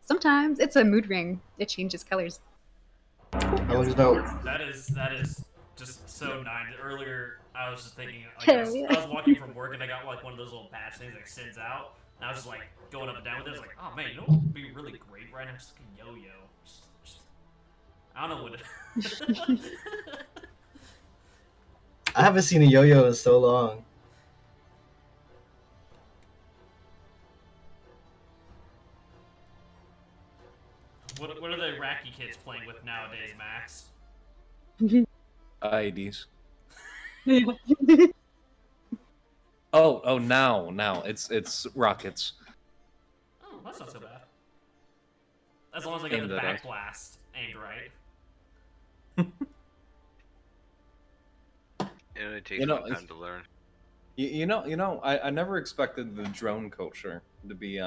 Sometimes it's a mood ring. It changes colors. That looks dope. That is just so nice. Earlier, I was just thinking, like, Hell yeah. I was walking from work and I got like one of those little patch things that sends out, and I was just like going up and down with it. I was like, oh man, you know what would be really great right now? Just like a yo-yo. I don't know what it. I haven't seen a yo-yo in so long. What are the Iraqi kids playing with nowadays, Max? IEDs. Oh, now it's rockets. Oh, that's not so bad. As long as I get Aimed the at back us. blast aimed right. It only takes You know, one time to learn. I never expected the drone culture to be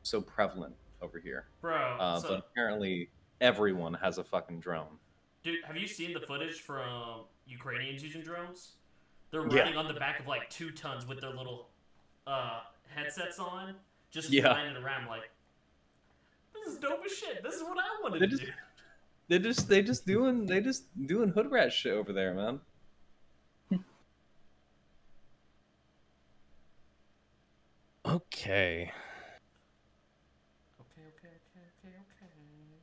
so prevalent over here. Bro, But apparently everyone has a fucking drone. dude, have you seen the footage from Ukrainians using drones? They're Yeah. riding on the back of like 2 tons with their little headsets on, just Yeah. flying it around like, this is dope as shit. This is what I wanted to do. They just doing hood rat shit over there, man. Okay. Okay.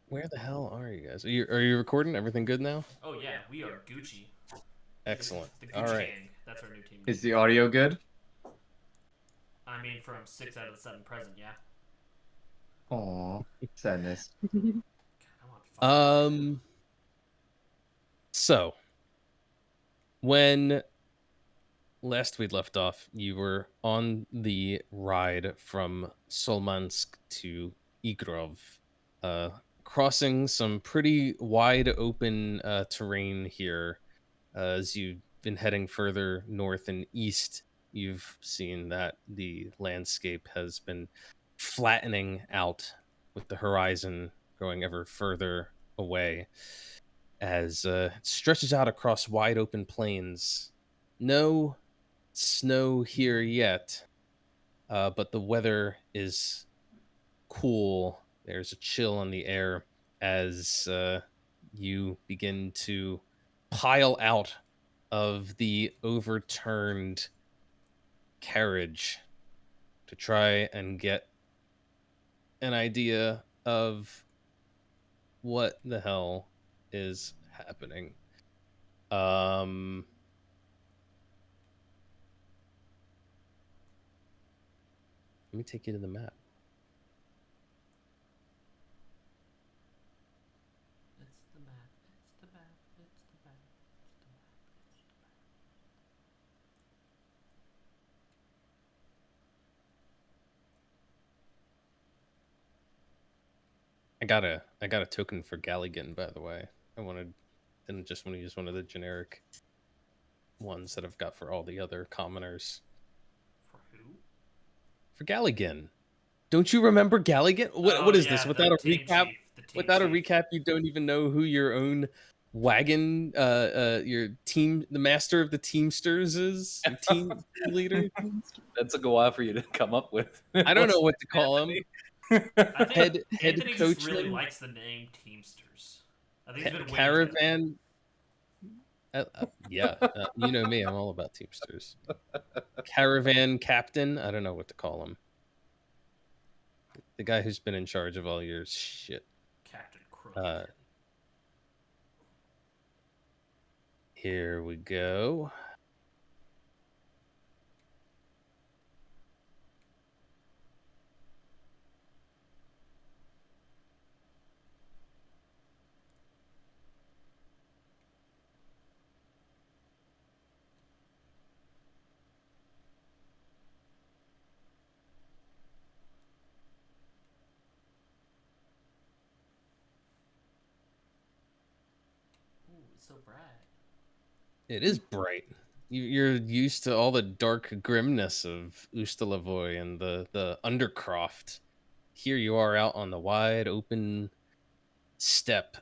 Where the hell are you guys? Are you recording? Everything good now? Oh yeah, we are Gucci. Excellent. The Gucci All right. gang. That's our new team. Is the audio good? I mean, from 6 out of the 7 present, yeah. Aw, sadness. God, I want fire. So when last we left off, you were on the ride from Solmansk to Igrov, crossing some pretty wide open terrain here. As you've been heading further north and east, you've seen that the landscape has been flattening out with the horizon going ever further away as it stretches out across wide open plains. No snow here yet, but the weather is cool. There's a chill on the air as you begin to pile out of the overturned carriage to try and get an idea of what the hell is happening. Let me take you to the map. It's the map. It's the map. It's the map. It's the map. It's the map. I got a token for Galligan, by the way. Didn't just want to use one of the generic ones that I've got for all the other commoners. For who? For Galligan. Don't you remember Galligan? What is this? Yeah, Without a the team recap, chief, the team without a chief. recap, you don't even know who your own wagon, your team, the master of the Teamsters is, your team leader. That took a while for you to come up with. I don't know what to call him. I think Head Anthony just really coachman? likes the name Teamsters. I think he's been waiting for Caravan. Yeah, you know me. I'm all about Teamsters. Caravan captain. I don't know what to call him. The guy who's been in charge of all your shit. Captain Crow. Here we go. Ooh, it's so bright. It is bright. You're used to all the dark grimness of Ustalevoy and the Undercroft. Here you are out on the wide open steppe.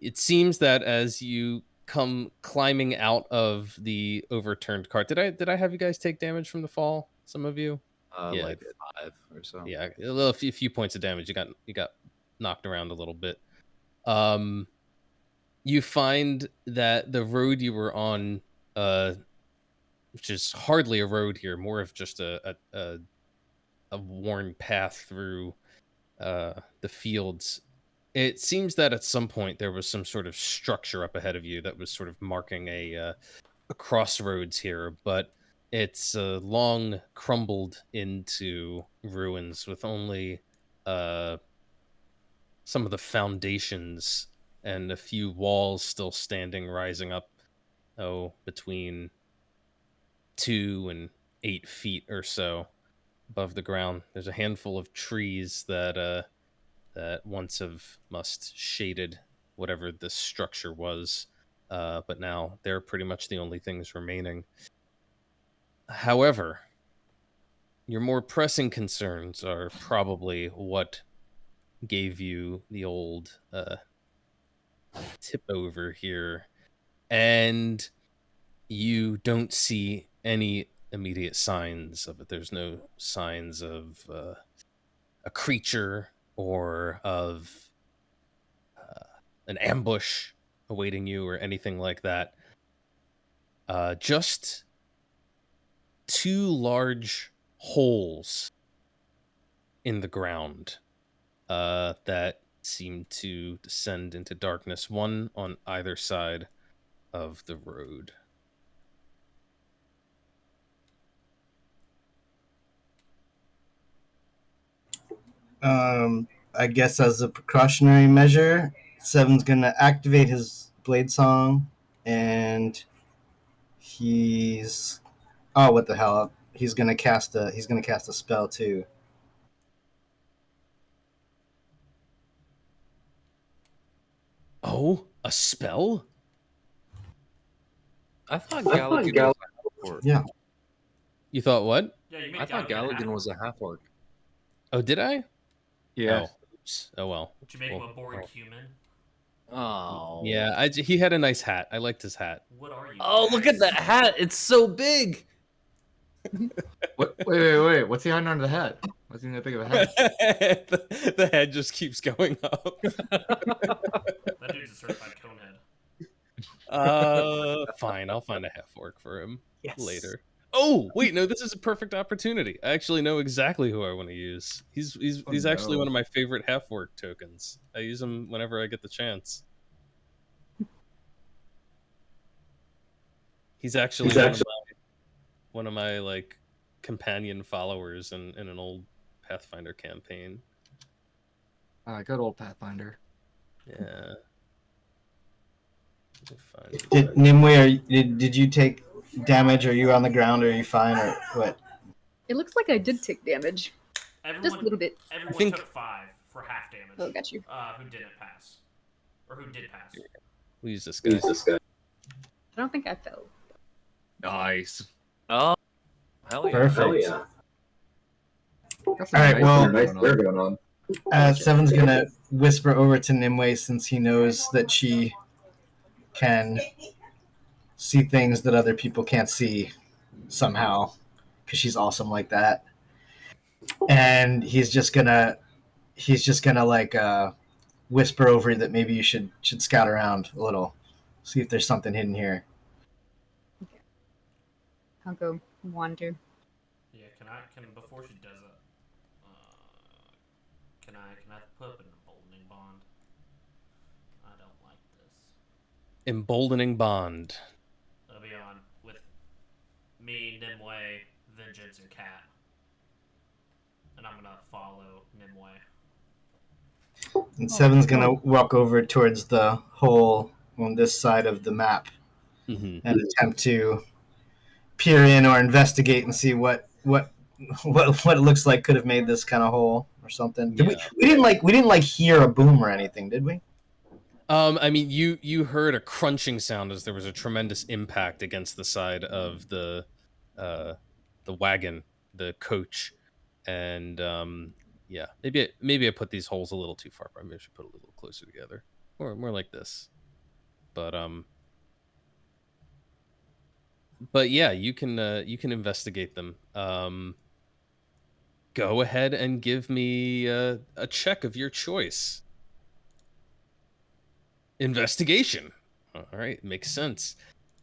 It seems that as you come climbing out of the overturned cart, did I have you guys take damage from the fall? Some of you? Yeah. Like 5 or so. Yeah, a few points of damage. You got knocked around a little bit. You find that the road you were on, which is hardly a road here, more of just a worn path through the fields. It seems that at some point there was some sort of structure up ahead of you that was sort of marking a crossroads here, but it's long crumbled into ruins with only some of the foundations and a few walls still standing, rising up, between 2 and 8 feet or so above the ground. There's a handful of trees that once have must shaded whatever this structure was, but now they're pretty much the only things remaining. However, your more pressing concerns are probably what gave you the old tip over here, and you don't see any immediate signs of it. There's no signs of a creature or of an ambush awaiting you or anything like that. Just 2 large holes in the ground that seem to descend into darkness, one on either side of the road. I guess as a precautionary measure, Seven's gonna activate his blade song, and he's what the hell? He's gonna cast a spell too. Oh, a spell? I thought Galligan was a half orc. Yeah. You thought what? Yeah, you made I thought Galligan Galligan was a half orc. Oh, did I? Yeah. Oh, oops. Oh well. Would you make him Well, a boring human? Oh. yeah, he had a nice hat. I liked his hat. What are you? Oh, look at that hat! It's so big. What? Wait. What's he hiding under the hat? What's he gonna think of a hat? the head just keeps going up. That dude's a certified conehead. Fine. I'll find a half orc for him later. Oh, wait, no, this is a perfect opportunity. I actually know exactly who I want to use. He's actually one of my favorite half orc tokens. I use him whenever I get the chance. He's actually one of my like companion followers in an old Pathfinder campaign. Good old Pathfinder. Yeah. Let me find it. Did Nimue, did you take damage? Are you on the ground? Or are you fine? Or what? It looks like I did take damage. Everyone, Just a little bit. Everyone think- took 5 for half damage. Oh, got you. Who didn't pass, or who did pass? We'll use this guy. I don't think I fell. Nice. Oh, hell yeah. Perfect. Got some All right, well- nice hair going on. Seven's gonna whisper over to Nimue since he knows that she can see things that other people can't see somehow, because she's awesome like that. And he's just gonna like whisper over that maybe you should scout around a little, see if there's something hidden here. I'll go wander. Yeah, can before she does it, can I put up an emboldening bond? I don't like this. Emboldening bond. That'll be on with me, Nimue, Vengeance, and Cat. And I'm gonna follow Nimue. And Seven's gonna walk over towards the hole on this side of the map Mm-hmm. and attempt to peer in or investigate and see what it looks like could have made this kind of hole or something. Did Yeah. we didn't hear a boom or anything, did we? I mean, you heard a crunching sound as there was a tremendous impact against the side of the wagon, the coach, and yeah, maybe I put these holes a little too far. But maybe I should put a little closer together, or more like this. But yeah, you can investigate them. go ahead and give me a check of your choice. Investigation. All right, makes sense.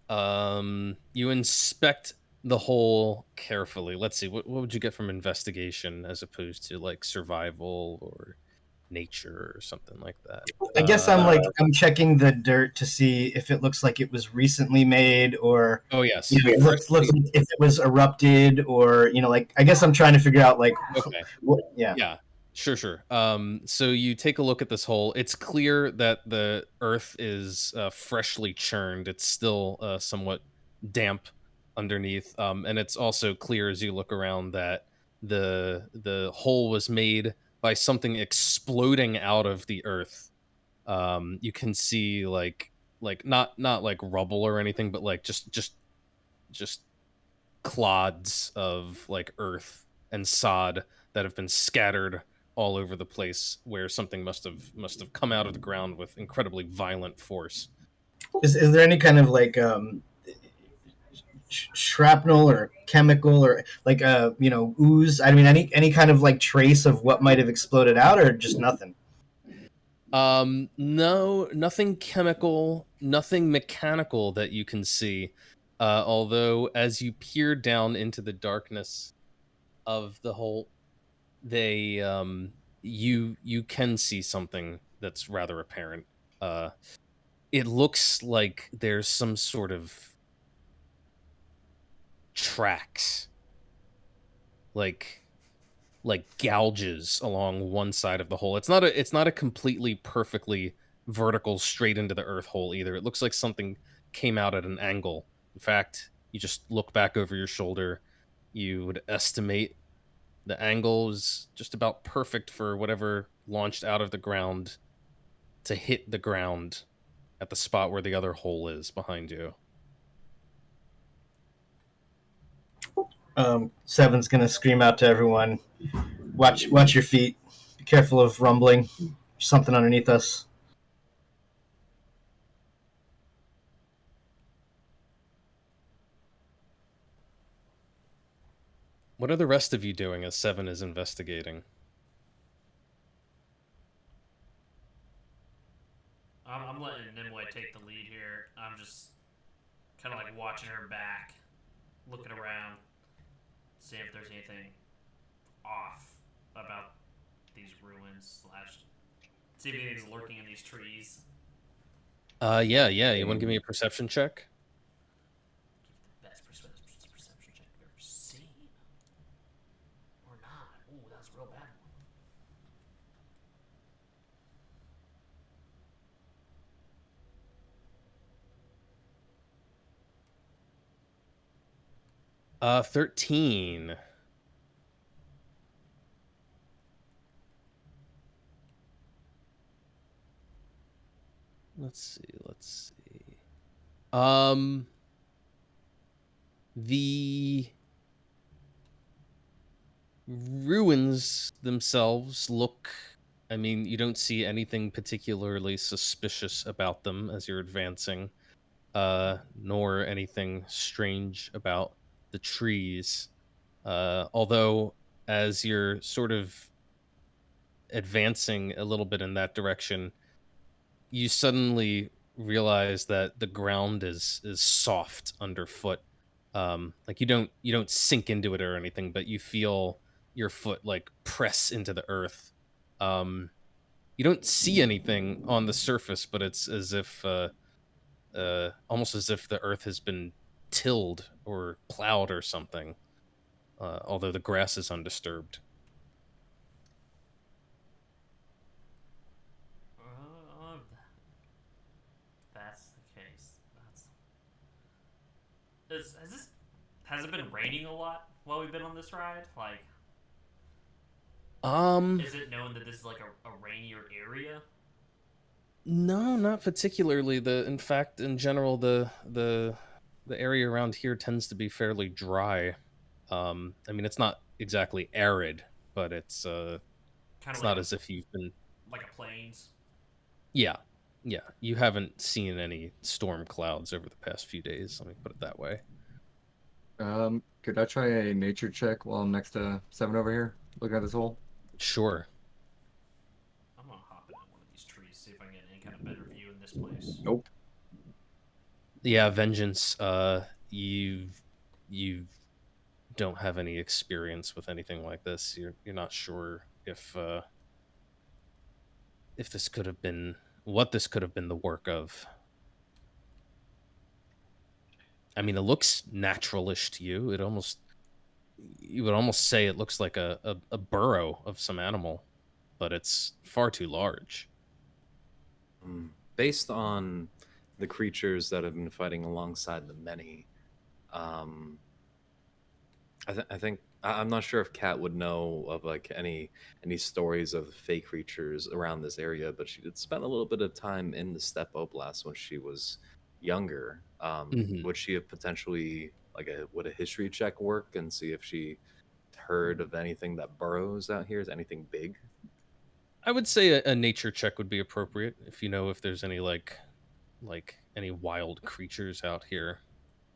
You inspect the hole carefully. Let's see, what would you get from investigation as opposed to like survival or nature or something like that? I guess I'm checking the dirt to see if it looks like it was recently made, or Oh yes. it looks if it was erupted, or like I guess I'm trying to figure out like Okay. yeah. Yeah. Sure. So you take a look at this hole. It's clear that the earth is freshly churned. It's still somewhat damp underneath, and it's also clear as you look around that the hole was made by something exploding out of the earth. You can see like not like rubble or anything, but like just clods of like earth and sod that have been scattered all over the place, where something must have come out of the ground with incredibly violent force. Is there any kind of like shrapnel or chemical or like ooze? I mean, any kind of like trace of what might have exploded out, or just nothing? No, nothing chemical, nothing mechanical that you can see. Although as you peer down into the darkness of the hole, you can see something that's rather apparent. It looks like there's some sort of tracks, like gouges along one side of the hole. It's not a completely perfectly vertical straight into the earth hole either. It looks like something came out at an angle. In fact, you just look back over your shoulder, you would estimate the angle is just about perfect for whatever launched out of the ground to hit the ground at the spot where the other hole is behind you. Seven's gonna scream out to everyone, watch your feet, be careful of rumbling. There's something underneath us. What are the rest of you doing as Seven is investigating? I'm letting Nimue take the lead here. I'm just kind of like watching her back, looking around, seeing if there's anything off about these ruins / see if anything's lurking in these trees. Yeah. You want to give me a perception check? Best perception check I've ever seen. Or not. Ooh, that was a real bad one. 13. Let's see. The ruins themselves look, I mean, you don't see anything particularly suspicious about them as you're advancing, nor anything strange about the trees. Although, as you're sort of advancing a little bit in that direction, you suddenly realize that the ground is soft underfoot. Like you don't sink into it or anything, but you feel your foot like press into the earth. You don't see anything on the surface, but it's as if almost as if the earth has been tilled or plowed or something. Although the grass is undisturbed. That's the case. Has it been raining a lot while we've been on this ride? Like, is it known that this is like a rainier area? No, not particularly. In fact, in general, the area around here tends to be fairly dry. I mean, it's not exactly arid, but it's not as if you've been like a plains. Yeah. You haven't seen any storm clouds over the past few days. Let me put it that way. Could I try a nature check while I'm next to Seven over here, looking at this hole? Sure. I'm gonna hop into one of these trees, see if I can get any kind of better view in this place. Nope. Yeah, Vengeance. You don't have any experience with anything like this. You're not sure if this could have been what this could have been the work of. I mean, it looks naturalish to you. You would almost say it looks like a burrow of some animal, but it's far too large. Based on the creatures that have been fighting alongside the many, I think I'm not sure if Kat would know of like any stories of fake creatures around this area, but she did spend a little bit of time in the Steppe Oblast when she was younger. Mhm. Would she have potentially would a history check work and see if she heard of anything that burrows out here? Is anything big? I would say a nature check would be appropriate if you know if there's any like any wild creatures out here.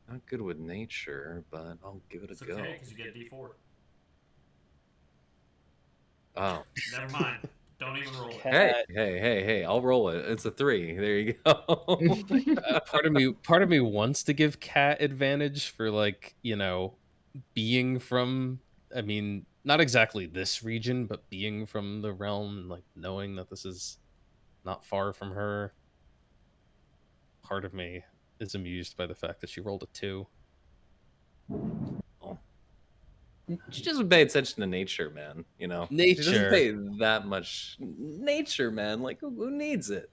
Not good with nature, but I'll give it It's a go. okay, because you get a D4. Oh, Never mind. Don't even roll it. hey! I'll roll it. It's a 3. There you go. Part of me wants to give Cat advantage for being from, I mean, not exactly this region, but being from the realm and like knowing that this is not far from her. Part of me is amused by the fact that she rolled a 2. She doesn't pay attention to nature, man. She doesn't Nature. pay that much nature, man. Like who needs it?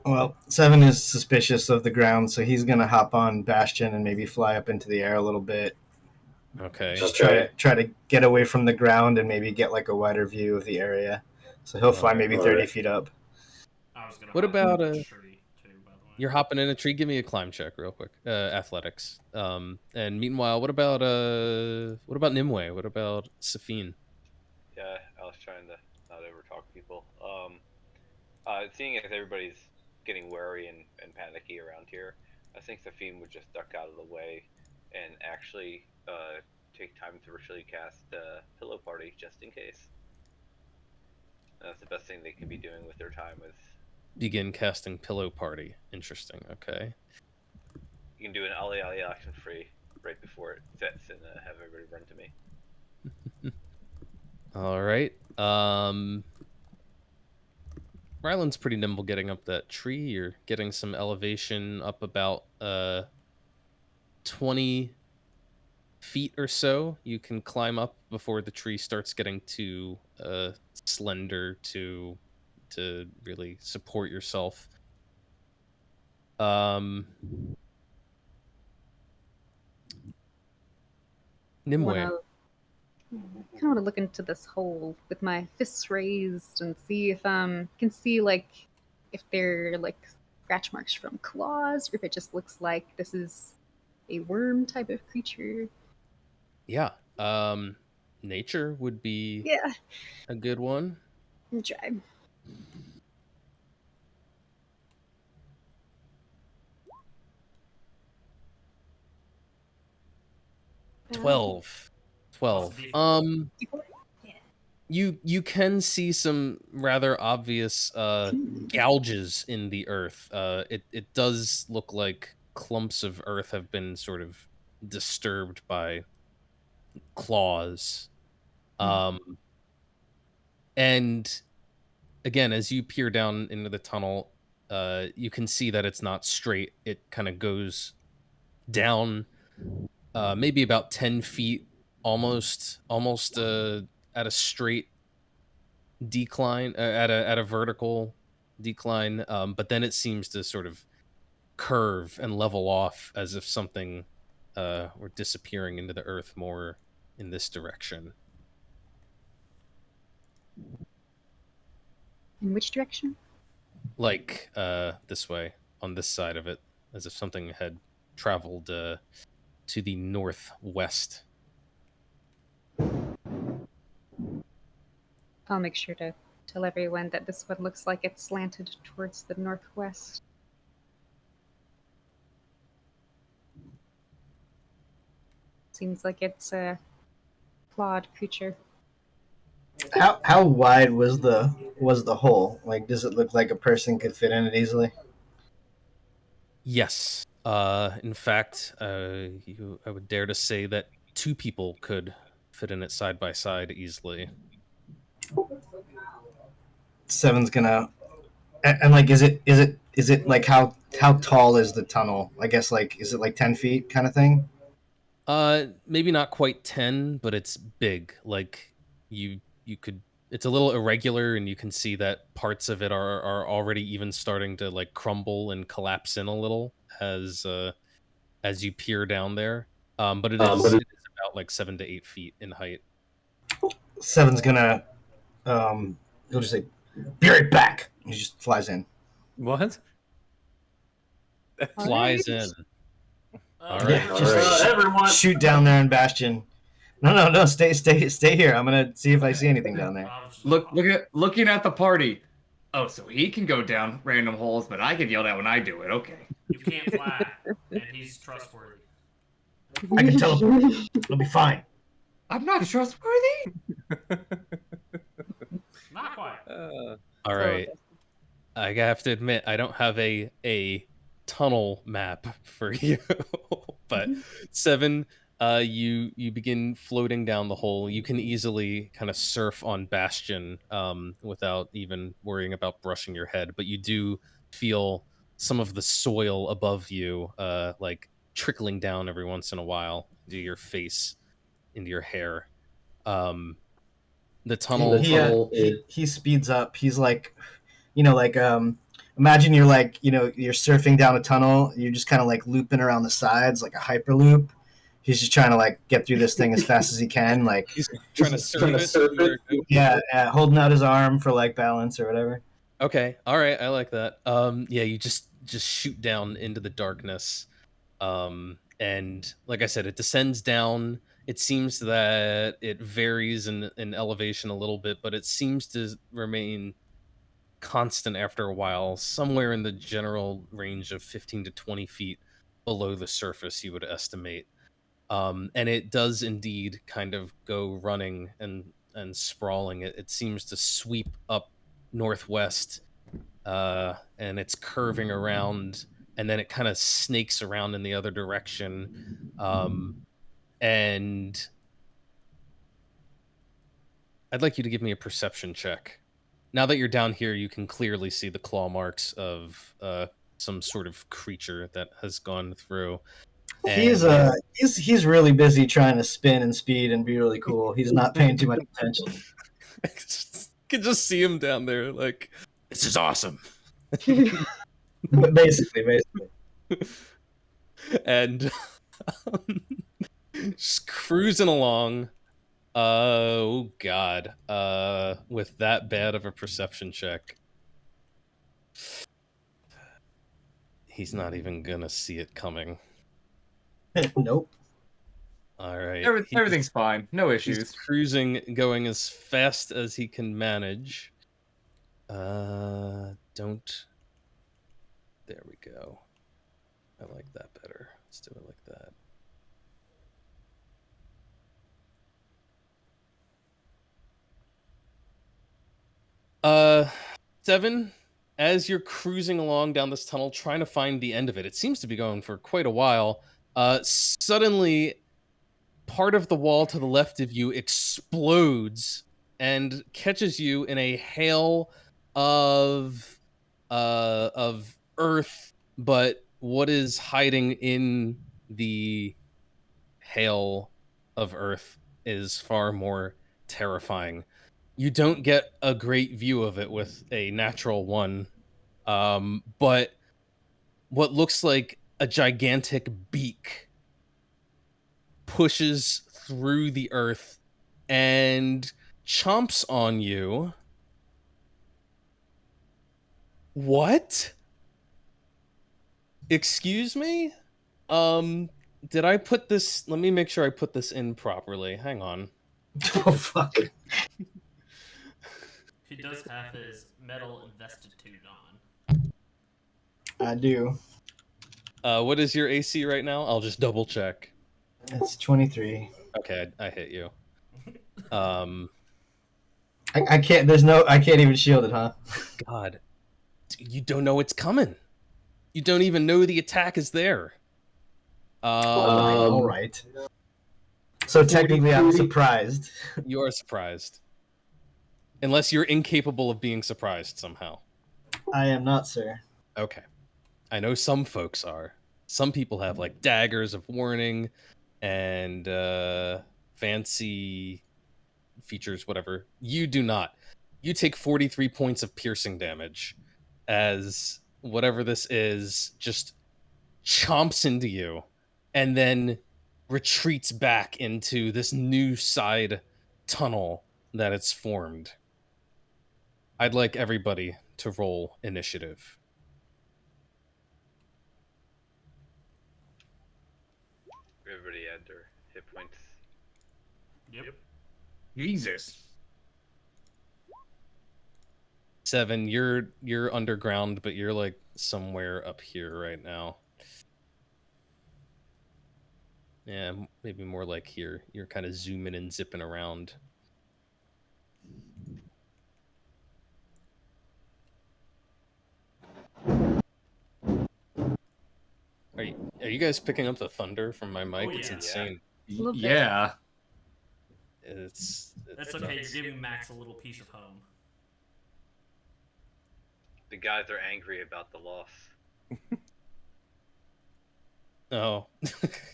Well, Seven is suspicious of the ground, so he's gonna hop on Bastion and maybe fly up into the air a little bit. Okay. Just try to get away from the ground and maybe get like a wider view of the area. So he'll fly maybe 30 feet up. I was gonna What hop in about the tree, too, by the way. You're hopping in a tree. Give me a climb check real quick. Athletics. And meanwhile, what about Nimue? What about Safine? Yeah, I was trying to not over talk people. Seeing as everybody's getting wary and panicky around here, I think Safine would just duck out of the way and actually take time to ritually cast Pillow Party just in case. That's the best thing they could be doing with their time. Is Begin casting Pillow Party. Interesting. Okay. you can do an Ali action free right before it sets and have everybody run to me. All right. Ryland's pretty nimble getting up that tree. You're getting some elevation up about 20 feet or so. You can climb up before the tree starts getting too slender to really support yourself. Nimue. I kind of want to look into this hole with my fists raised and see if can see if they're like scratch marks from claws, or if it just looks like this is a worm type of creature. Yeah. Nature would be Yeah, a good one. I'm try. 12. You can see some rather obvious gouges in the earth. It does look like clumps of earth have been sort of disturbed by claws. And again, as you peer down into the tunnel, you can see that it's not straight. It kind of goes down maybe about 10 feet, almost at a straight decline, at a vertical decline, but then it seems to sort of curve and level off as if something were disappearing into the earth more in this direction. In which direction? Like this way, on this side of it, as if something had traveled to the northwest. I'll make sure to tell everyone that this one looks like it's slanted towards the northwest. Seems like it's a clawed creature. How wide was the hole? Like, does it look like a person could fit in it easily? Yes. In fact, I would dare to say that 2 people could fit in it side by side easily. Seven's gonna and like, is it like how tall is the tunnel? I guess like, is it like 10 feet kind of thing? Maybe not quite 10, but it's big. Like you could. It's a little irregular, and you can see that parts of it are already even starting to like crumble and collapse in a little as you peer down there. But it is about like 7 to 8 feet in height. Seven's gonna he'll just say, "Be right back." He just flies in. What? Flies in. All right. Yeah, just everyone. shoot down there in Bastion. No, stay here. I'm gonna see if I see anything down there. Looking at the party. Oh, so he can go down random holes, but I get yelled at when I do it. Okay. You can't fly, and he's trustworthy. I can teleport. It'll be fine. I'm not trustworthy. Not quite. All right. I have to admit, I don't have a tunnel map for you, but Seven, you begin floating down the hole. You can easily kind of surf on Bastion without even worrying about brushing your head, but you do feel some of the soil above you, like trickling down every once in a while into your face, into your hair. The tunnel. He speeds up. He's like, imagine you're like, you're surfing down a tunnel. You're just kind of like looping around the sides like a hyperloop. He's just trying to like get through this thing as fast as he can. Like He's trying to surf it. yeah, holding out his arm for like balance or whatever. Okay, all right, I like that. Yeah, you just shoot down into the darkness, and like I said, it descends down. It seems that it varies in elevation a little bit, but it seems to remain constant after a while, somewhere in the general range of 15 to 20 feet below the surface, you would estimate. And it does indeed kind of go running and sprawling. It seems to sweep up northwest, and it's curving around, and then it kind of snakes around in the other direction. And I'd like you to give me a perception check. Now that you're down here, you can clearly see the claw marks of some sort of creature that has gone through. And He's really busy trying to spin and speed and be really cool. He's not paying too much attention. I can just see him down there, like, this is awesome. basically. And just cruising along. Oh God. With that bad of a perception check, he's not even gonna see it coming. Nope. All right. Everything's fine. No issues. He's cruising, going as fast as he can manage. Don't. There we go. I like that better. Let's do it like that. 7, as you're cruising along down this tunnel, trying to find the end of it, it seems to be going for quite a while. Suddenly, part of the wall to the left of you explodes and catches you in a hail of earth, but what is hiding in the hail of earth is far more terrifying. You don't get a great view of it with a natural one, but what looks like a gigantic beak pushes through the earth and chomps on you. What? Excuse me? Did I put this? Let me make sure I put this in properly. Hang on. Oh fuck. He does have his metal investitude on. I do. What is your AC right now? I'll just double check. It's 23. Okay, I hit you. I can't. There's no. I can't even shield it, huh? God, you don't know it's coming. You don't even know the attack is there. All right. So technically, I'm surprised. You are surprised, unless you're incapable of being surprised somehow. I am not, sir. Okay, I know some folks are. Some people have like daggers of warning and fancy features, whatever. You do not. You take 43 points of piercing damage as whatever this is just chomps into you and then retreats back into this new side tunnel that it's formed. I'd like everybody to roll initiative. Everybody had their hit points. Yep. Jesus. 7, you're underground, but you're like somewhere up here right now. Yeah, maybe more like here. You're kind of zooming and zipping around. Are you guys picking up the thunder from my mic? Oh, It's yeah. insane. little bit. Yeah. It's That's okay. You're giving Max a little piece of home. The guys are angry about the loss. Oh,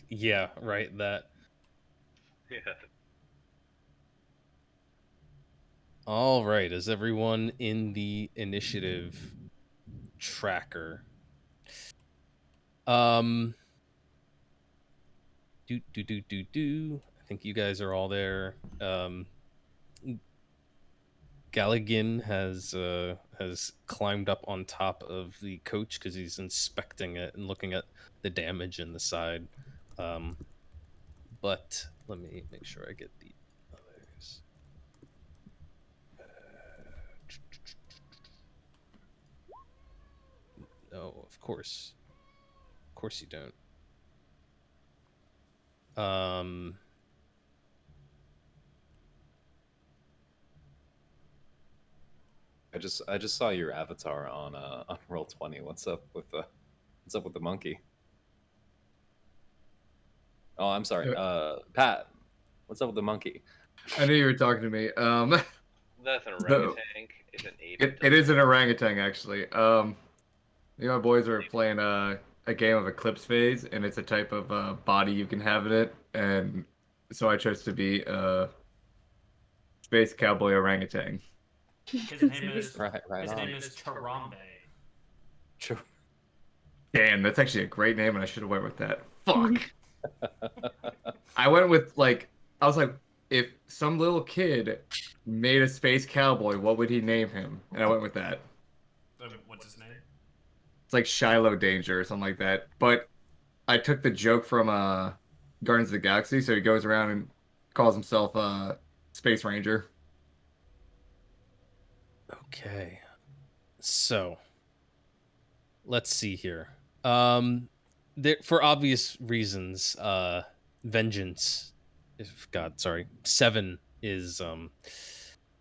yeah, right. That. Yeah. All right. Is everyone in the initiative tracker? Do. I think you guys are all there. Galligan has climbed up on top of the coach because he's inspecting it and looking at the damage in the side. But let me make sure I get the others. No, of course you don't. I just saw your avatar on Roll20. What's up with the monkey? Oh, I'm sorry. Pat, what's up with the monkey? I knew you were talking to me. That's an orangutan. It's an ape. It is an orangutan, actually. Me and my boys are playing a game of Eclipse Phase, and it's a type of body you can have in it, and so I chose to be a space cowboy orangutan. His name is Right his on. name is Charambe. Sure. Damn, that's actually a great name, and I should have went with that. Fuck. I went with I was like, if some little kid made a space cowboy, what would he name him? And I went with that. What's his name? It's like Shiloh Danger or something like that. But I took the joke from Guardians of the Galaxy, so he goes around and calls himself Space Ranger. Okay. So, let's see here. For obvious reasons, Vengeance, sorry, 7 is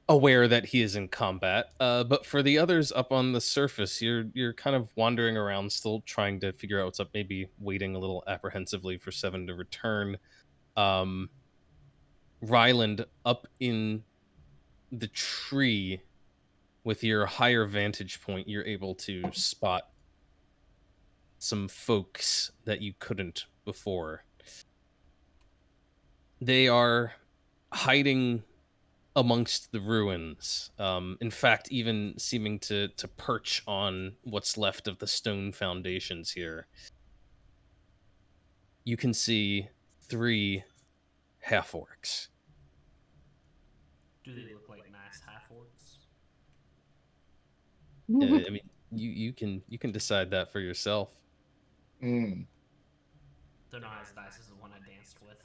aware that he is in combat. But for the others up on the surface, you're kind of wandering around, still trying to figure out what's up. Maybe waiting a little apprehensively for 7 to return. Ryland, up in the tree, with your higher vantage point, you're able to spot some folks that you couldn't before. They are hiding amongst the ruins. In fact, even seeming to perch on what's left of the stone foundations here. You can see 3 half-orcs. Do they look like nice half orcs? I mean, you can decide that for yourself. Mm. They're not as nice as the one I danced with.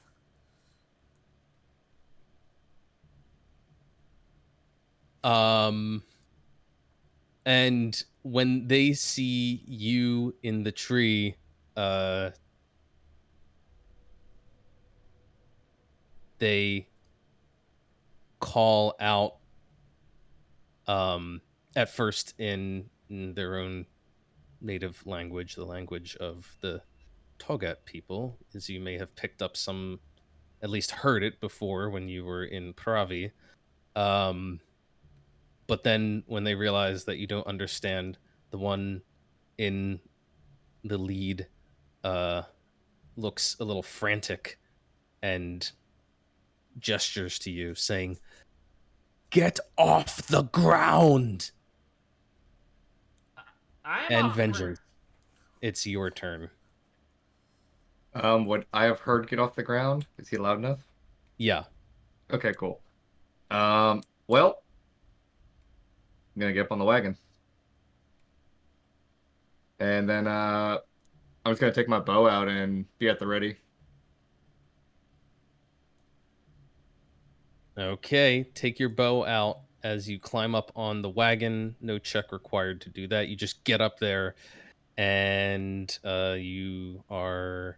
And when they see you in the tree, they call out at first in their own native language, the language of the Togat people, as you may have picked up some, at least heard it before when you were in Pravi. But then when they realize that you don't understand, the one in the lead looks a little frantic and gestures to you, saying, "Get off the ground!" I am And off Vengeance, it's your turn. Would I have heard get off the ground? Is he loud enough? Yeah. Okay, cool. Well, I'm gonna get up on the wagon. And then I'm just gonna take my bow out and be at the ready. Okay, take your bow out as you climb up on the wagon. No check required to do that. You just get up there, and you are.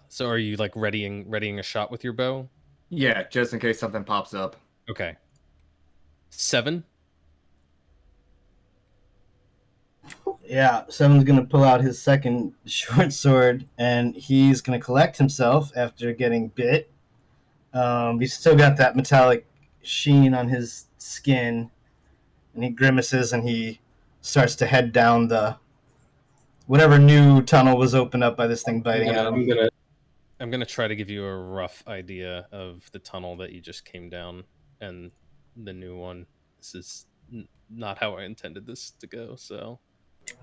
So, are you like readying a shot with your bow? Yeah, just in case something pops up. Okay. 7. Yeah, Seven's gonna pull out his second short sword, and he's gonna collect himself after getting bit. He's still got that metallic sheen on his skin, and he grimaces and he starts to head down the whatever new tunnel was opened up by this thing biting at him. I'm gonna try to give you a rough idea of the tunnel that you just came down and the new one. This is not how I intended this to go. So,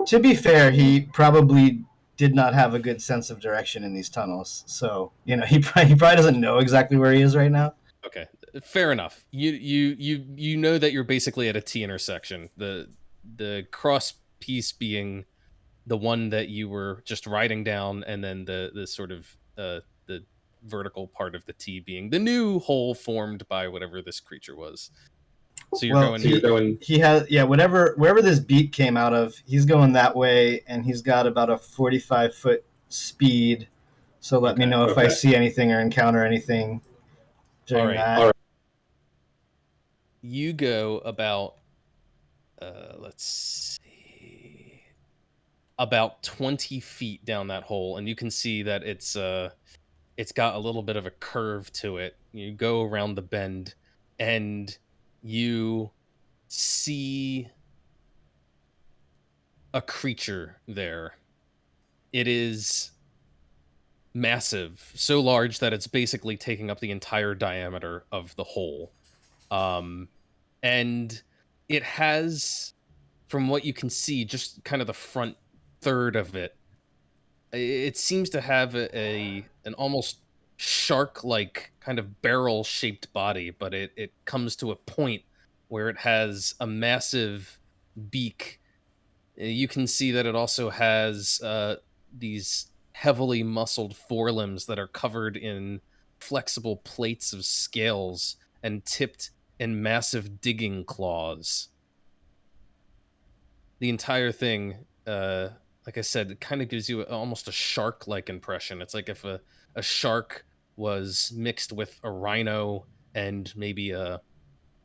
To be fair, he probably did not have a good sense of direction in these tunnels, so he probably doesn't know exactly where he is right now. okay, fair enough. You know that you're basically at a T intersection. The cross piece being the one that you were just riding down, and then the sort of the vertical part of the T being the new hole formed by whatever this creature was. So you're going. He has wherever this beak came out of, he's going that way, and he's got about a 45-foot speed. So let me know if I see anything or encounter anything during that. All right. You go about let's see, about 20 feet down that hole, and you can see that it's got a little bit of a curve to it. You go around the bend, and you see a creature there. It is massive, so large that it's basically taking up the entire diameter of the hole. And it has, from what you can see, just kind of the front third of it. It seems to have an almost shark-like kind of barrel-shaped body, but it comes to a point where it has a massive beak. You can see that it also has these heavily muscled forelimbs that are covered in flexible plates of scales and tipped in massive digging claws. The entire thing, like I said, it kind of gives you almost a shark-like impression. It's like if a shark was mixed with a rhino and maybe a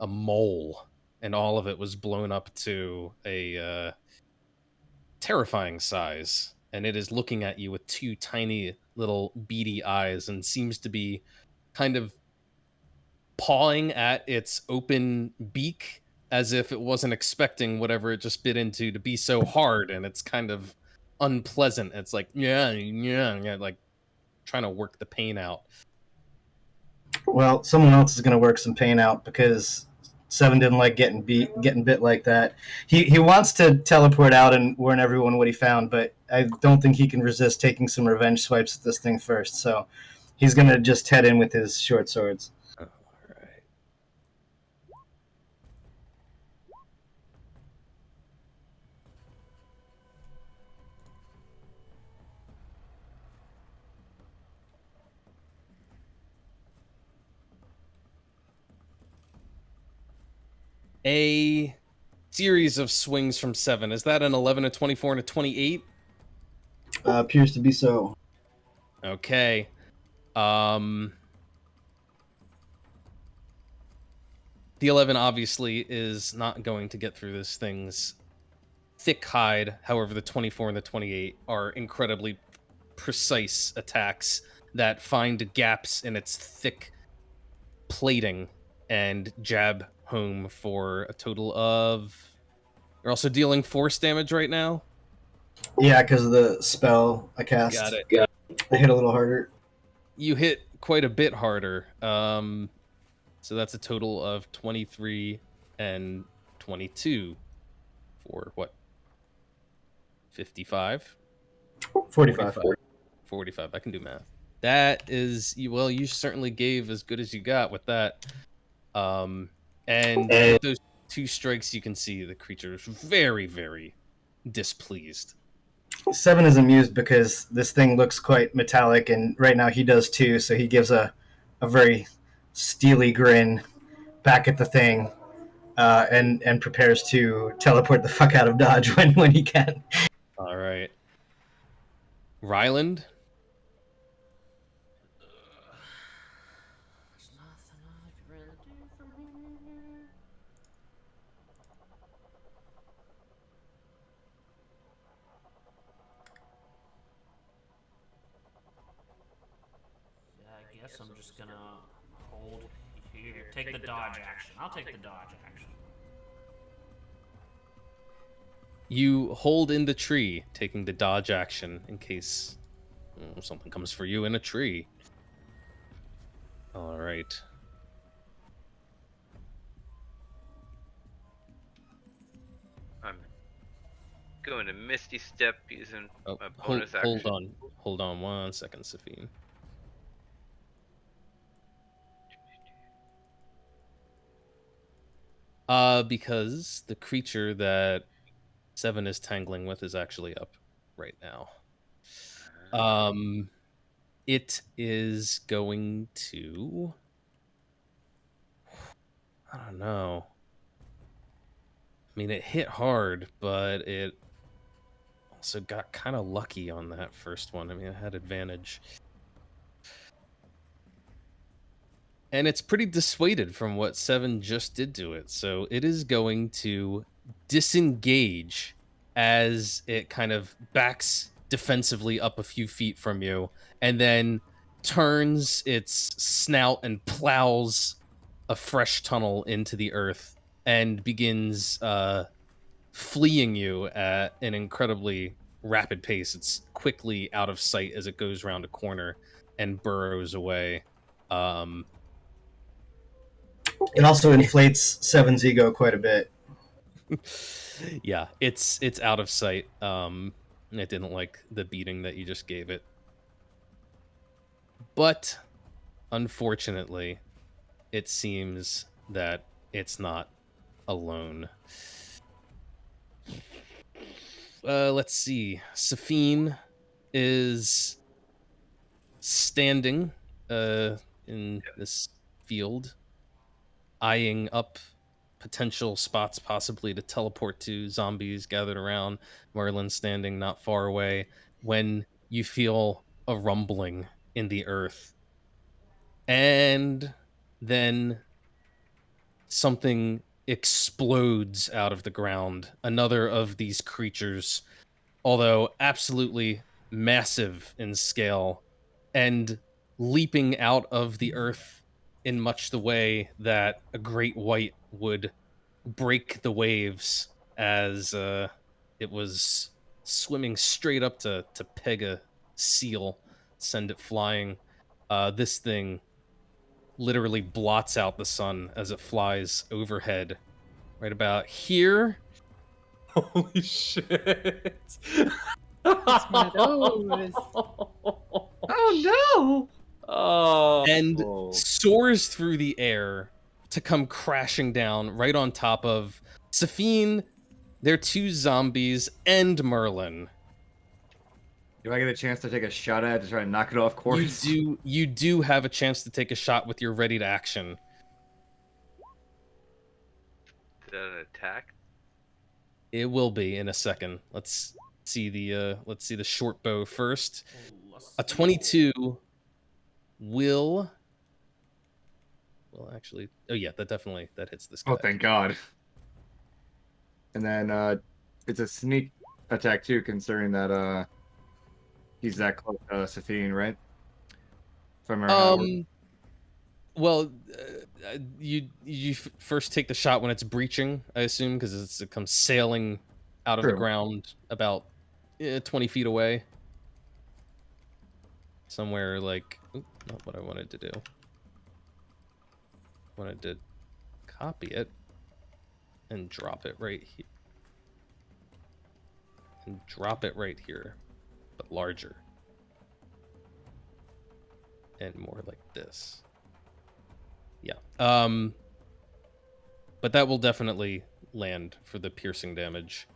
mole, and all of it was blown up to a terrifying size. And it is looking at you with two tiny little beady eyes and seems to be kind of pawing at its open beak as if it wasn't expecting whatever it just bit into to be so hard, and it's kind of unpleasant. It's like, yeah, like trying to work the pain out. Well, someone else is going to work some pain out because Seven didn't like getting bit like that. He wants to teleport out and warn everyone what he found, but I don't think he can resist taking some revenge swipes at this thing first. So he's going to just head in with his short swords. All right. A series of swings from Seven. Is that an 11, a 24, and a 28? Appears to be so. Okay. The 11 obviously is not going to get through this thing's thick hide. However, the 24 and the 28 are incredibly precise attacks that find gaps in its thick plating and jab home for a total of... You're also dealing force damage right now? Yeah, because of the spell I cast. Got it. Yeah. I hit a little harder. You hit quite a bit harder. So that's a total of 23 and 22 for what? 55? 45. 45. I can do math. That is, well, you certainly gave as good as you got with that. And with those 2 strikes, you can see the creature is very, very displeased. 7 is amused because this thing looks quite metallic, and right now he does too, so he gives a very steely grin back at the thing, and prepares to teleport the fuck out of Dodge when he can. All right. Ryland? There's nothing I could really do from here. Yeah, I guess I'm just gonna hold here. Take the dodge action. I'll take the dodge action. You hold in the tree, taking the dodge action in case something comes for you in a tree. All right. I'm going to Misty Step using Oh, my bonus action. Hold on 1 second, Safine. Because the creature that 7 is tangling with is actually up right now. It is going to... I don't know. I mean, it hit hard, but it also got kind of lucky on that first one. I mean, it had advantage. And it's pretty dissuaded from what 7 just did to it. So it is going to disengage as it kind of backs defensively up a few feet from you, and then turns its snout and plows a fresh tunnel into the earth and begins fleeing you at an incredibly rapid pace. It's quickly out of sight as it goes around a corner and burrows away. It also inflates 7's ego quite a bit. Yeah, it's out of sight. It didn't like the beating that you just gave it. But unfortunately, it seems that it's not alone. Let's see. Safine is standing in this field, eyeing up potential spots possibly to teleport to. Zombies gathered around. Merlin standing not far away, when you feel a rumbling in the earth. And then something explodes out of the ground. Another of these creatures, although absolutely massive in scale, and leaping out of the earth in much the way that a great white would break the waves, as it was swimming straight up to peg a seal, send it flying. This thing literally blots out the sun as it flies overhead right about here. Holy shit! It's one of those. Oh no! Oh, And soars through the air to come crashing down right on top of Safine, their 2 zombies, and Merlin. Do I get a chance to take a shot at it to try and knock it off course? You do have a chance to take a shot with your ready to action. Is that an attack? It will be in a second. Let's see the short bow first. A 22 will. Well, actually, oh yeah, that hits this guy. Oh, thank God. And then it's a sneak attack too, considering that he's that close to Safine, right? If I remember how it works. Well, you first take the shot when it's breaching, I assume, because it comes sailing out of the True. ground about 20 feet away. Somewhere like, oop, not what I wanted to do. Wanted to copy it and drop it right here. And drop it right here, but larger. And more like this. Yeah. But that will definitely land for the piercing damage.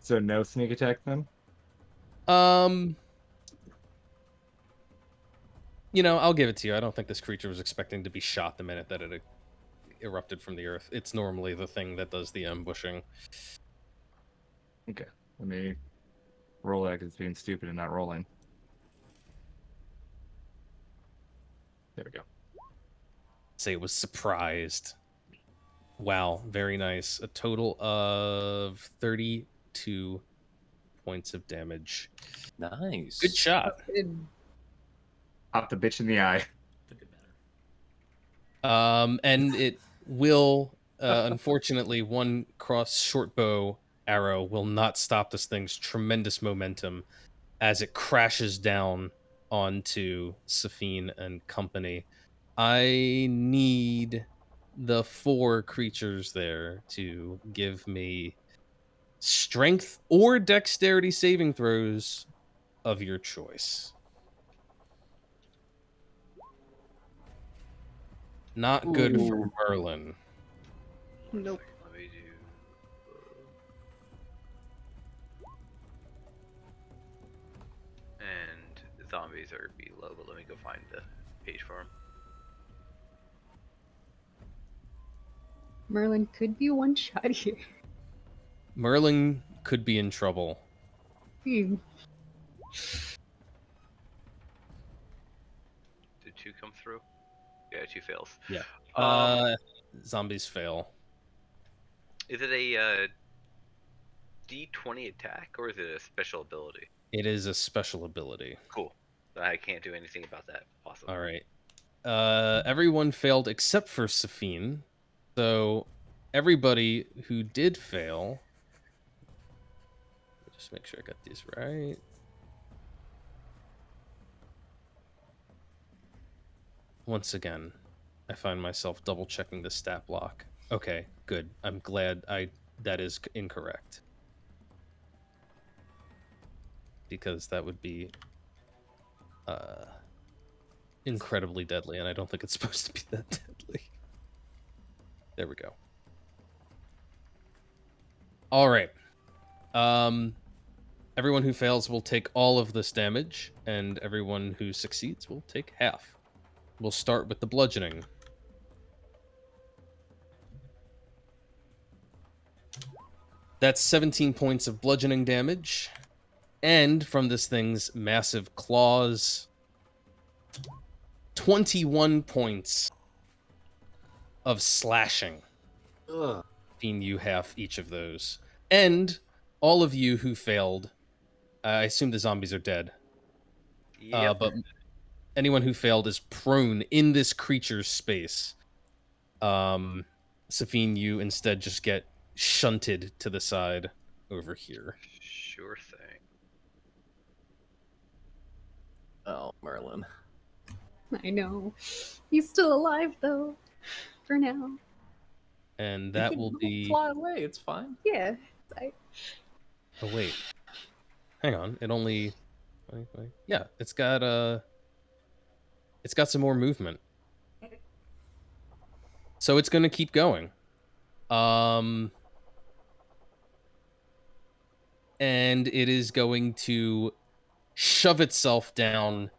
So no sneak attack then? You know, I'll give it to you. I don't think this creature was expecting to be shot the minute that it erupted from the earth. It's normally the thing that does the ambushing. Okay. Let me roll that because it's being stupid and not rolling. There we go. Say it was surprised. Wow, very nice. A total of 32 points of damage. Nice. Good shot. Good. Pop the bitch in the eye. Could be better. And it will, unfortunately, one cross short bow arrow will not stop this thing's tremendous momentum as it crashes down onto Safine and company. I need the 4 creatures there to give me strength or dexterity saving throws of your choice. Not good for Merlin. Nope. Let me do. And zombies are below, but let me go find the page for them. Merlin could be one shot here. Merlin could be in trouble. Hmm. Did 2 come through? Yeah, 2 fails. Yeah. Zombies fail. Is it a D20 attack or is it a special ability? It is a special ability. Cool. I can't do anything about that. Awesome. All right. Everyone failed except for Safine. So everybody who did fail. Just make sure I got these right. Once again, I find myself double checking the stat block. Okay, good. I'm glad that is incorrect. Because that would be incredibly deadly, and I don't think it's supposed to be that deadly. There we go. All right. Everyone who fails will take all of this damage, and everyone who succeeds will take half. We'll start with the bludgeoning. That's 17 points of bludgeoning damage. And from this thing's massive claws, 21 points of slashing. Ugh. You half each of those. And all of you who failed, I assume the zombies are dead. Yep. But anyone who failed is prone in this creature's space. Safine, you instead just get shunted to the side over here. Sure thing. Oh, Merlin. I know. He's still alive though. For now. And that will be... fly away. It's fine. Yeah. Oh, wait. Hang on. It only... Yeah, it's got some more movement. So it's going to keep going. And it is going to shove itself down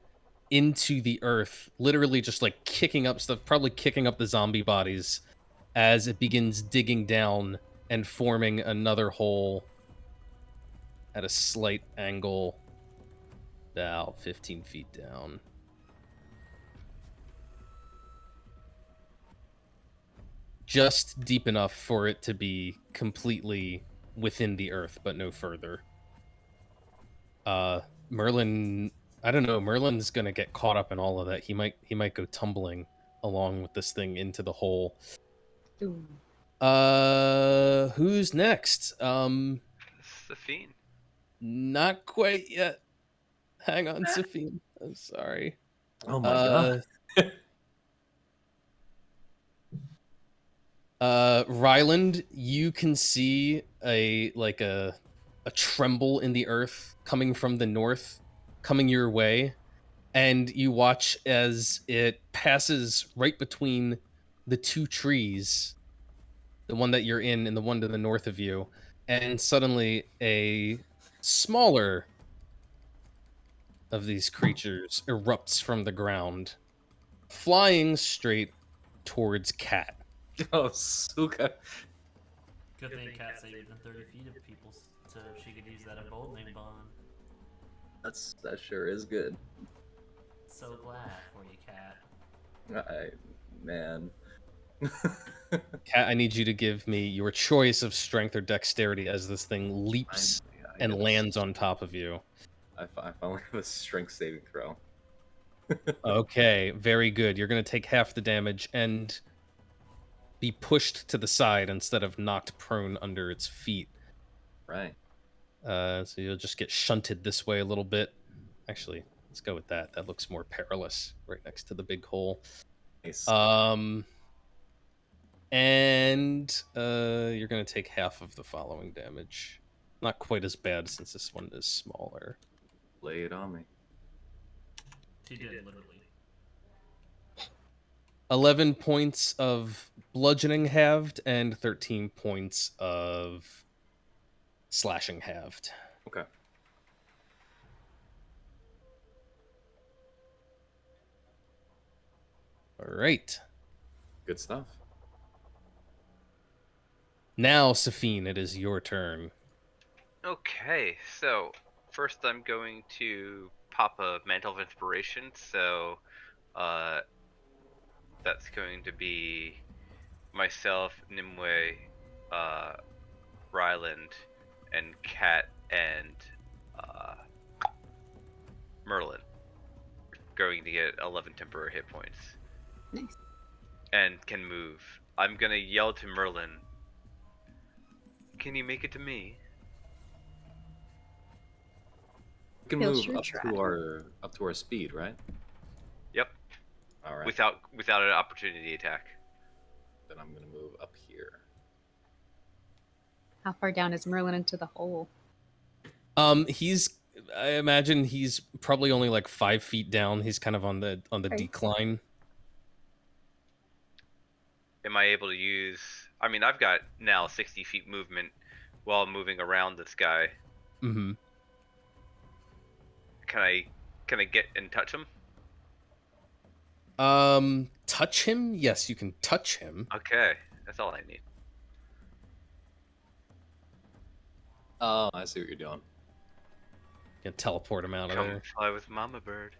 into the earth, literally just like kicking up stuff, probably kicking up the zombie bodies as it begins digging down and forming another hole at a slight angle about 15 feet down. Just deep enough for it to be completely within the earth, but no further. Merlin, I don't know, Merlin's gonna get caught up in all of that. He might go tumbling along with this thing into the hole. Ooh. Who's next? Safine. Not quite yet. Hang on, Safine. I'm sorry. Oh my god. Ryland, you can see a tremble in the earth coming from the north, coming your way, and you watch as it passes right between the two trees, the one that you're in and the one to the north of you, and suddenly a smaller of these creatures erupts from the ground, flying straight towards Cat. Oh, Suka. Good thing Cat stayed within 30 feet of people, so she could use that emboldening bond. That sure is good. So glad for you, Cat. Man. Cat, I need you to give me your choice of strength or dexterity as this thing leaps and lands on top of you. I finally have a strength saving throw. Okay, very good. You're going to take half the damage and be pushed to the side instead of knocked prone under its feet. Right. So you'll just get shunted this way a little bit. Actually, let's go with that. That looks more perilous, right next to the big hole. Nice. And you're going to take half of the following damage. Not quite as bad since this one is smaller. Lay it on me. He did, literally. 11 points of bludgeoning halved and 13 points of slashing halved. Okay. All right. Good stuff. Now, Safine, it is your turn. Okay, so first I'm going to pop a Mantle of Inspiration, so that's going to be myself, Nimue, Ryland, and Cat, and Merlin. Going to get 11 temporary hit points. Nice. And can move. I'm gonna yell to Merlin, can you make it to me? We can He'll move sure up try. to our speed, right? Yep. All right. Without an opportunity attack. Then I'm gonna move up here. How far down is Merlin into the hole? I imagine he's probably only like 5 feet down. He's kind of on the Right. decline. Am I able to use... I mean, I've got now 60 feet movement while moving around this guy. Mm-hmm. Can I get and touch him? Touch him? Yes, you can touch him. Okay, that's all I need. Oh, I see what you're doing. You can teleport him out of Come there. fly with Mama Bird.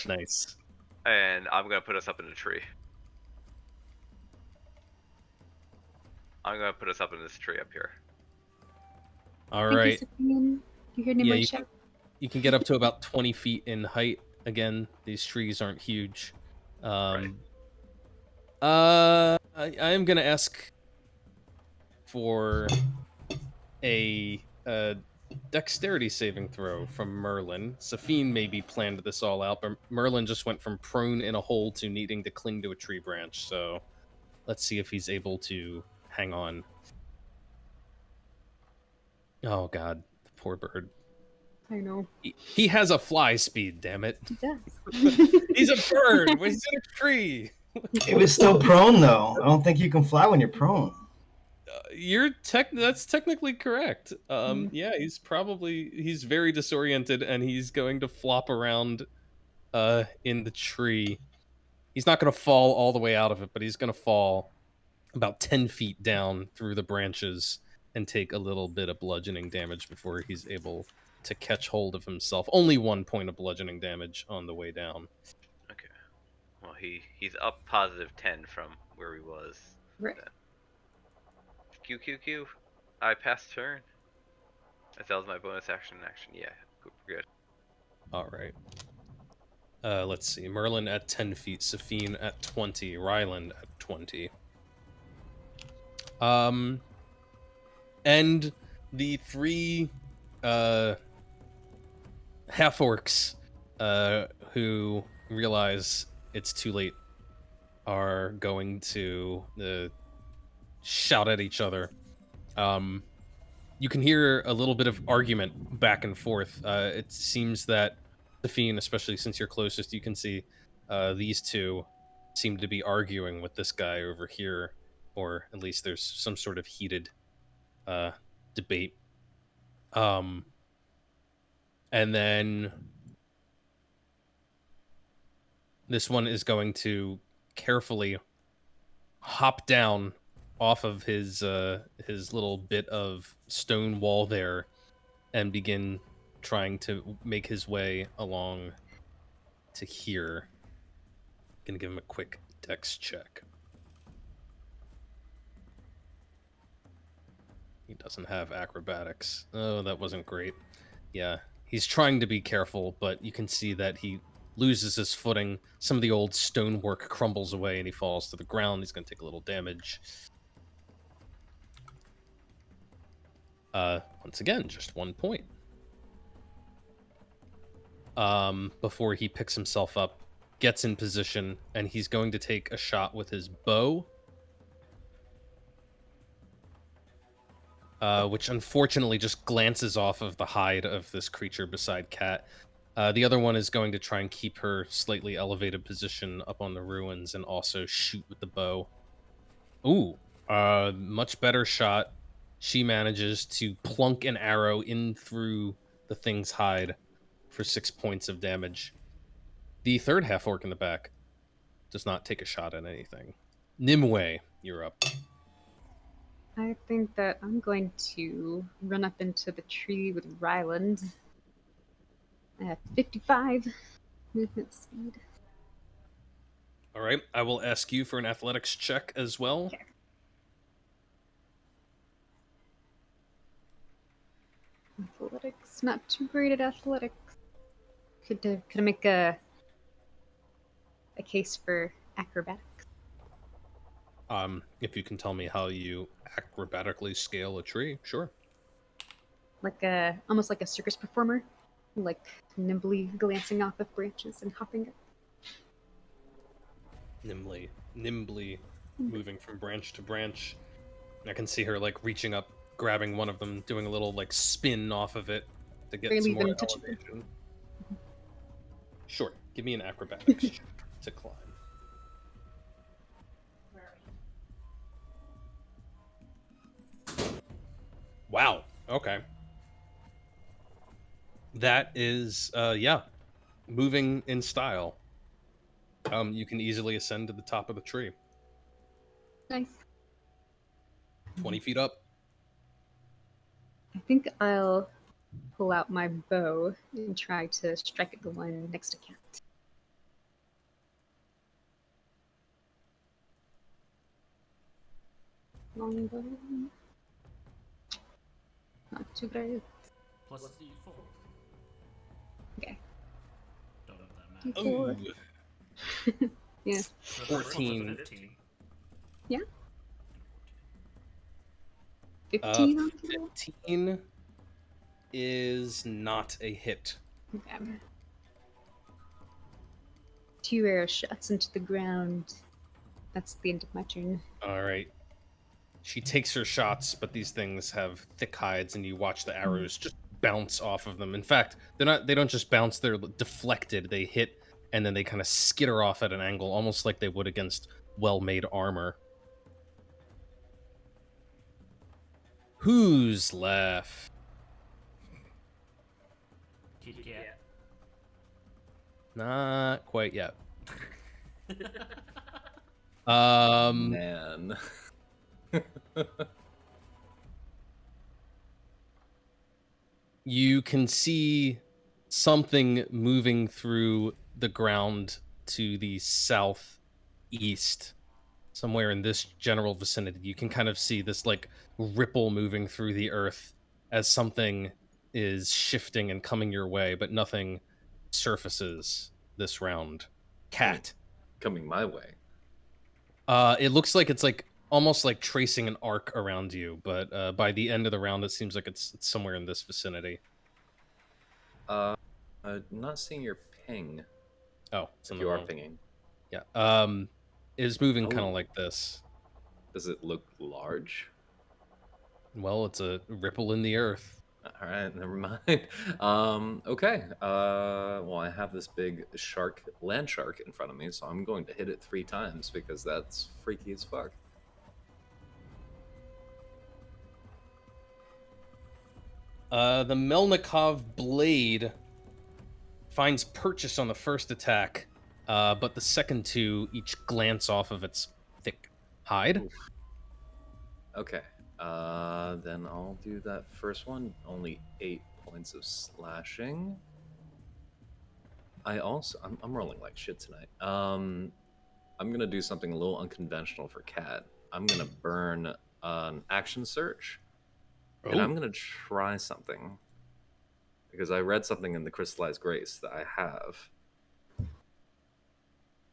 Nice. And I'm gonna put us up in a tree. I'm gonna put us up in this tree up here. All Thank right. You, Safine. You hear Nimue you shout? You can get up to about 20 feet in height. Again, these trees aren't huge. I am going to ask for a dexterity saving throw from Merlin. Safine maybe planned this all out, but Merlin just went from prone in a hole to needing to cling to a tree branch. So let's see if he's able to hang on. Oh, God. The poor bird. I know. He has a fly speed, damn it. He does. He's a bird. He's in a tree. It was still prone though. I don't think you can fly when you're prone. That's technically correct. Yeah, he's very disoriented and he's going to flop around in the tree. He's not going to fall all the way out of it, but he's going to fall about 10 feet down through the branches and take a little bit of bludgeoning damage before he's able to catch hold of himself. Only 1 point of bludgeoning damage on the way down. Okay. Well, he's up positive 10 from where he was. Right. Q. I passed turn. That was my bonus action. Yeah, we're good. All right. Let's see. Merlin at 10 feet, Safine at 20, Ryland at 20. And the 3 half-orcs who realize it's too late are going to shout at each other. You can hear a little bit of argument back and forth. It seems that Safine, especially since you're closest, you can see these two seem to be arguing with this guy over here, or at least there's some sort of heated debate. And then this one is going to carefully hop down off of his little bit of stone wall there and begin trying to make his way along to here. Gonna give him a quick dex check. He doesn't have acrobatics. Oh, that wasn't great. Yeah, he's trying to be careful, but you can see that he loses his footing. Some of the old stonework crumbles away and he falls to the ground. He's going to take a little damage. Once again, just 1 point. Before he picks himself up, gets in position, and he's going to take a shot with his bow. Which unfortunately just glances off of the hide of this creature beside Cat. The other one is going to try and keep her slightly elevated position up on the ruins and also shoot with the bow. Ooh, much better shot. She manages to plunk an arrow in through the thing's hide for 6 points of damage. The third half-orc in the back does not take a shot at anything. Nimue, you're up. I think that I'm going to run up into the tree with Ryland at 55 movement speed. All right, I will ask you for an athletics check as well. Okay. Athletics, not too great at athletics. Could I make a case for acrobatics? If you can tell me how you acrobatically scale a tree, sure. Almost like a circus performer, like nimbly glancing off of branches and hopping up. Nimbly moving from branch to branch. I can see her like reaching up, grabbing one of them, doing a little like spin off of it to get some more elevation. Sure, give me an acrobatics check to climb. Wow. Okay. That is, moving in style. You can easily ascend to the top of the tree. Nice. 20 feet up. I think I'll pull out my bow and try to strike at the one next to Cat. Longbow. Not too bad. Plus D4. Okay. Don't know if that matters. Ooh. Yeah. So the first one's a 14. 15. Yeah. 15 on the roll? 15 is not a hit. Okay. 2 arrow shots into the ground. That's the end of my turn. All right. She takes her shots, but these things have thick hides, and you watch the arrows just bounce off of them. In fact, they don't just bounce, they're deflected. They hit, and then they kind of skitter off at an angle, almost like they would against well-made armor. Who's left? Kitty cat. Not quite yet. Man. you can see something moving through the ground to the southeast, somewhere in this general vicinity. You can kind of see this like ripple moving through the earth as something is shifting and coming your way, but nothing surfaces this round. Cat. Coming my way. It looks like it's like almost like tracing an arc around you, but by the end of the round, it seems like it's somewhere in this vicinity. Not seeing your ping. Oh, it's in If the you are wrong- pinging, Yeah. It's moving kind Oh. of like this. does it look large? Well, it's a ripple in the earth. All right, never mind. Okay. Well, I have this big land shark in front of me, so I'm going to hit it 3 times because that's freaky as fuck. The Melnikov blade finds purchase on the first attack, but the second 2 each glance off of its thick hide. Oof. Okay. Then I'll do that first one. Only 8 points of slashing. I'm rolling like shit tonight. I'm gonna do something a little unconventional for Cat. I'm gonna burn an action search, and I'm gonna try something because I read something in the Crystallized Grace that I have.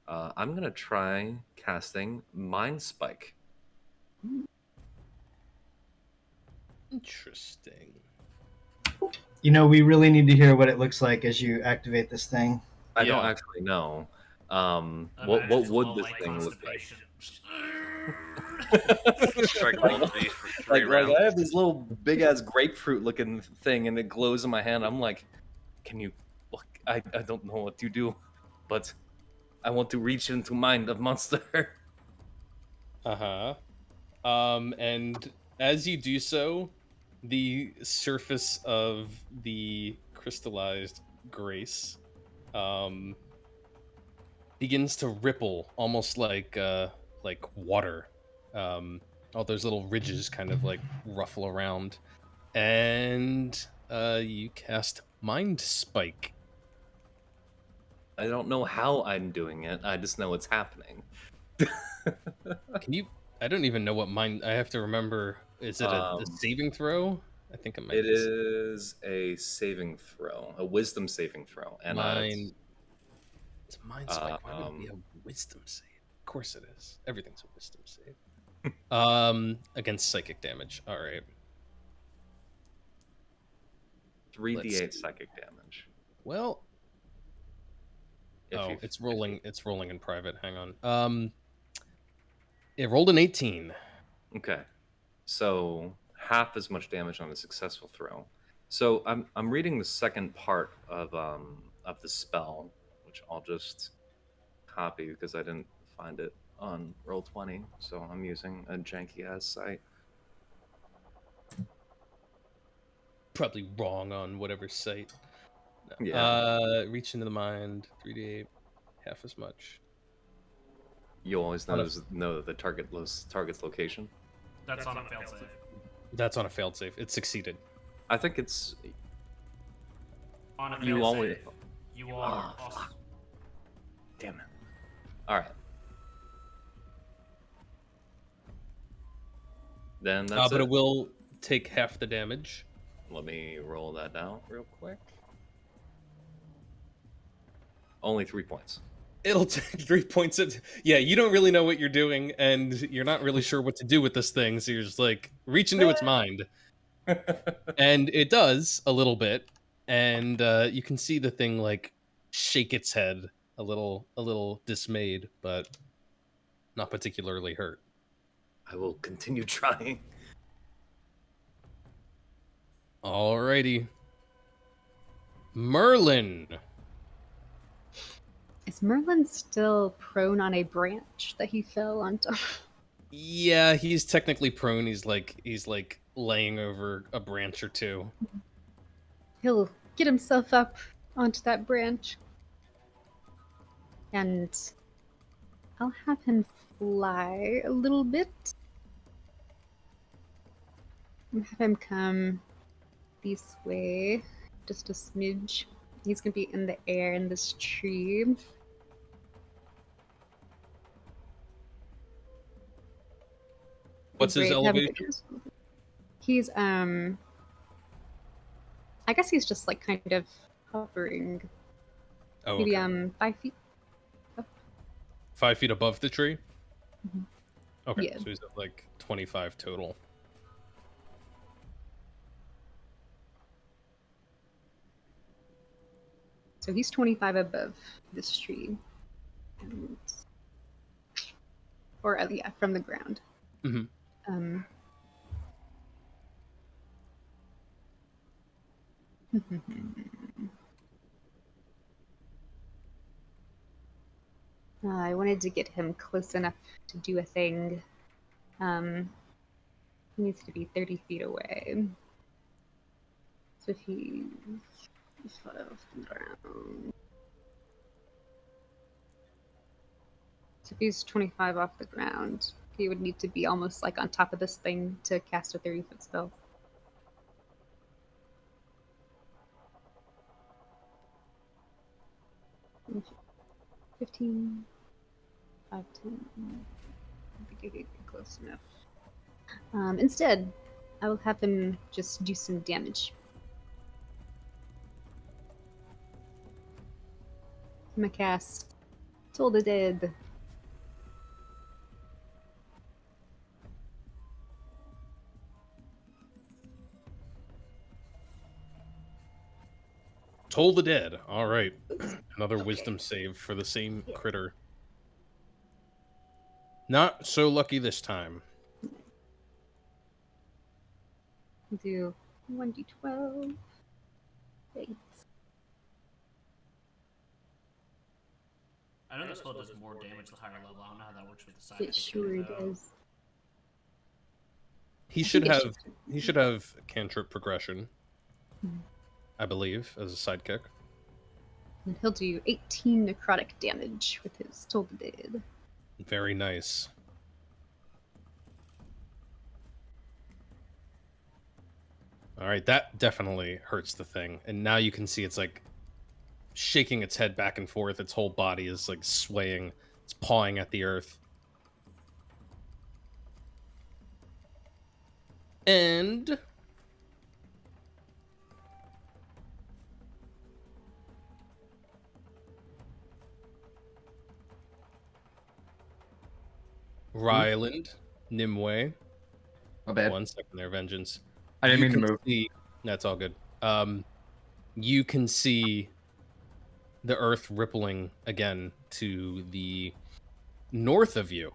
I'm gonna try casting Mind Spike. Interesting. You know, we really need to hear what it looks like as you activate this thing. I don't Yeah. actually know. Imagine What it's would low this light thing look like? constipation. Strike one of these for 3 like rounds. I have this little big ass grapefruit looking thing, and it glows in my hand. I'm like, can you look? I don't know what you do, but I want to reach into mind of monster. Uh-huh. And as you do so, the surface of the crystallized grace begins to ripple almost like water. All those little ridges kind of like ruffle around. And you cast Mind Spike. I don't know how I'm doing it. I just know it's happening. Can you I don't even know what mind I have to remember. Is it a saving throw? I think it might It be is a saving throw, a wisdom saving throw, and It's a Mind Spike. Why would it be a wisdom save? Of course it is. Everything's a wisdom save. Against psychic damage. All right. 3d8 psychic damage. Well, it's rolling in private. Hang on. It rolled an 18. Okay, so half as much damage on a successful throw. So I'm reading the second part of the spell, which I'll just copy because I didn't find it on Roll20, so I'm using a janky ass site. Probably wrong on whatever site. No. Yeah. Reach into the mind. 3d8, half as much. You always know the target's location. That's on a failed save. That's on a failed save. It succeeded. I think it's On a failed you always. save. You are Oh, also. fuck. Damn it! All right. Then that's But it. it will take half the damage. Let me roll that down real quick. Only 3 points. It'll take 3 points of. Yeah, you don't really know what you're doing, and you're not really sure what to do with this thing, so you're just like, reach into its mind. And it does a little bit, and you can see the thing like shake its head a little dismayed, but not particularly hurt. I will continue trying. Alrighty. Merlin. Is Merlin still prone on a branch that he fell onto? Yeah, he's technically prone. He's like laying over a branch or two. He'll get himself up onto that branch. And I'll have him fly a little bit. And have him come this way, just a smidge. He's gonna be in the air in this tree. What's his Great, have a elevation? good- He's I guess he's just like kind of hovering. Oh, Maybe okay. 5 feet. 5 feet above the tree? Mhm. Okay, Yeah. so he's at like 25 total. So he's 25 above this tree. And, or yeah, from the ground. Mhm. Um, I wanted to get him close enough to do a thing. He needs to be 30 feet away. So if he's off the ground. So if he's 25 off the ground, he would need to be almost like on top of this thing to cast a 30-foot spell. Mm, 15, 5, 10. I think I could get close enough. Instead, I will have him just do some damage. I'm gonna cast Toll the Dead. Toll the Dead. All right. Another wisdom save for the same critter. Not so lucky this time. Do 1d12. 8. I know the spell does more damage the higher level. I don't know how that works with the side. It sure does. He I should think it have he should have cantrip progression, Mhm. I believe, as a sidekick. And he'll do 18 necrotic damage with his Toll the Dead. Very nice. All right, that definitely hurts the thing. And now you can see it's like shaking its head back and forth. Its whole body is like swaying. It's pawing at the earth. And Ryland, Nimue. My bad. 1 second there, Vengeance. I didn't You mean to can move. see- That's all good. You can see the earth rippling again to the north of you.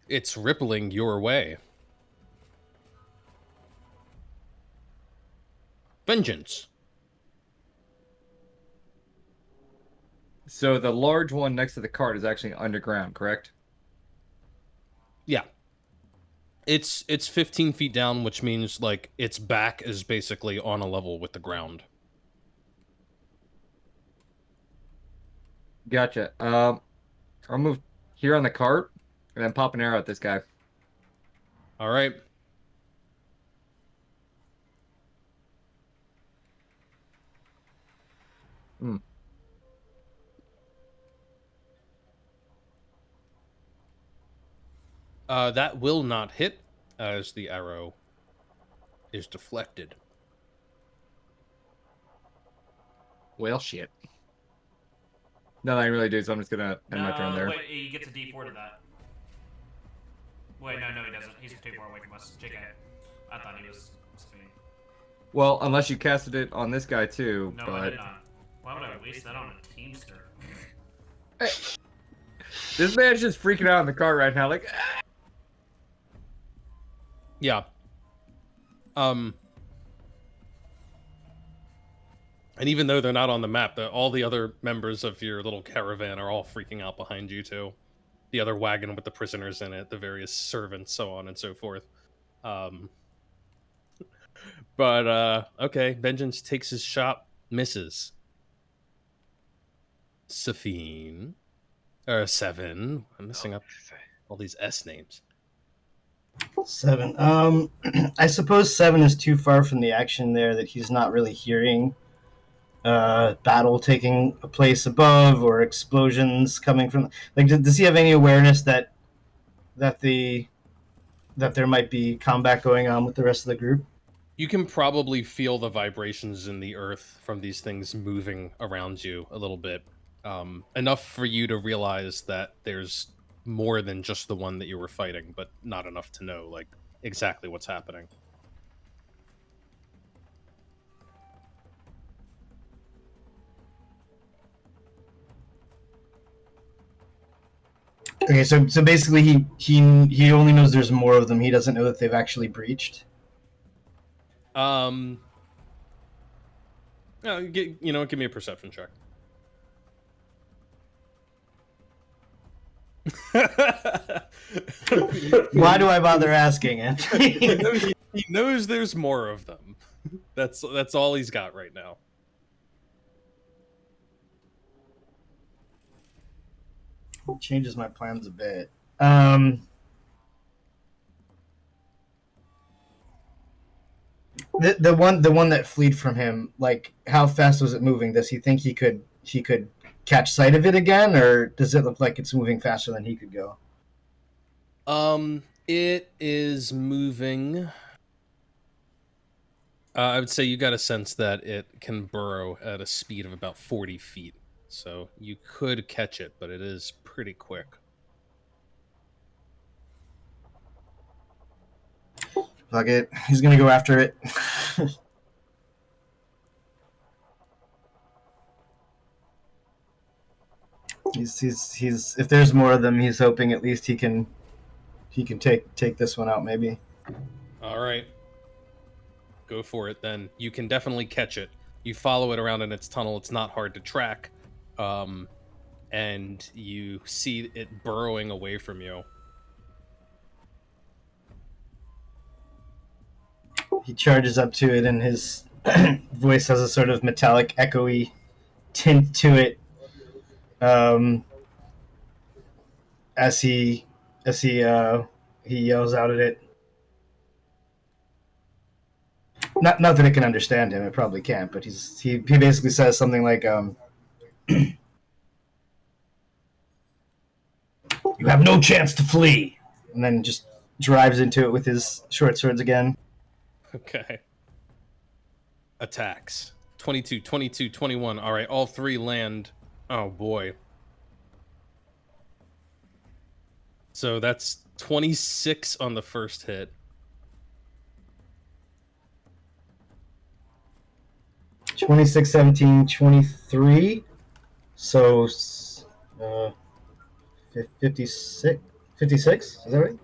It's rippling your way. Vengeance. So the large one next to the cart is actually underground, correct? Yeah. It's 15 feet down, which means like its back is basically on a level with the ground. Gotcha. I'll move here on the cart and then pop an arrow at this guy. All right. Hmm. That will not hit as the arrow is deflected. Well, shit. Nothing I can really do, so I'm just gonna end my turn there. Wait, he gets a D4 to that. Wait, no, he doesn't. He's too far away from us. JK. I thought he was Sphene. Well, unless you casted it on this guy too, No, I but did not. Why would I waste that on a Teamster? this man's just freaking out in the cart right now, like. Yeah. And even though they're not on the map, all the other members of your little caravan are all freaking out behind you too. The other wagon with the prisoners in it, the various servants, so on and so forth. But okay, Vengeance takes his shot, misses. Safine, or Seven. I'm missing up all these S names. 7. I suppose 7 is too far from the action there that he's not really hearing battle taking place above or explosions coming from. Like, does he have any awareness that there might be combat going on with the rest of the group? You can probably feel the vibrations in the earth from these things moving around you a little bit. Enough for you to realize that there's more than just the one that you were fighting, but not enough to know like exactly what's happening. Okay, so basically he only knows there's more of them. He doesn't know that they've actually breached. No, give me a perception check. Why do I bother asking, Anthony? He knows there's more of them. That's all he's got right now. Changes my plans a bit. The one that fled from him, like, how fast was it moving? Does he think he could catch sight of it again, or does it look like it's moving faster than he could go? It is moving. I would say you got a sense that it can burrow at a speed of about 40 feet. So you could catch it, but it is pretty quick. Fuck it. He's gonna go after it. He's if there's more of them, he's hoping at least he can take this one out, maybe. All right. Go for it then. You can definitely catch it. You follow it around in its tunnel. It's not hard to track. And you see it burrowing away from you. He charges up to it, and his voice has a sort of metallic, echoey tint to it. As he yells out at it. Not that it can understand him. It probably can't. But he basically says something like, "You have no chance to flee," and then just drives into it with his short swords again. Okay. Attacks. 22, 22, 21. All right, all three land. Oh, boy. So that's 26 on the first hit. (26, 17, 23). So 56? 56? Is that right?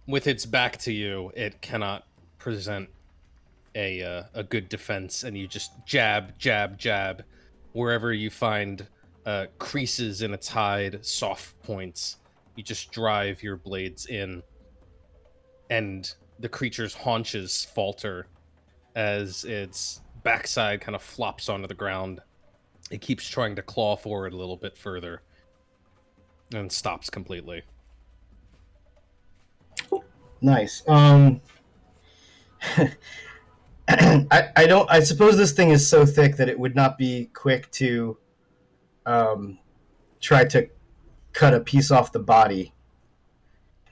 With its back to you, it cannot present a good defense, and you just jab, jab, jab. Wherever you find creases in its hide, soft points, you just drive your blades in, and the creature's haunches falter as its backside kind of flops onto the ground. It keeps trying to claw forward a little bit further and stops completely. Nice. I suppose this thing is so thick that it would not be quick to try to cut a piece off the body.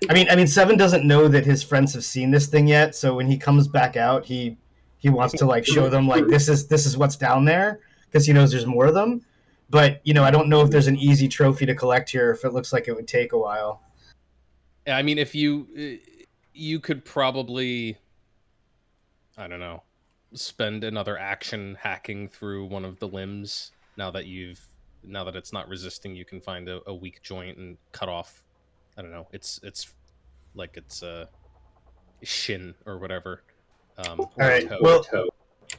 I mean, Seven doesn't know that his friends have seen this thing yet, so when he comes back out, he wants to like show them like this is what's down there, because he knows there's more of them. But I don't know if there's an easy trophy to collect here, if it looks like it would take a while. I mean, if you could probably, I don't know, spend another action hacking through one of the limbs. Now that it's not resisting, you can find a weak joint and cut off. I don't know. It's like it's a shin or whatever. All right. Well,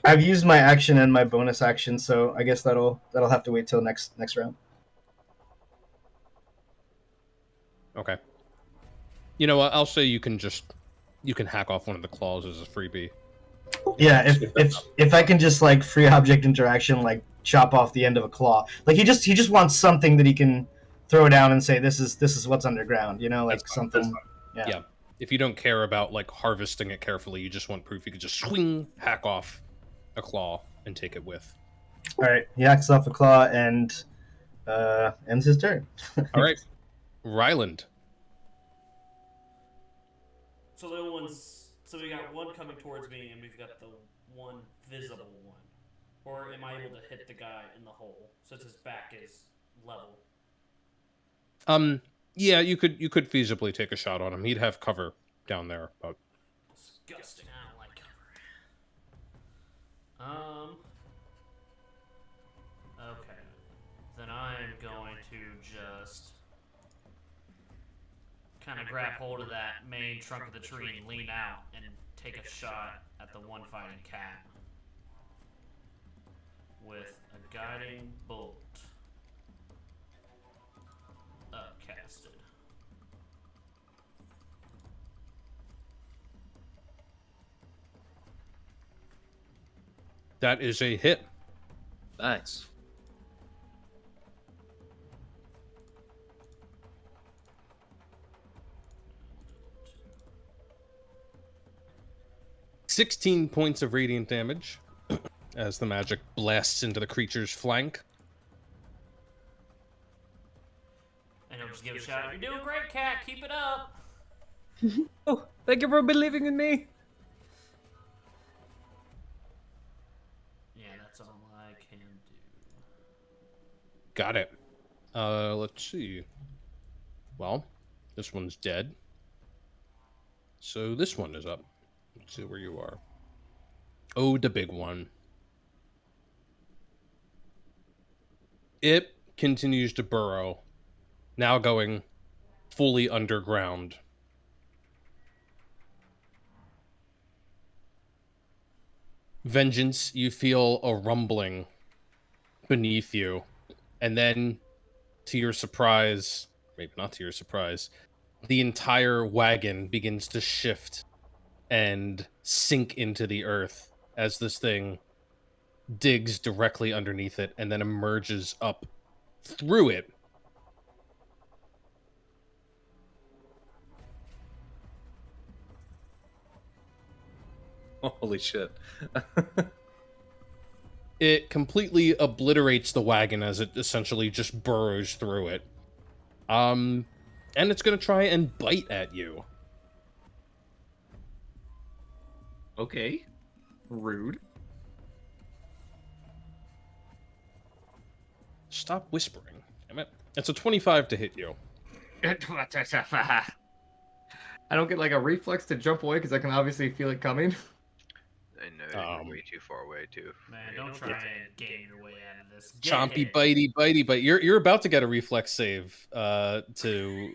I've used my action and my bonus action, so I guess that'll have to wait till next round. Okay. You know what? I'll say you can hack off one of the claws as a freebie. Yeah, if I can just like free object interaction, like chop off the end of a claw. Like he just wants something that he can throw down and say this is what's underground. Like something. Yeah. if you don't care about like harvesting it carefully, you just want proof, you could just swing, hack off a claw and take it with. All right, he hacks off a claw and ends his turn. All right, Ryland. So the other one's. So we got one coming towards me, and we've got the one visible one. Or am I able to hit the guy in the hole since his back is level? Yeah, you could feasibly take a shot on him. He'd have cover down there, but Disgusting. I don't like cover. Okay. Then I'm going to just kind of grab hold of that main trunk of the tree and lean out and take a shot at the one fighting cat with a guiding bolt upcasted. that is a hit. Nice. $16 points of radiant damage as the magic blasts into the creature's flank. And he'll just give a shout. You're doing great, cat. Keep it up. Oh, thank you for believing in me. Yeah, that's all I can do. Got it. Let's see. Well, this one's dead. So this one is up. Let's see where you are. Oh, the big one. It continues to burrow, now going fully underground. Vengeance, you feel a rumbling beneath you, and then, to your surprise, maybe not to your surprise, the entire wagon begins to shift and sink into the earth as this thing digs directly underneath it and then emerges up through it. Holy shit. It completely obliterates the wagon as it essentially just burrows through it. And it's gonna try and bite at you. Okay. Rude. Stop whispering. Damn it. It's a 25 to hit you. I don't get like a reflex to jump away because I can obviously feel it coming. I know you're way too far away too. Man, don't try and game your way out of this. Chompy, bitey, but you're about to get a reflex save to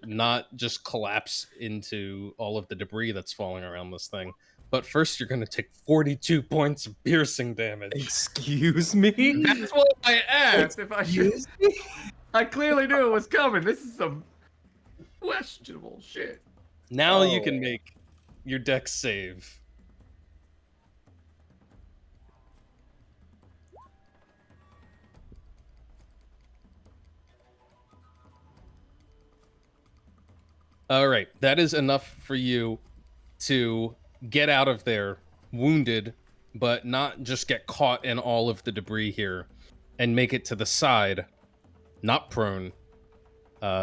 not just collapse into all of the debris that's falling around this thing. But first, you're going to take 42 points of piercing damage. Excuse me? That's what I asked. If I should. I clearly knew it was coming. This is some questionable shit. Now you can make your dex save. All right, that is enough for you to get out of there wounded, but not just get caught in all of the debris here, and make it to the side, not prone,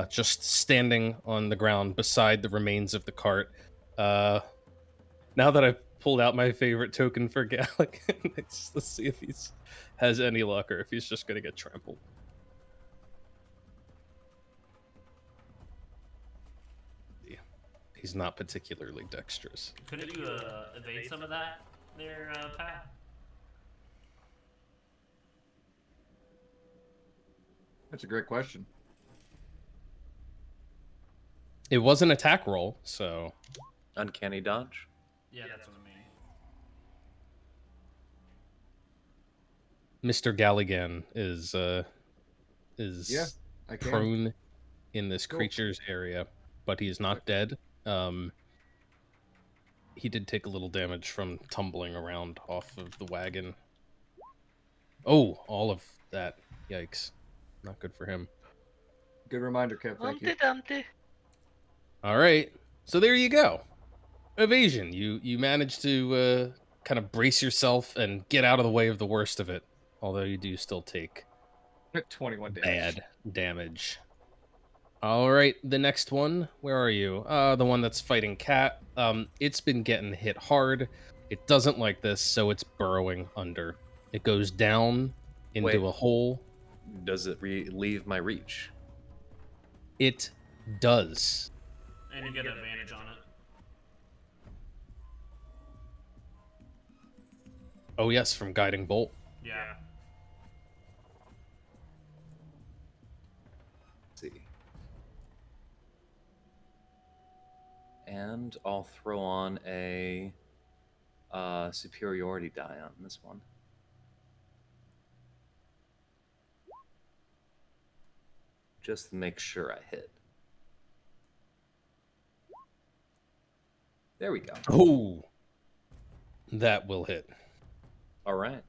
just standing on the ground beside the remains of the cart. Now that I've pulled out my favorite token for Gallic, let's see if he has any luck or if he's just going to get trampled. He's not particularly dexterous. Couldn't you evade some of that there, Pat? That's a great question. It was an attack roll, so... Uncanny dodge? Yeah, that's what I mean. Mr. Galligan is I can. prone in this Cool. creature's area, but he is not dead. He did take a little damage from tumbling around off of the wagon. Oh, all of that. Yikes. Not good for him. Good reminder, Kev. Thank you. Dumpty. All right. So there you go. Evasion. You managed to kind of brace yourself and get out of the way of the worst of it. Although you do still take 21 damage. bad damage. All right, the next one. Where are you? The one that's fighting Cat. It's been getting hit hard. It doesn't like this, so it's burrowing under. It goes down into Wait. a hole. Does it leave my reach? It does. And you get an advantage on it. Oh yes, from Guiding Bolt. Yeah. Let's see. And I'll throw on a superiority die on this one. Just to make sure I hit. There we go. Oh, that will hit. All right.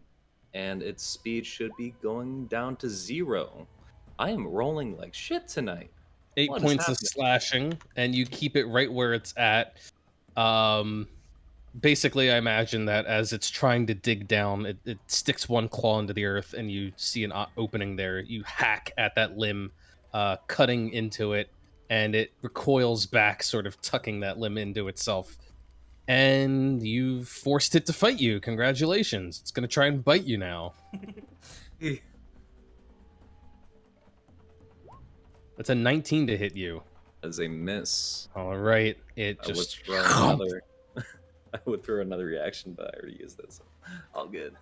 And its speed should be going down to 0. I am rolling like shit tonight. 8 What is points of happening? slashing, and you keep it right where it's at. Basically, I imagine that as it's trying to dig down, it sticks one claw into the earth, and you see an opening there. You hack at that limb, cutting into it, and it recoils back, sort of tucking that limb into itself. And you've forced it to fight you. Congratulations. It's going to try and bite you now. That's a 19 to hit you. As a miss. All right. It I would just... throw another. I would throw another reaction, but I already used it, so all good.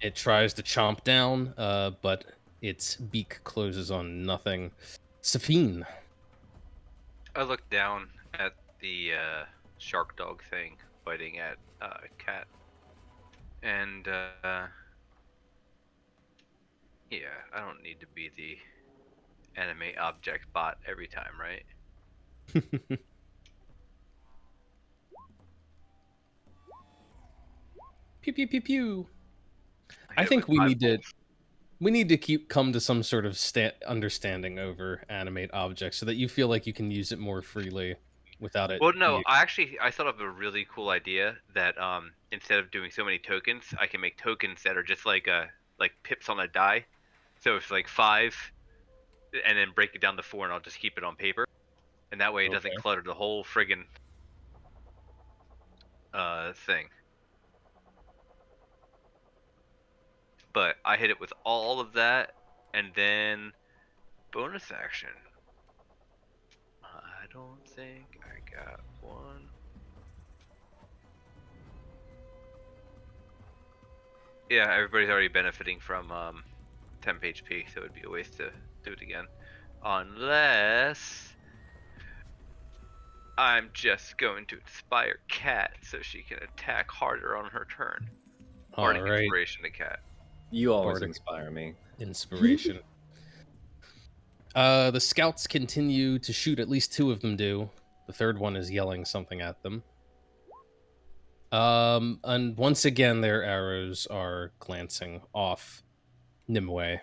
It tries to chomp down, but its beak closes on nothing. Safine. I look down at the shark dog thing fighting at Cat, and yeah, I don't need to be the animate object bot every time, right? Pew pew pew pew. I hit think with we five need to come to some sort of understanding over animate objects so that you feel like you can use it more freely without it. Well, no, I thought of a really cool idea that instead of doing so many tokens, I can make tokens that are just like pips on a die. So it's like 5, and then break it down to 4, and I'll just keep it on paper, and that way it doesn't Okay. clutter the whole friggin' thing. But I hit it with all of that, and then bonus action. I don't think I got one. Yeah, everybody's already benefiting from temp HP, so it'd be a waste to do it again. Unless I'm just going to inspire Cat so she can attack harder on her turn. Bardic All right. inspiration to Cat. You always Bardic. inspire me. Inspiration. The scouts continue to shoot. At least 2 of them do. The third one is yelling something at them. And once again, their arrows are glancing off Nimue.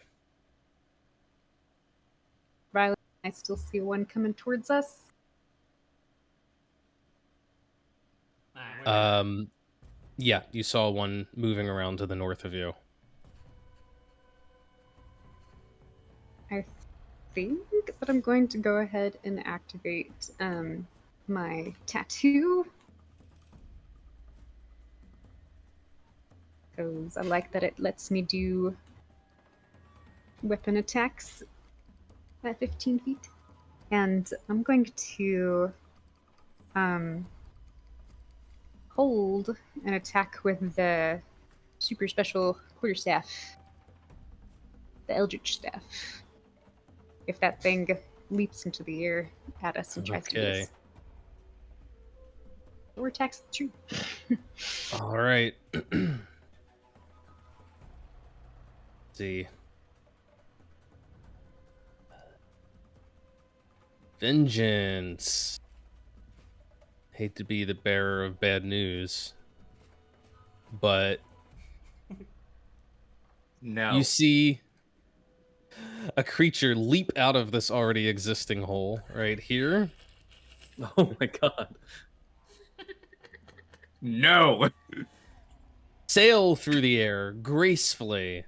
Riley, I still see one coming towards us. Yeah, you saw one moving around to the north of you. I think that I'm going to go ahead and activate my tattoo. Because I like that it lets me do weapon attacks at 15 feet. And I'm going to hold an attack with the super special quarterstaff, the Eldritch Staff. If that thing leaps into the air at us and tries to Okay. use. Or attacks the tree. All right. See. Vengeance. Hate to be the bearer of bad news, but No. you see a creature leap out of this already existing hole right here Oh my god. No. Sail through the air gracefully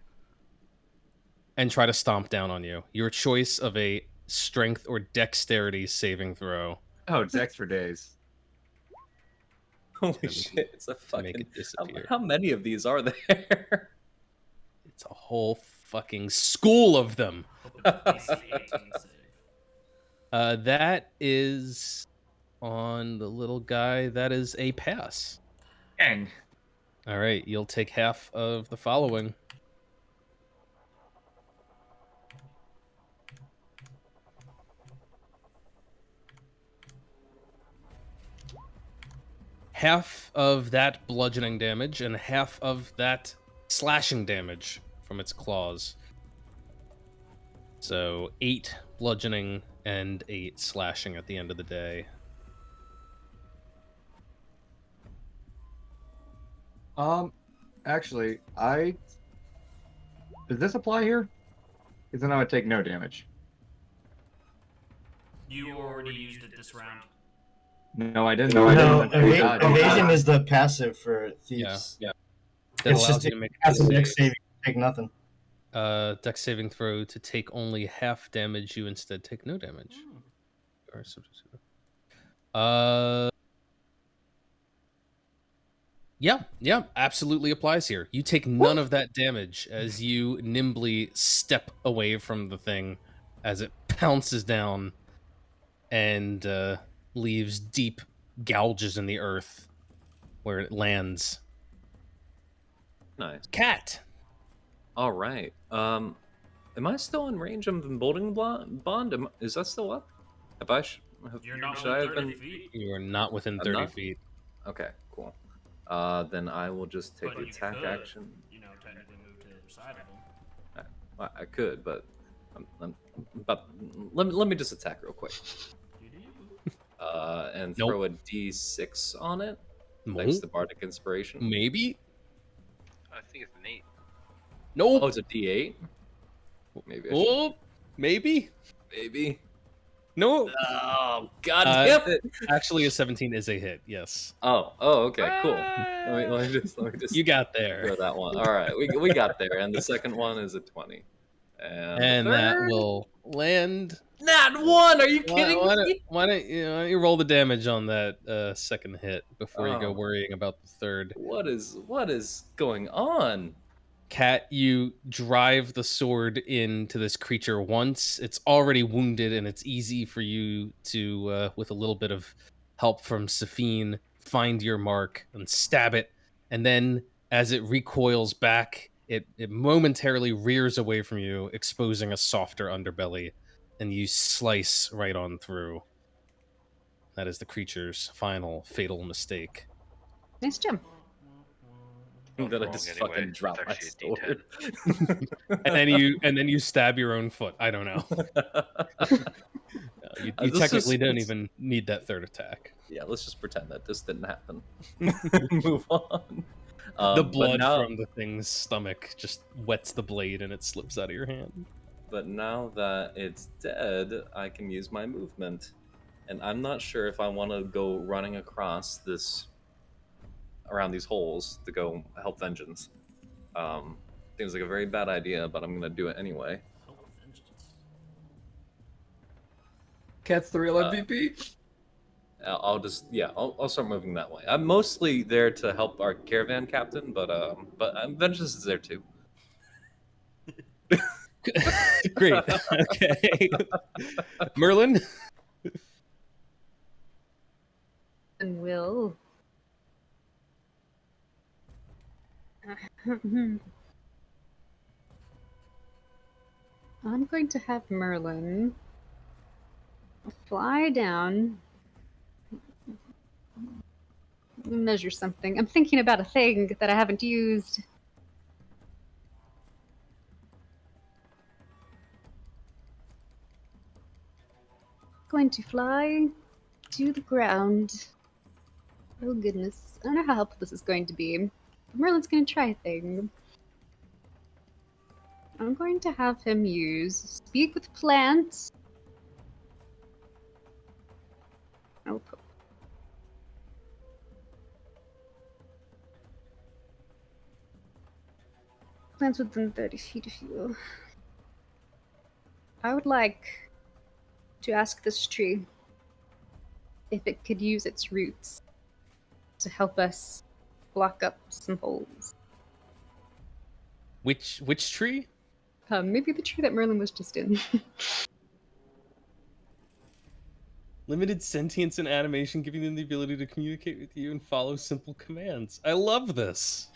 and try to stomp down on you. Your choice of a strength or dexterity saving throw. Oh, Dex for days. Holy to- shit! It's a to make fucking. it disappear. How many of these are there? It's a whole fucking school of them. Hope it's a DC 18 save. That is on the little guy. That is a pass. Dang. All right, you'll take half of the following. Half of that bludgeoning damage and half of that slashing damage from its claws. So 8 bludgeoning and 8 slashing at the end of the day. Actually, does this apply here? Because then I would take no damage. You already used it this round. No, I didn't. No, I didn't. evasion is the passive for thieves. Yeah. That It's allows just you to make a passive save. dex save, you take nothing. Dex saving throw to take only half damage. You instead take no damage. Hmm. Yeah, absolutely applies here. You take none of that damage as you nimbly step away from the thing as it pounces down and leaves deep gouges in the earth where it lands. Nice. Cat. All right. Am I still in range of emboldening bond? Is that still up? Have I? You're not should I within have 30 been? feet. You are not within I'm 30 not? feet. Okay, cool. Then I will just take But the you attack could, action. You know, technically move to the other side of them. I could, but let me just attack real quick. You do. And Nope. throw a d6 on it. Nope. Thanks to Bardic Inspiration. Maybe. I think it's an 8. Nope. Oh, it's a d8. Maybe. I should, Oh, maybe. maybe. No. Oh God Uh, damn it! Actually, a 17 is a hit. Yes. Oh, okay, cool. Let me just You got throw there. that one. All right, we got there, and the second one is a 20, And the that third- will land. Nat 1. Are you Why, kidding why, me? why don't you roll the damage on that second hit before you go Oh. worrying about the third? What is going on? Cat, you drive the sword into this creature once. It's already wounded, and it's easy for you to, with a little bit of help from Safine, find your mark and stab it. And then, as it recoils back, it momentarily rears away from you, exposing a softer underbelly, and you slice right on through. That is the creature's final fatal mistake. Nice jump. I'm gonna wrong just anyway. fucking drop my It's actually a sword. And then you stab your own foot. I don't know. You This is- technically don't it's- even need that third attack. Yeah, let's just pretend that this didn't happen. Move on. The But blood now- from the thing's stomach just wets the blade and it slips out of your hand. But now that it's dead, I can use my movement. And I'm not sure if I want to go running across around these holes to go help Vengeance. Seems like a very bad idea, but I'm going to do it anyway. Help with vengeance. Cat's the real MVP. I'll start moving that way. I'm mostly there to help our caravan captain, but Vengeance is there too. Great. Okay. Merlin? And will. I'm going to have Merlin fly down, measure something. I'm thinking about a thing that I haven't used. Going to fly to the ground. Oh goodness, I don't know how helpful this is going to be. But Merlin's going to try a thing. I'm going to have him use Speak with Plants. Oh, plants within 30 feet of you. I would like to ask this tree if it could use its roots to help us block up some holes. Which tree? Maybe the tree that Merlin was just in. Limited sentience and animation, giving them the ability to communicate with you and follow simple commands. I love this.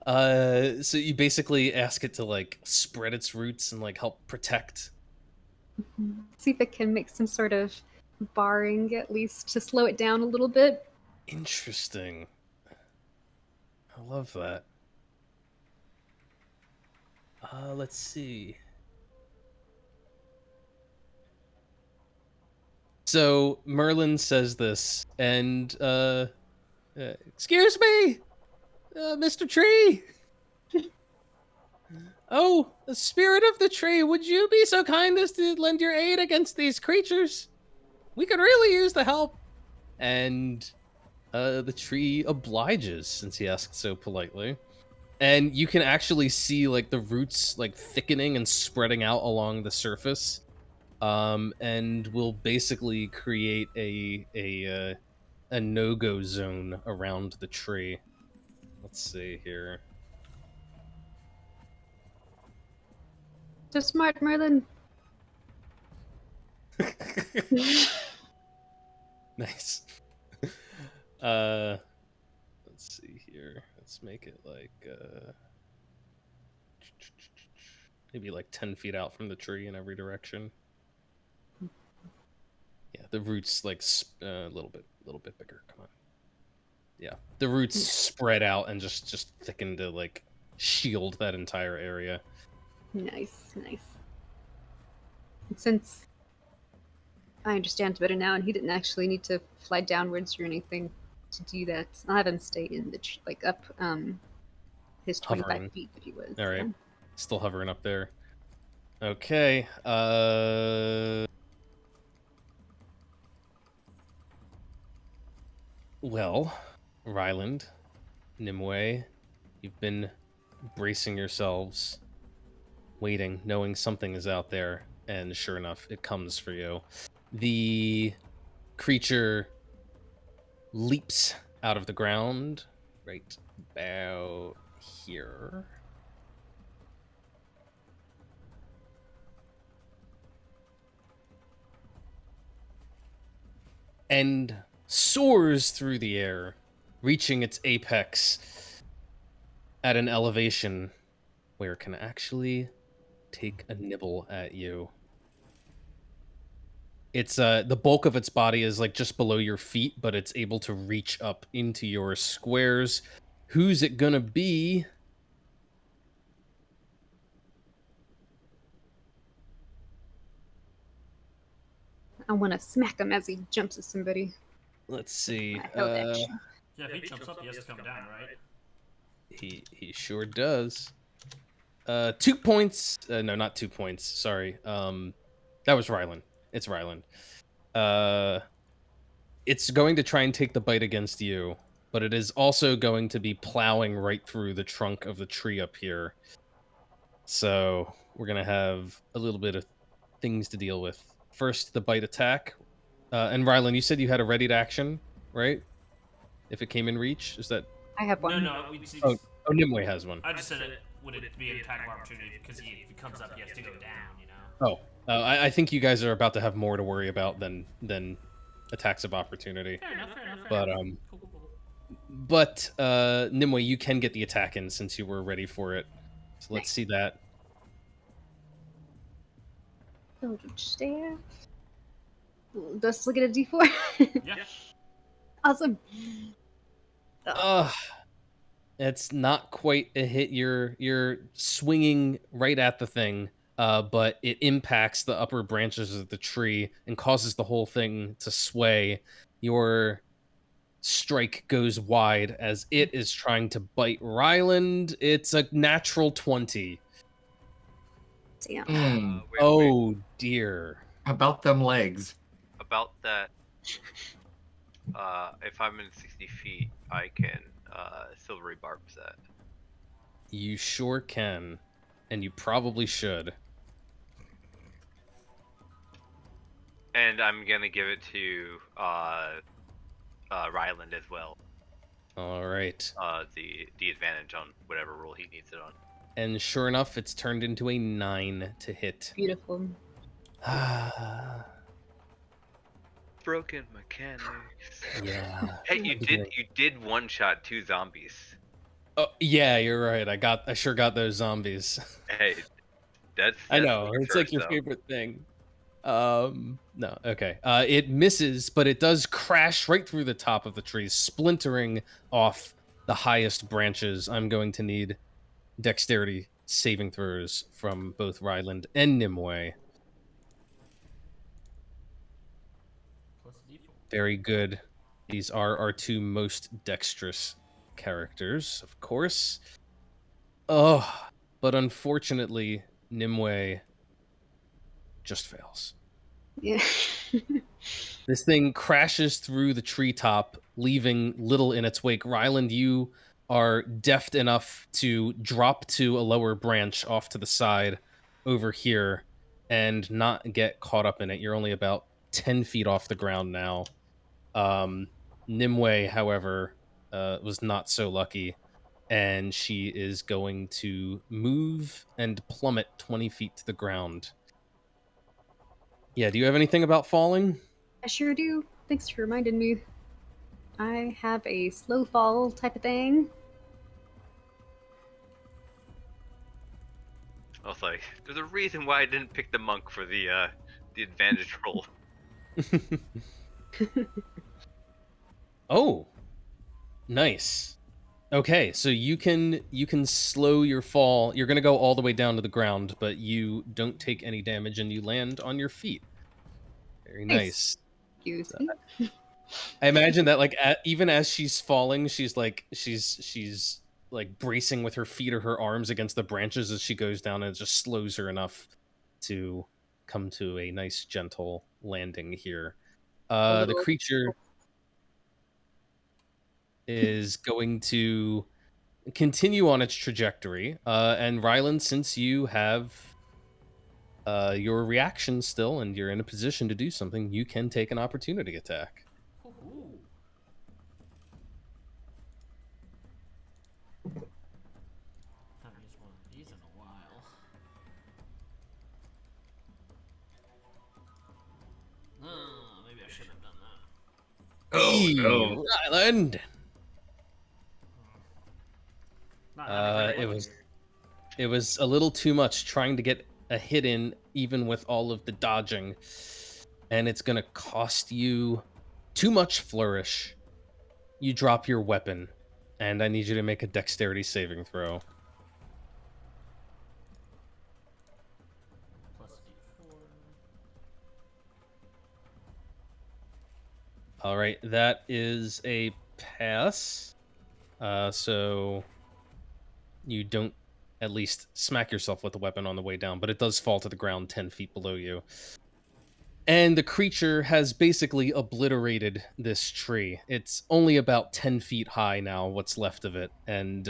So you basically ask it to like spread its roots and like help protect. See if it can make some sort of barring at least to slow it down a little bit. Interesting. I love that. Let's see. So Merlin says this, and excuse me, Mr. Tree. Oh, the spirit of the tree, would you be so kind as to lend your aid against these creatures? We could really use the help. And the tree obliges, since he asked so politely. And you can actually see like the roots like thickening and spreading out along the surface, and will basically create a no-go zone around the tree. Let's see here. So smart, Merlin. Nice. Let's see here. Let's make it like maybe like 10 feet out from the tree in every direction. Yeah, the roots like a little bit bigger. Come on. Yeah, the roots spread out and just thicken to like shield that entire area. Nice. And since I understand better now, and he didn't actually need to fly downwards or anything to do that, I'll have him stay in the up his 25 Hovering. feet that he was. All right, yeah. still hovering up there. Okay. Well, Ryland, Nimue, you've been bracing yourselves, waiting, knowing something is out there, and sure enough, it comes for you. The creature leaps out of the ground right about here. And soars through the air, reaching its apex at an elevation where it can actually take a nibble at you. It's the bulk of its body is like just below your feet, but it's able to reach up into your squares. Who's it gonna be? I want to smack him as he jumps at somebody. Let's see. I held action. Yeah, if he jumps up, he has to come down, right? He sure does. 2 points. No, not 2 points. Sorry. That was Ryland. It's Ryland. It's going to try and take the bite against you, but it is also going to be plowing right through the trunk of the tree up here. So we're gonna have a little bit of things to deal with. First, the bite attack. And Ryland, you said you had a ready to action, right? If it came in reach, is that? I have one. No, Oh, Nimue has one. I just said it. Would it be an attack of opportunity because if he comes up, he has to go down. You know. Oh, I think you guys are about to have more to worry about than attacks of opportunity. Fair enough. But But Nimue, you can get the attack in since you were ready for it. So let's see that. Eldritch Staff. Let's look at a D4. Yeah. Awesome. It's not quite a hit. You're swinging right at the thing, but it impacts the upper branches of the tree and causes the whole thing to sway. Your strike goes wide as it is trying to bite Ryland. It's a natural 20. Damn. Mm, Wait, Oh dear. about them legs. about that, if I'm in 60 feet, I can silvery barbs that. You sure can, and you probably should. And I'm gonna give it to Ryland as well. All right. The advantage on whatever roll he needs it on. And sure enough, it's turned into a 9 to hit. Beautiful. Broken mechanics. Yeah. Hey, you did one shot 2 zombies. Oh, yeah, you're right. I sure got those zombies. Hey, that's I know. what It's like your though. favorite thing. No, okay. It misses, but it does crash right through the top of the tree, splintering off the highest branches. I'm going to need dexterity saving throws from both Ryland and Nimue. Plus a D4. Very good. These are our two most dexterous characters, of course. Oh, but unfortunately, Nimue just fails. Yeah. This thing crashes through the treetop, leaving little in its wake. Ryland, you are deft enough to drop to a lower branch off to the side over here and not get caught up in it. You're only about 10 feet off the ground now. Nimue, however, was not so lucky, and she is going to move and plummet 20 feet to the ground. Yeah, do you have anything about falling? I sure do. Thanks for reminding me. I have a slow fall type of thing. I was like, there's a reason why I didn't pick the monk for the advantage roll. Oh, nice. Okay, so you can slow your fall. You're gonna go all the way down to the ground, but you don't take any damage and you land on your feet. Very nice. Excuse me. I imagine that like even as she's falling, she's like bracing with her feet or her arms against the branches as she goes down, and it just slows her enough to come to a nice gentle landing here. The creature is going to continue on its trajectory. And Ryland, since you have your reaction still and you're in a position to do something, you can take an opportunity attack. Ooh. Haven't used one of these in a while. Maybe I shouldn't have done that. Oh, Hey, no. Ryland! Not everybody It likes was it was a little too much trying to get a hit in, even with all of the dodging. And it's gonna cost you too much flourish. You drop your weapon, and I need you to make a dexterity saving throw. Plus D4. All right, that is a pass. So you don't at least smack yourself with the weapon on the way down, but it does fall to the ground 10 feet below you. And the creature has basically obliterated this tree. It's only about 10 feet high now, what's left of it, and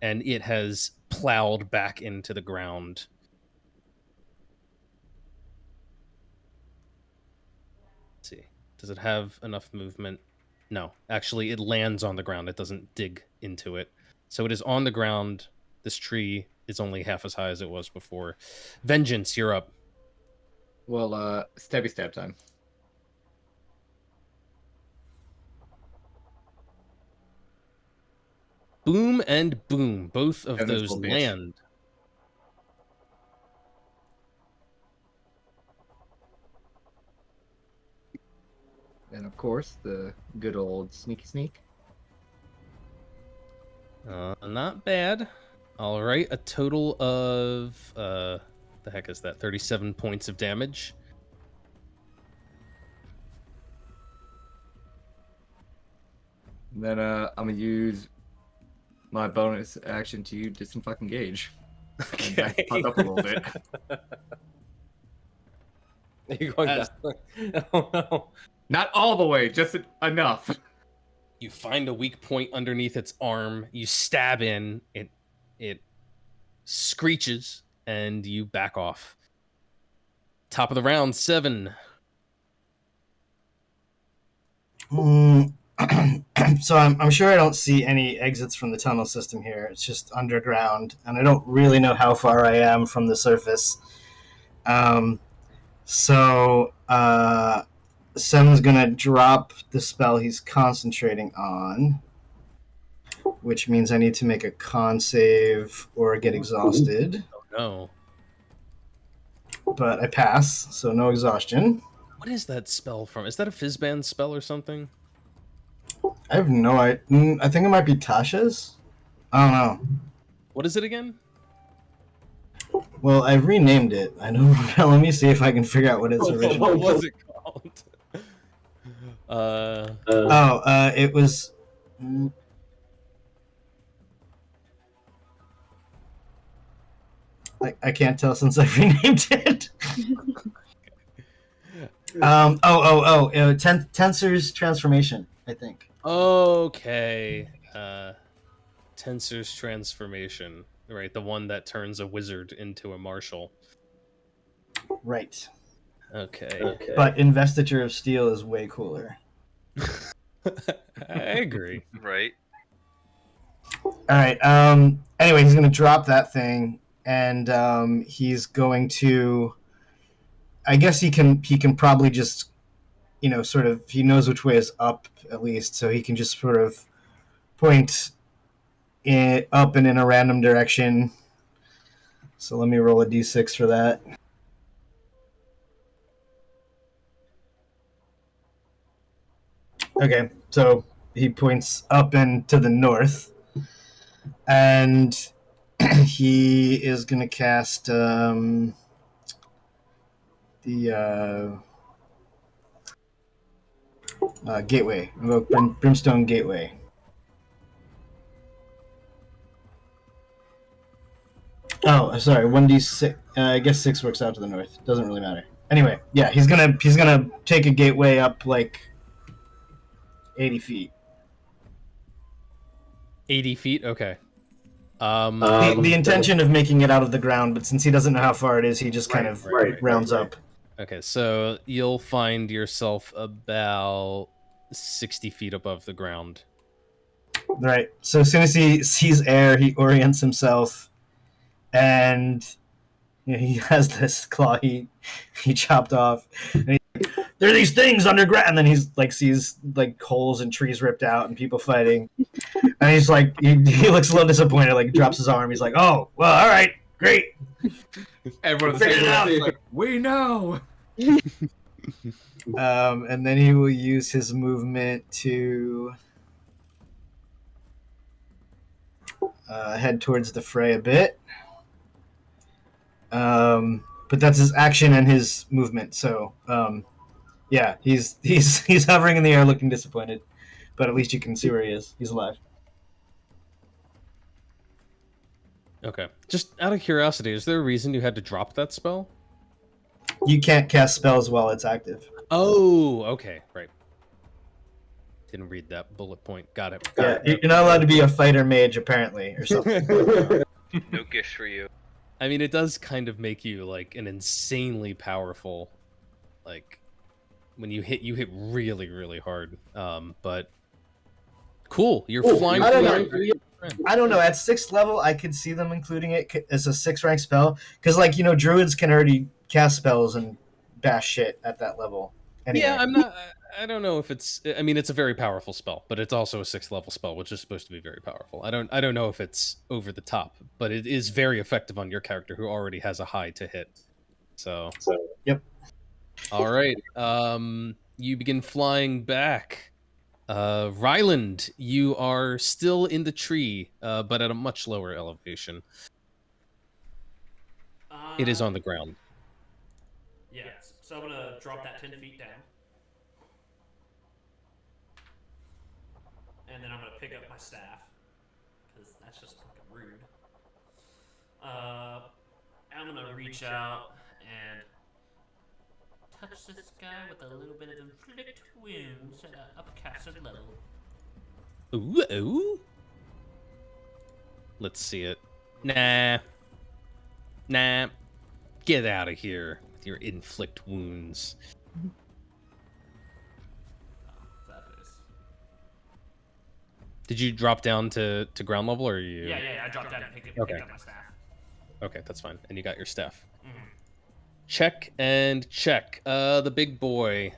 it has plowed back into the ground. Let's see. Does it have enough movement? No. Actually, it lands on the ground. It doesn't dig into it. So it is on the ground. This tree is only half as high as it was before. Vengeance, you're up. Well, stabby stab time. Boom and boom. Both of And this those will be- land. And of course, the good old sneaky sneak. Not bad. All right, a total of the heck is that? 37 points of damage. And then I'm gonna use my bonus action to disinfect engage. And back the fuck up a little bit. Are you going As- back? Oh no. Not all the way, just enough. You find a weak point underneath its arm. You stab in. It screeches, and you back off. Top of the round, 7. So I'm sure I don't see any exits from the tunnel system here. It's just underground, and I don't really know how far I am from the surface. Seven's gonna drop the spell he's concentrating on, which means I need to make a con save or get exhausted. Oh no. But I pass, so no exhaustion. What is that spell from? Is that a Fizzband spell or something? I have no idea. I think it might be Tasha's. I don't know. What is it again? Well, I've renamed it. I know. Let me see if I can figure out what its original. What was it called? It was. I can't tell since I've renamed it. Tensor's transformation, I think. Okay. Tensor's transformation. Right, the one that turns a wizard into a marshal. Right. Okay. But Investiture of Steel is way cooler. I agree. Right. All right. Anyway, he's going to drop that thing, and he's going to. I guess he can probably just, sort of. He knows which way is up at least, so he can just sort of point it up and in a random direction. So let me roll a d6 for that. Okay, so he points up and to the north, and he is going to cast the Gateway, invoke Brimstone Gateway. Oh, sorry, 1d6. I guess 6 works out to the north. Doesn't really matter. Anyway, yeah, he's gonna take a gateway up like 80 feet. 80 feet? Okay. The intention of making it out of the ground, but since he doesn't know how far it is, he just kind of rounds up. Okay, so you'll find yourself about 60 feet above the ground. Right. So as soon as he sees air, he orients himself, and he has this claw he chopped off. And there are these things underground, and then he's like sees like holes and trees ripped out and people fighting, and he's like he looks a little disappointed, like drops his arm. He's like, "Oh, well, all right, great." Everyone's Figured it out. like, we know. And then he will use his movement to head towards the fray a bit. But that's his action and his movement. So, yeah, he's hovering in the air, looking disappointed. But at least you can see where he is. He's alive. Okay. Just out of curiosity, is there a reason you had to drop that spell? You can't cast spells while it's active. Oh, okay, right. Didn't read that bullet point. Got it. Yeah, you're not allowed to be a fighter mage, apparently, or something. No gifts for you. I mean, it does kind of make you like an insanely powerful, like when you hit really, really hard. But cool, you're flying. I don't know. I don't know. At 6th level, I could see them including it as a 6th rank spell because, like, druids can already cast spells and bash shit at that level. Anyway. Yeah, I don't know if it's. I mean, it's a very powerful spell, but it's also a 6th level spell, which is supposed to be very powerful. I don't know if it's over the top, but it is very effective on your character who already has a high to hit. So yep. All right. You begin flying back. Ryland, you are still in the tree, but at a much lower elevation. It is on the ground. Yeah, so I'm gonna drop that 10 feet down. And then I'm gonna pick up my staff, because that's just fucking rude. I'm gonna reach out and touch this guy with a little bit of inflict wounds at an upcaster level. Ooh. Let's see it. Nah. Get out of here with your inflict wounds. Fabulous. Did you drop down to ground level, or are you? Yeah, I dropped down and picked Okay. up my staff. Okay, that's fine. And you got your staff. Mhm. Check and check. The big boy.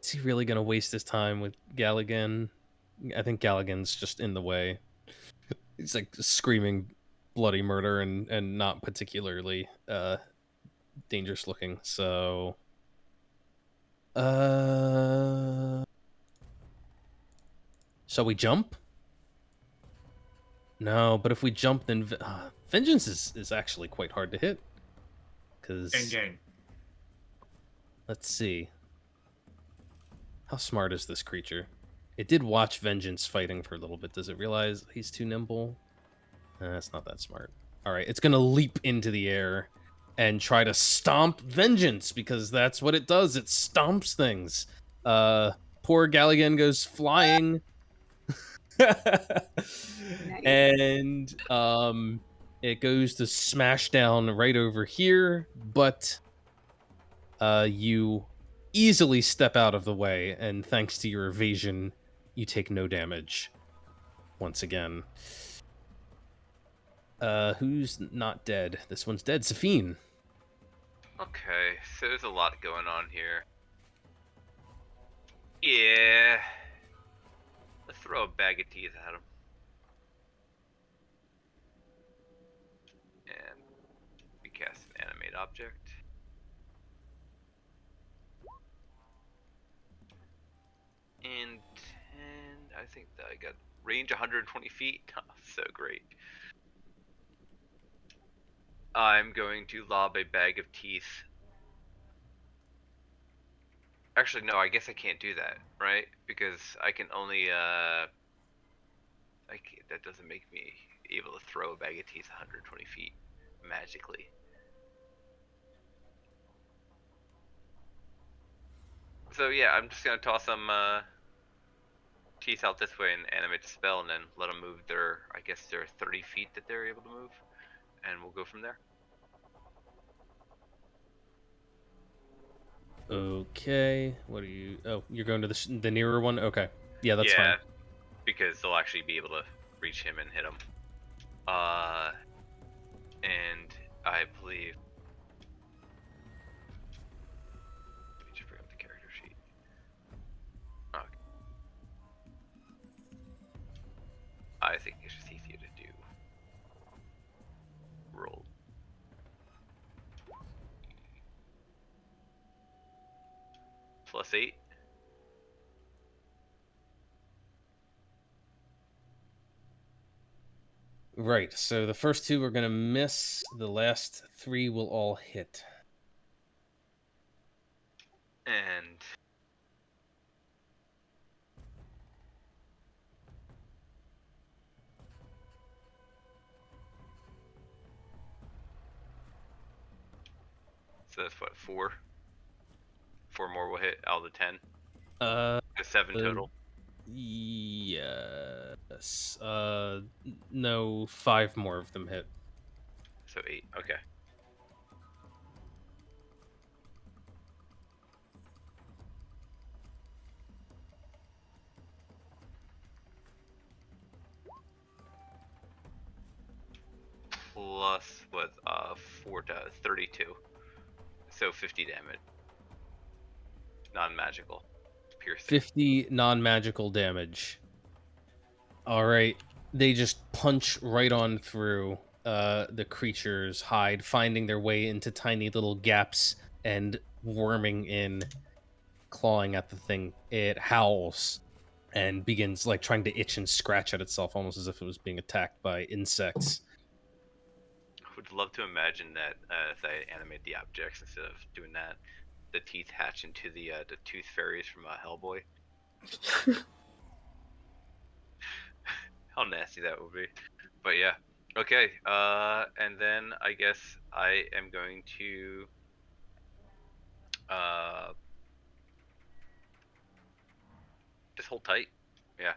Is he really gonna waste his time with Galligan? I think Galligan's just in the way. He's like screaming bloody murder and not particularly dangerous looking. So shall we jump? No, but if we jump, then Vengeance is actually quite hard to hit. Because Endgame. let's see. How smart is this creature? It did watch Vengeance fighting for a little bit. Does it realize he's too nimble? It's not that smart. All right, it's going to leap into the air and try to stomp Vengeance, because that's what it does. It stomps things. Poor Galligan goes flying. And it goes to smash down right over here, but you easily step out of the way, and thanks to your evasion, you take no damage. Once again. Who's not dead? This one's dead. Safine. Okay, so there's a lot going on here. Yeah. Let's throw a bag of teeth at him. And we cast an animate object. And 10, I think that I got range 120 feet. Oh, so great. I'm going to lob a bag of teeth. Actually, no, I guess I can't do that, right? Because I can only, that doesn't make me able to throw a bag of teeth 120 feet magically. So yeah, I'm just gonna toss some teeth out this way and animate the spell, and then let them move their, I guess they're 30 feet that they're able to move, and we'll go from there. Okay. What are you... Oh, you're going to the nearer one? Okay. Yeah, that's fine. Because they'll actually be able to reach him and hit him. And I believe... Let me just bring up the character sheet. Okay. I think it's just easier to do. Roll. +8. Right, so the first two are going to miss. The last three will all hit. And... So that's what, 4? 4 more will hit out of the 10? 7 total? Yes. No, 5 more of them hit. So 8, okay. Plus what, 4 to 32. So 50 damage. Non-magical. Piercing. 50 non-magical damage. Alright. They just punch right on through the creature's hide, finding their way into tiny little gaps and worming in, clawing at the thing. It howls and begins like trying to itch and scratch at itself, almost as if it was being attacked by insects. I would love to imagine that if I animate the objects instead of doing that, the teeth hatch into the tooth fairies from Hellboy. How nasty that would be. But yeah. Okay, and then I guess I am going to just hold tight. Yeah.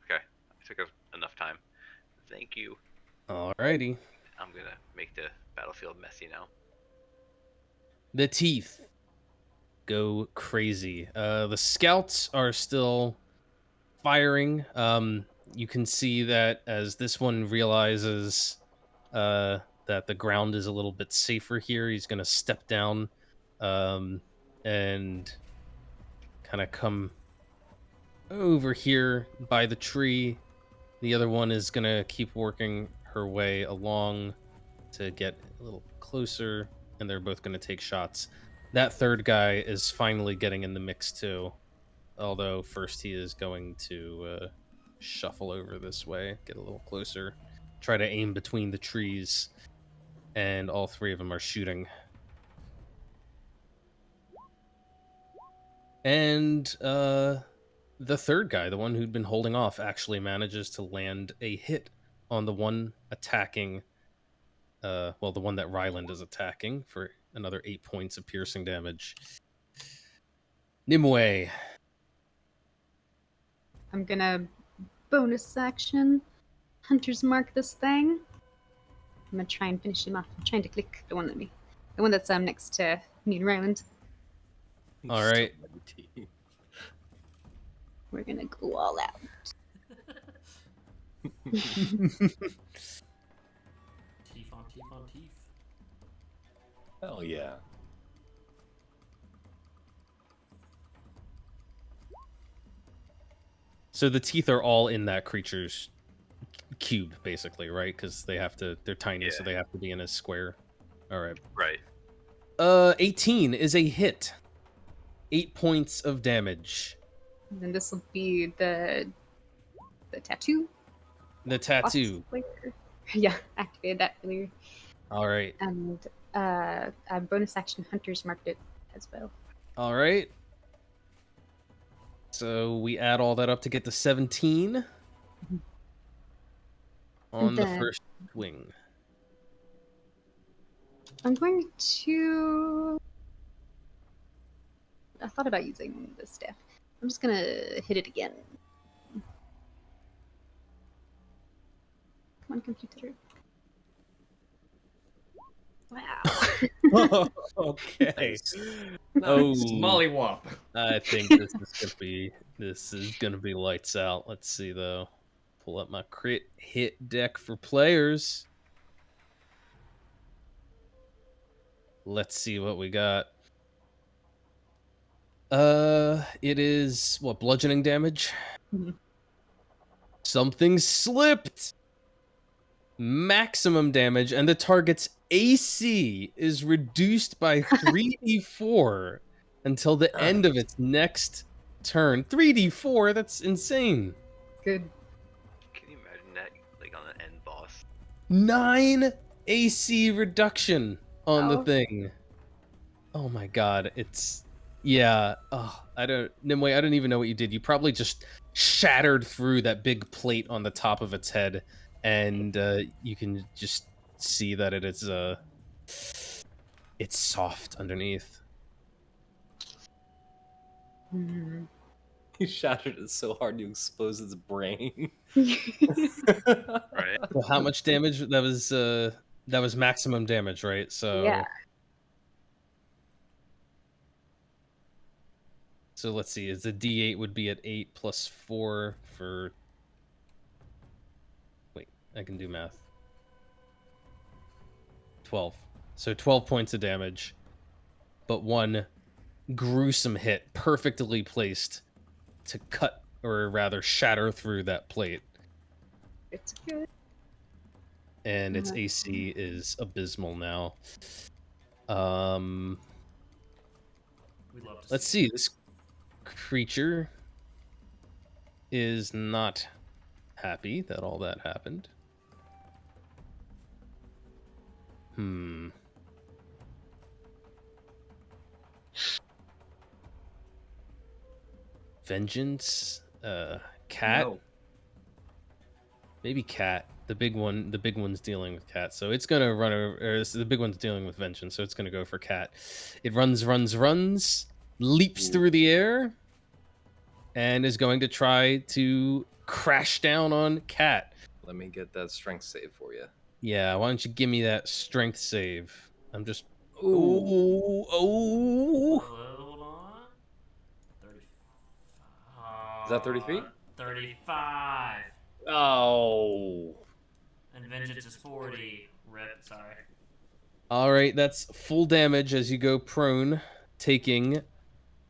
Okay. It took us enough time. Thank you. Alrighty. I'm gonna make the battlefield messy now. The teeth go crazy. The scouts are still firing. You can see that as this one realizes that the ground is a little bit safer here, he's gonna step down and kind of come over here by the tree. The other one is gonna keep working her way along to get a little closer, and they're both gonna take shots. That third guy is finally getting in the mix too, although first he is going to shuffle over this way, get a little closer, try to aim between the trees, and all three of them are shooting. And the third guy, the one who'd been holding off, actually manages to land a hit on the one attacking, the one that Ryland is attacking for another 8 points of piercing damage. Nimue. I'm gonna bonus action Hunter's Mark this thing. I'm gonna try and finish him off. I'm trying to click the one that's next to me and Ryland. All right. We're gonna go all out. Teeth on teeth on teeth. Hell yeah. So the teeth are all in that creature's cube, basically, right? Because they're tiny, so they have to be in a square. All right. Right. 18 is a hit. 8 points of damage. And then this will be the tattoo. The tattoo. Yeah, activated that earlier. All right. And a bonus action Hunter's marked it as well. All right. So we add all that up to get to 17 on the first wing. I'm going to... I thought about using the staff. I'm just gonna hit it again. Come on, computer. Wow. Okay. Oh, mollywop. I think this is gonna be lights out. Let's see though. Pull up my crit hit deck for players. Let's see what we got. It is what, bludgeoning damage? Mhm. Something slipped. Maximum damage, and the target's AC is reduced by 3d4 until the end of its next turn. 3d4? That's insane. Good. Can you imagine that, like on an end boss? 9 AC reduction on the Oh. thing. Oh my god, it's... Yeah, Nimue, I don't even know what you did. You probably just shattered through that big plate on the top of its head, and you can just see that it is it's soft underneath. Hmm. You shattered it so hard you exposed its brain. Right. Well, how much damage? That was maximum damage, right? So Yeah. So let's see. Is the D8 would be at 8 plus 4 for... Wait, I can do math. 12. So 12 points of damage, but one gruesome hit, perfectly placed to cut, or rather shatter through that plate. It's good. And its AC is abysmal now. We'd love to Let's see. This creature is not happy that all that happened. Vengeance? Cat? No. Maybe Cat. The big one's dealing with Cat, so it's gonna run over. The big one's dealing with Vengeance, so it's gonna go for Cat. It runs, leaps through the air, and is going to try to crash down on Cat. Let me get that strength save for you. Yeah, why don't you give me that strength save? I'm just. Oh. Hold on. 35. Is that 33? 35. Oh. And Vengeance is 40. Rip, sorry. All right, that's full damage as you go prone, taking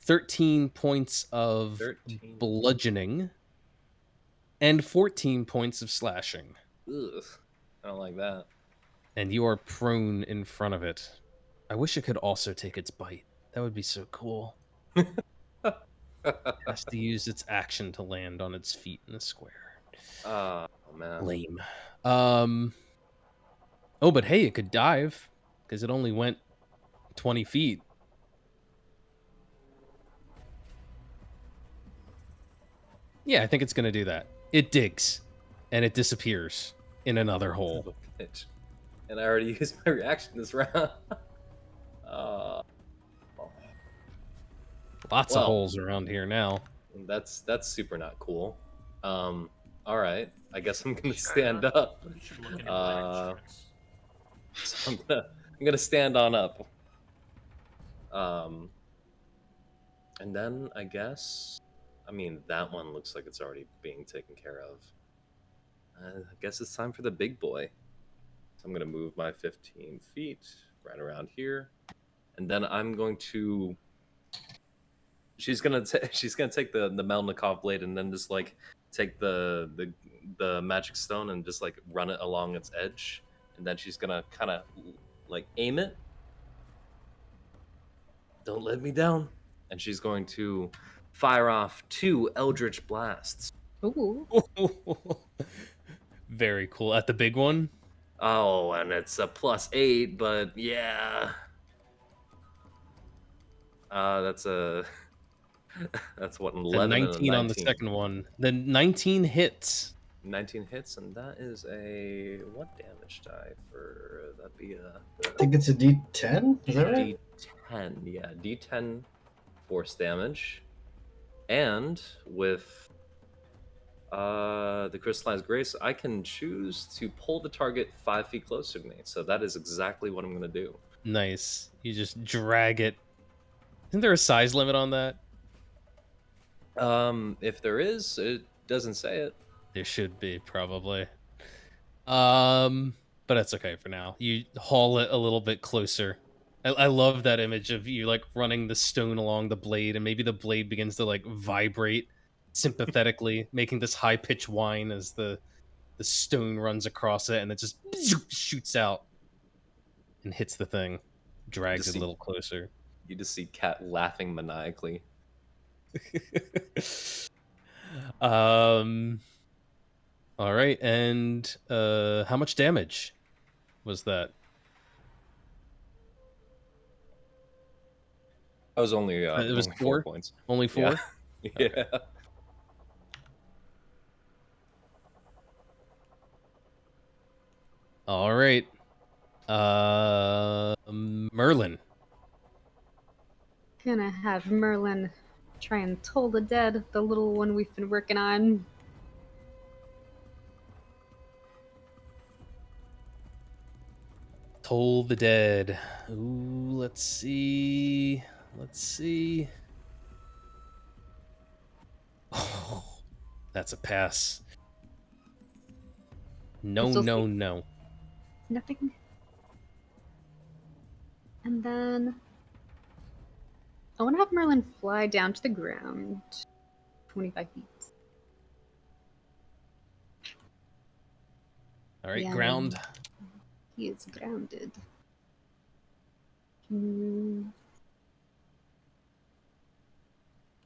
13 points of 13. bludgeoning and 14 points of slashing. Ugh. I don't like that. And you are prone in front of it. I wish it could also take its bite. That would be so cool. It has to use its action to land on its feet in the square. Oh, man. Lame. Oh, but hey, it could dive because it only went 20 feet. Yeah, I think it's going to do that. It digs and it disappears in another hole. And I already used my reaction this round. Lots of holes around here now. That's super not cool. All right, I guess I'm gonna stand up. You should look into life insurance. So I'm gonna stand on up. And then I guess, I mean, that one looks like it's already being taken care of. I guess it's time for the big boy. So I'm gonna move my 15 feet right around here, and then I'm going to. She's gonna take the Melnikov blade and then just like take the magic stone and just like run it along its edge, and then she's gonna kind of like aim it. Don't let me down. And she's going to fire off 2 Eldritch Blasts. Ooh. Very cool. At the big one? Oh, and it's a +8, but yeah. That's what, an 11 19, and a 19 on the second one. The 19 hits. 19 hits, and that is a what damage die for that? Be a I think it's a D10. Is that right? D10, yeah, D10 force damage, and with the crystallized grace, I can choose to pull the target 5 feet closer to me. So that is exactly what I'm gonna do. Nice. You just drag it. Isn't there a size limit on that? If there is, it doesn't say it. There should be, probably. But that's okay for now. You haul it a little bit closer. I love that image of you like running the stone along the blade, and maybe the blade begins to like vibrate sympathetically, making this high-pitched whine as the stone runs across it, and it just shoots out and hits the thing, drags it a little closer. You just see Cat laughing maniacally. All right, and how much damage was that? I was only it was only 4 points. Only 4? Yeah. Okay. Yeah. All right. Merlin. Gonna have Merlin try and toll the dead, the little one we've been working on. Toll the dead. Ooh, let's see. Oh, that's a pass. No. Nothing. And then I want to have Merlin fly down to the ground 25 feet. All right, Yeah. ground. He is grounded.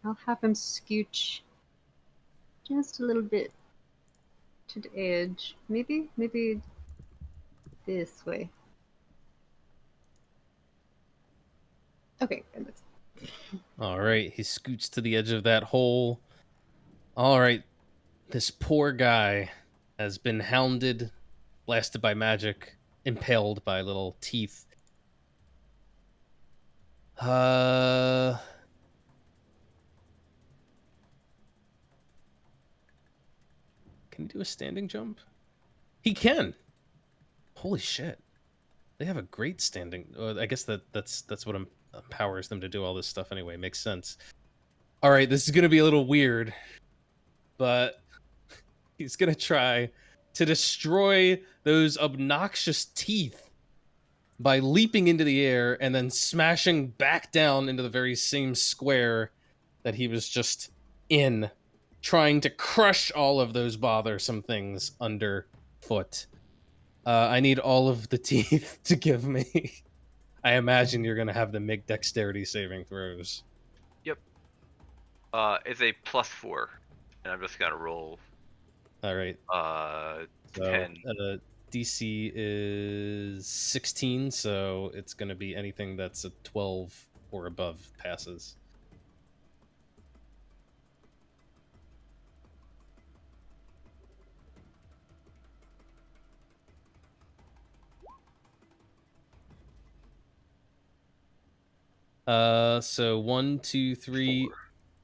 I'll have him scooch just a little bit to the edge. Maybe this way. Okay, and that's All right, he scoots to the edge of that hole. All right, this poor guy has been hounded blasted by magic, impaled by little teeth. Can he do a standing jump? He can. Holy shit. They have a great standing. I guess that's what empowers them to do all this stuff anyway. Makes sense. All right, this is going to be a little weird, but he's going to try to destroy those obnoxious teeth by leaping into the air and then smashing back down into the very same square that he was just in, trying to crush all of those bothersome things underfoot. I need all of the teeth to give me. I imagine you're going to have them make dexterity saving throws. Yep. It's a +4, and I'm just gonna roll. All right. 10. DC is 16, so it's going to be anything that's a 12 or above passes. So 1, 2, 3,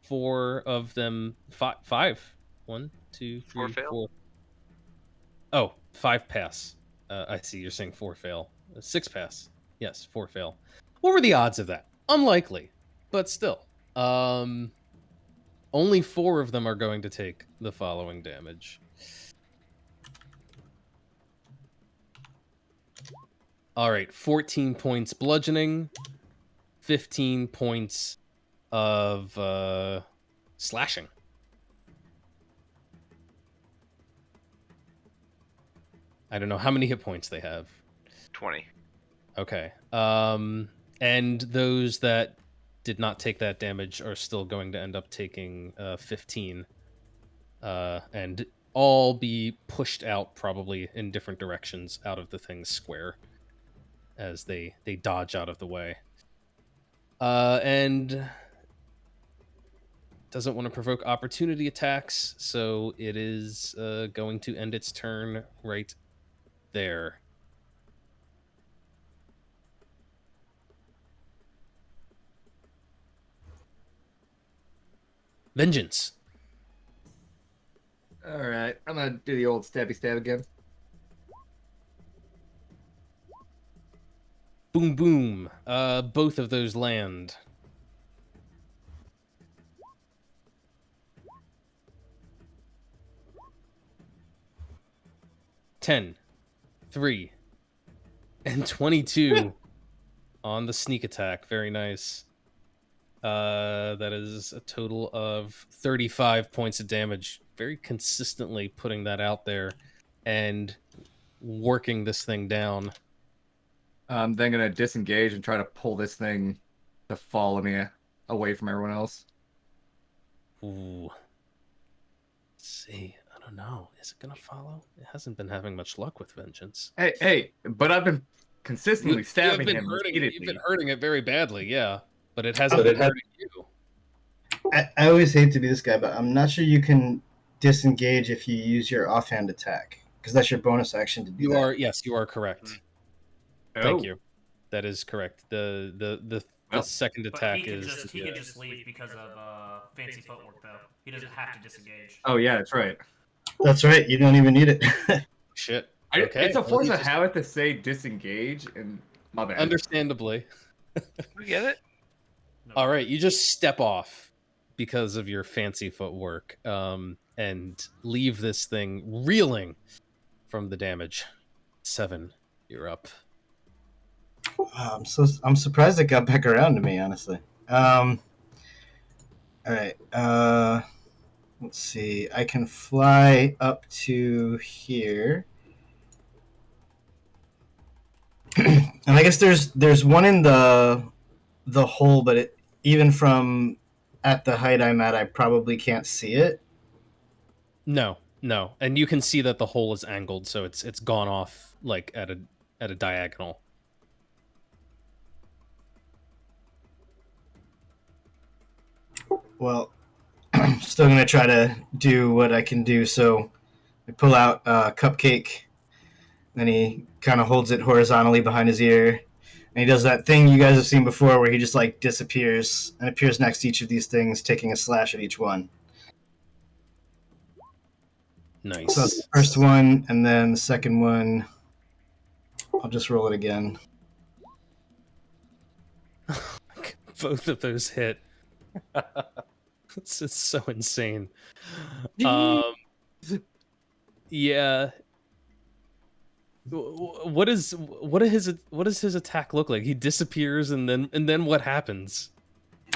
4 of them. Five. 1, 2, 3, 4 fail? 4. Oh, 5 pass. I see. You're saying 4 fail. 6 pass. Yes, 4 fail. What were the odds of that? Unlikely, but still. Only 4 of them are going to take the following damage. All right, 14 points bludgeoning, 15 points of slashing. I don't know how many hit points they have. 20. Okay. And those that did not take that damage are still going to end up taking 15. And all be pushed out probably in different directions out of the thing's square as they dodge out of the way. And doesn't want to provoke opportunity attacks, so it is going to end its turn right there. Vengeance. All right, I'm gonna do the old stabby stab again. Boom, boom. Both of those land. $10, 3, and 22 on the sneak attack. Very nice. That is a total of 35 points of damage. Very consistently putting that out there and working this thing down. I'm then gonna disengage and try to pull this thing to follow me away from everyone else. Ooh. Let's see. I don't know. Is it gonna follow? It hasn't been having much luck with Vengeance. Hey, but I've been consistently stabbing him repeatedly. You've been hurting it very badly, yeah. But it hasn't been hurting you. I always hate to be this guy, but I'm not sure you can disengage if you use your offhand attack, because that's your bonus action to do that. Yes, you are correct. Oh. Thank you. That is correct. The second But attack he can is just leave because of fancy footwork, though. He doesn't have to disengage. Oh yeah, that's right. That's right. You don't even need it. shit. Okay. It's a well, force you of just- habit to say disengage, and my bad. Understandably. We get it? No. All right, you just step off because of your fancy footwork, and leave this thing reeling from the damage. 7, you're up. I'm surprised it got back around to me, honestly. All right. Let's see. I can fly up to here, and I guess there's one in the hole, but even from at the height I'm at, I probably can't see it. No, and you can see that the hole is angled, so it's gone off like at a diagonal. Well, I'm still gonna try to do what I can do. So I pull out Cupcake, and he kind of holds it horizontally behind his ear, and he does that thing you guys have seen before where he just like disappears and appears next to each of these things, taking a slash at each one. Nice. So that's the first one, and then the second one, I'll just roll it again. Both of those hit. It's so insane. Yeah. What does his attack look like? He disappears and then what happens?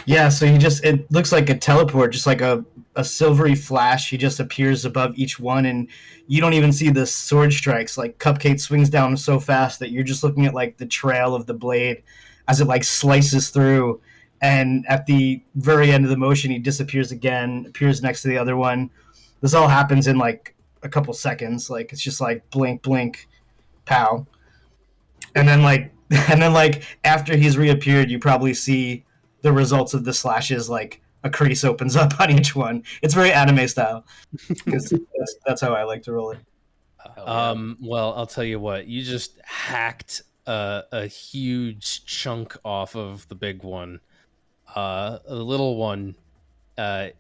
Yeah, so it looks like a teleport, just like a silvery flash. He just appears above each one, and you don't even see the sword strikes. Like, Cupcake swings down so fast that you're just looking at like the trail of the blade as it like slices through, and at the very end of the motion he disappears again, appears next to the other one. This all happens in like a couple seconds. Like, it's just like blink, blink, pow. And then like after he's reappeared, you probably see the results of the slashes, like a crease opens up on each one. It's very anime style. That's how I like to roll it. Well, I'll tell you what, you just hacked a huge chunk off of the big one. The little one, it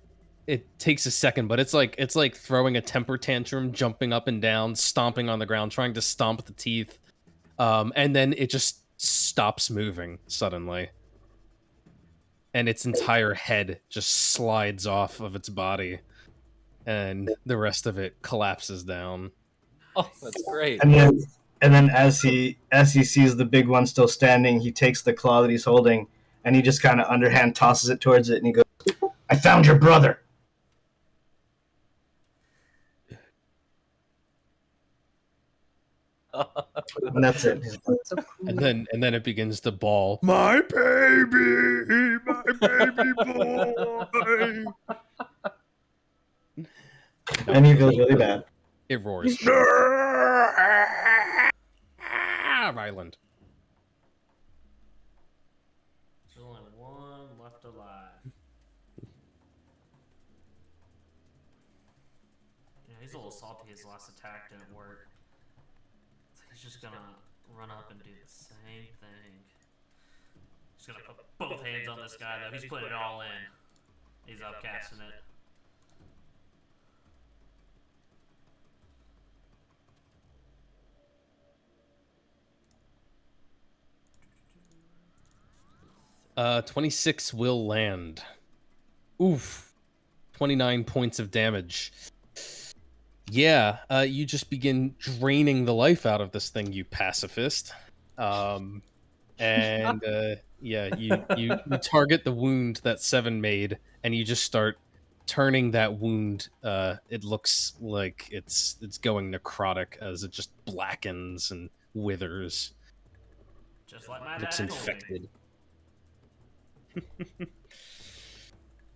takes a second, but it's like throwing a temper tantrum, jumping up and down, stomping on the ground, trying to stomp the teeth, and then it just stops moving suddenly, and its entire head just slides off of its body, and the rest of it collapses down. Oh, that's great. And then as he sees the big one still standing, he takes the claw that he's holding, and he just kind of underhand tosses it towards it, and he goes, "I found your brother." And that's it. So cool. And then it begins to bawl. My baby boy. And he feels really bad. It roars. Ryland. There's only one left alive. Yeah, he's a little salty. His last attack didn't work. So he's just gonna run up and do the same thing. He's gonna put both hands on this guy, though. He's putting it all in. He's upcasting it. Uh, 26 will land. Oof. 29 points of damage. Yeah, you just begin draining the life out of this thing, you pacifist. And yeah, you target the wound that Seven made, and you just start turning that wound. It looks like it's going necrotic as it just blackens and withers. Just like my Looks dad told me. infected.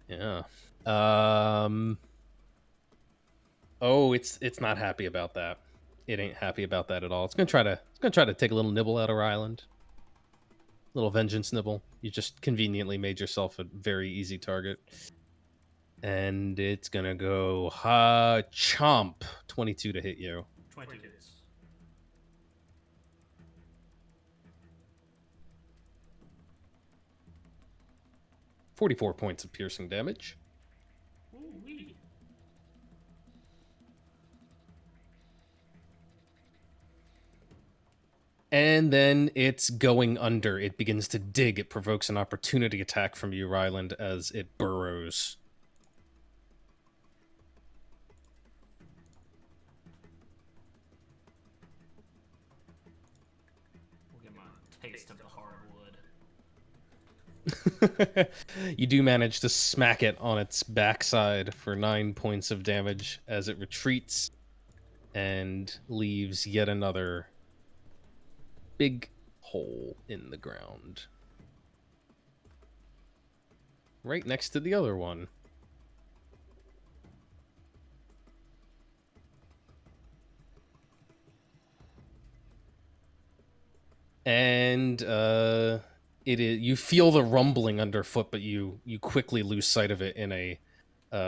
Yeah. Oh, it's not happy about that. It ain't happy about that at all. It's gonna try to take a little nibble out of Ryland. Little vengeance nibble. You just conveniently made yourself a very easy target. And it's gonna go chomp. 22 to hit you. 22 hits. $44 points of piercing damage. Ooh-wee. And then it's going under. It begins to dig. It provokes an opportunity attack from you, Ryland, as it burrows. We'll get my taste of the hardwood. You do manage to smack it on its backside for 9 points of damage as it retreats and leaves yet another big hole in the ground. Right next to the other one. And you feel the rumbling underfoot, but you quickly lose sight of it in a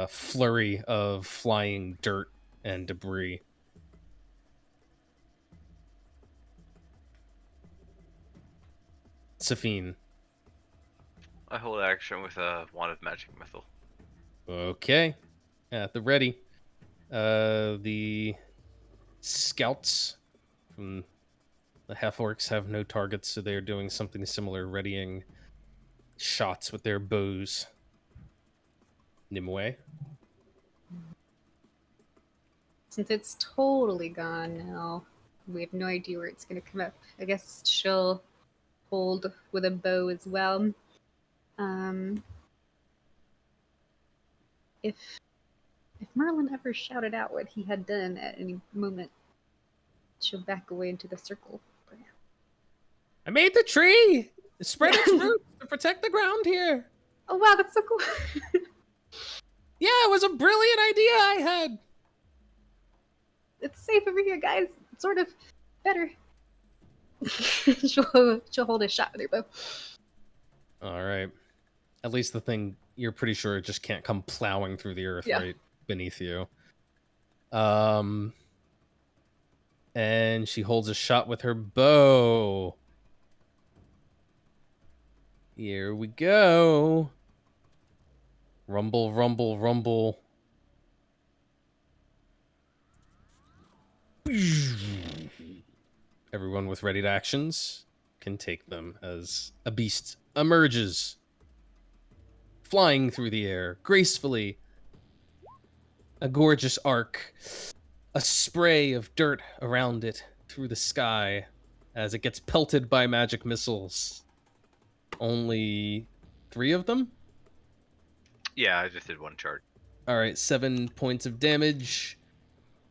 flurry of flying dirt and debris. Safine. I hold action with a wand of magic missile. Okay. At the ready. The scouts from the half-orcs have no targets, so they're doing something similar, readying shots with their bows. Nimue. Since it's totally gone now, we have no idea where it's going to come up. I guess she'll hold with a bow as well. If Merlin ever shouted out what he had done at any moment, she'll back away into the circle. I made the tree! Spread its roots to protect the ground here! Oh wow, that's so cool! Yeah, it was a brilliant idea I had! It's safe over here, guys. It's sort of better. she'll hold a shot with her bow. Alright. At least the thing, you're pretty sure it just can't come plowing through the earth right beneath you. And she holds a shot with her bow. Here we go. Rumble, rumble, rumble. Everyone with ready actions can take them as a beast emerges, flying through the air gracefully. A gorgeous arc, a spray of dirt around it through the sky as it gets pelted by magic missiles. Only 3 of them? Yeah, I just did one chart. All right, 7 points of damage.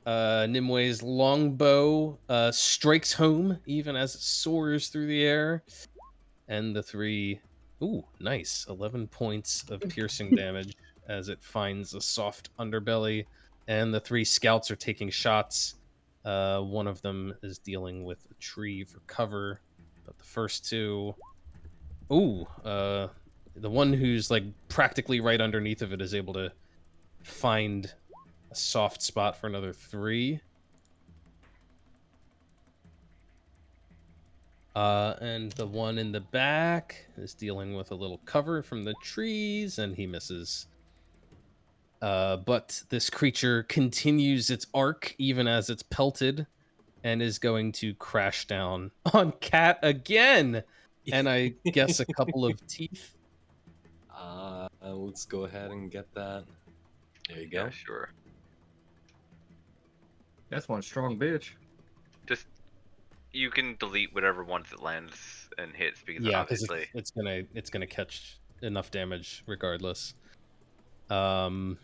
Nimue's longbow strikes home even as it soars through the air. And the 3... Ooh, nice. 11 points of piercing damage as it finds a soft underbelly. And the 3 scouts are taking shots. One of them is dealing with a tree for cover. But the first 2... Ooh, the one who's like practically right underneath of it is able to find a soft spot for another 3. And the one in the back is dealing with a little cover from the trees, and he misses. But this creature continues its arc even as it's pelted, and is going to crash down on Cat again. And I guess a couple of teeth. Let's go ahead and get that. There you go. Yeah, sure. That's one strong bitch. Just you can delete whatever ones it lands and hits because Yeah, because obviously it's gonna catch enough damage regardless. Okay.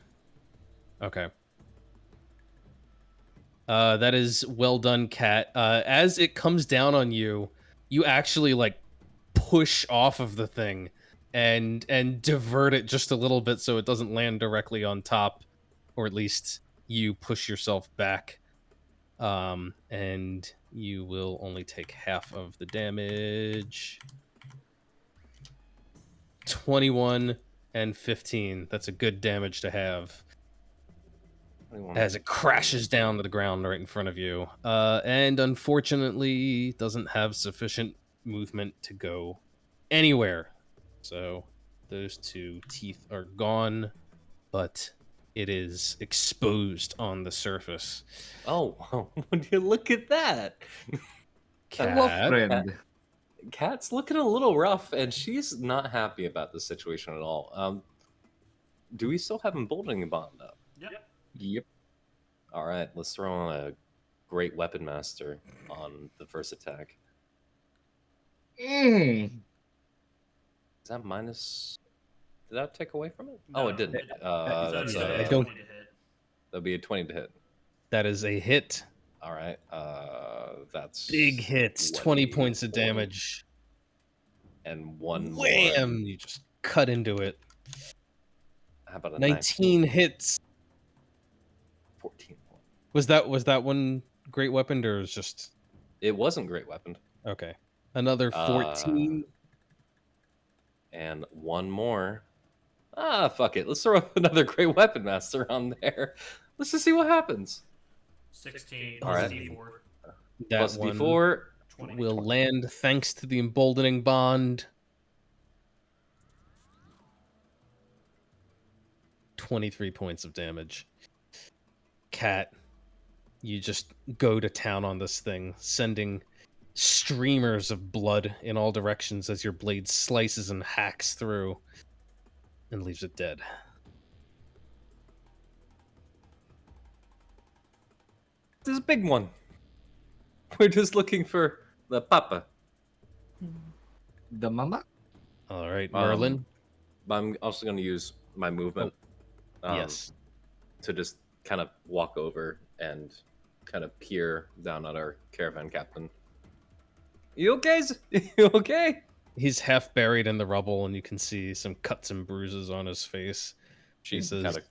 That is well done, Cat. As it comes down on you, you actually like push off of the thing and divert it just a little bit so it doesn't land directly on top, or at least you push yourself back. And you will only take half of the damage. 21 and 15. That's a good damage to have. As it crashes down to the ground right in front of you. And unfortunately doesn't have sufficient movement to go anywhere. So those 2 teeth are gone, but it is exposed on the surface. Oh, would you look at that? Cat. Cat's looking a little rough, and she's not happy about the situation at all. Do we still have Emboldening Bond up? Yep. All right, let's throw on a Great Weapon Master on the first attack. Is that minus? Did that take away from it? No, it didn't. That'd be a 20 to hit. That is a hit. All right. That's big hits. 20 points of damage. And one wham! more. You just cut into it. How about a 19 hits? 14. Was that one great weapon, or was just? It wasn't great weapon. Okay. Another 14. And one more. Fuck it. Let's throw another Great Weapon Master on there. Let's just see what happens. 16 All plus right. D4. That Plus one, D4. will land thanks to the emboldening bond. 23 points of damage. Cat, you just go to town on this thing, sending streamers of blood in all directions as your blade slices and hacks through and leaves it dead. This big one. We're just looking for the papa. The mama? All right, Merlin. But I'm also going to use my movement. Yes. To just kind of walk over and kind of peer down at our caravan captain. You okay? You okay? He's half buried in the rubble, and you can see some cuts and bruises on his face. She says, kinda...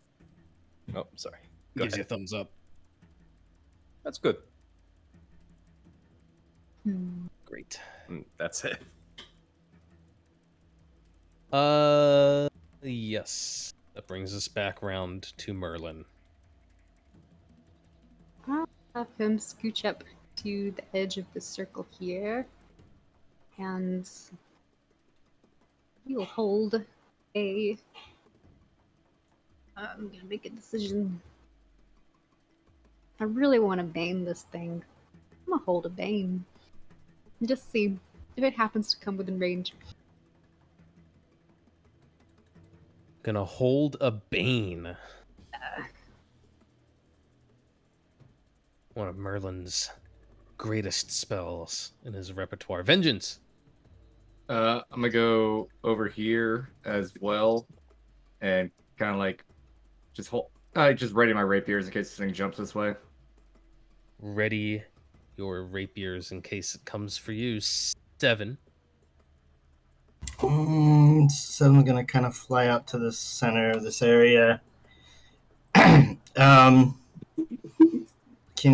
"Oh, sorry." Gives you a thumbs up. That's good. Great. That's it. Yes. That brings us back round to Merlin. I'll have him scooch up to the edge of the circle here, and he'll hold a. I'm gonna make a decision. I really want to bane this thing. I'm gonna hold a bane and just see if it happens to come within range. Gonna hold a bane. One of Merlin's greatest spells in his repertoire. Vengeance. I'm gonna go over here as well, and kind of like just hold. Just ready my rapiers in case this thing jumps this way. Ready your rapiers in case it comes for you. 7. So I'm gonna kind of fly out to the center of this area. Can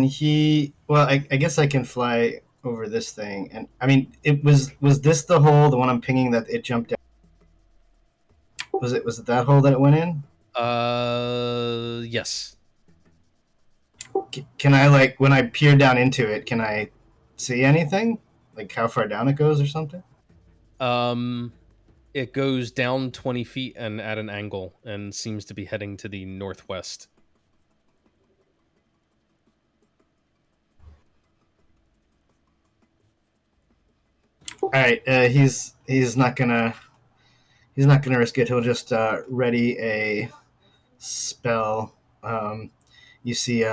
he? Well, I guess I can fly over this thing, and I mean, was this the hole, the one I'm pinging that it jumped down? Was it that hole that it went in? Yes. Can I, like, when I peer down into it, can I see anything? Like how far down it goes or something? It goes down 20 feet and at an angle and seems to be heading to the northwest. All right, he's not gonna risk it. He'll just ready a spell. You see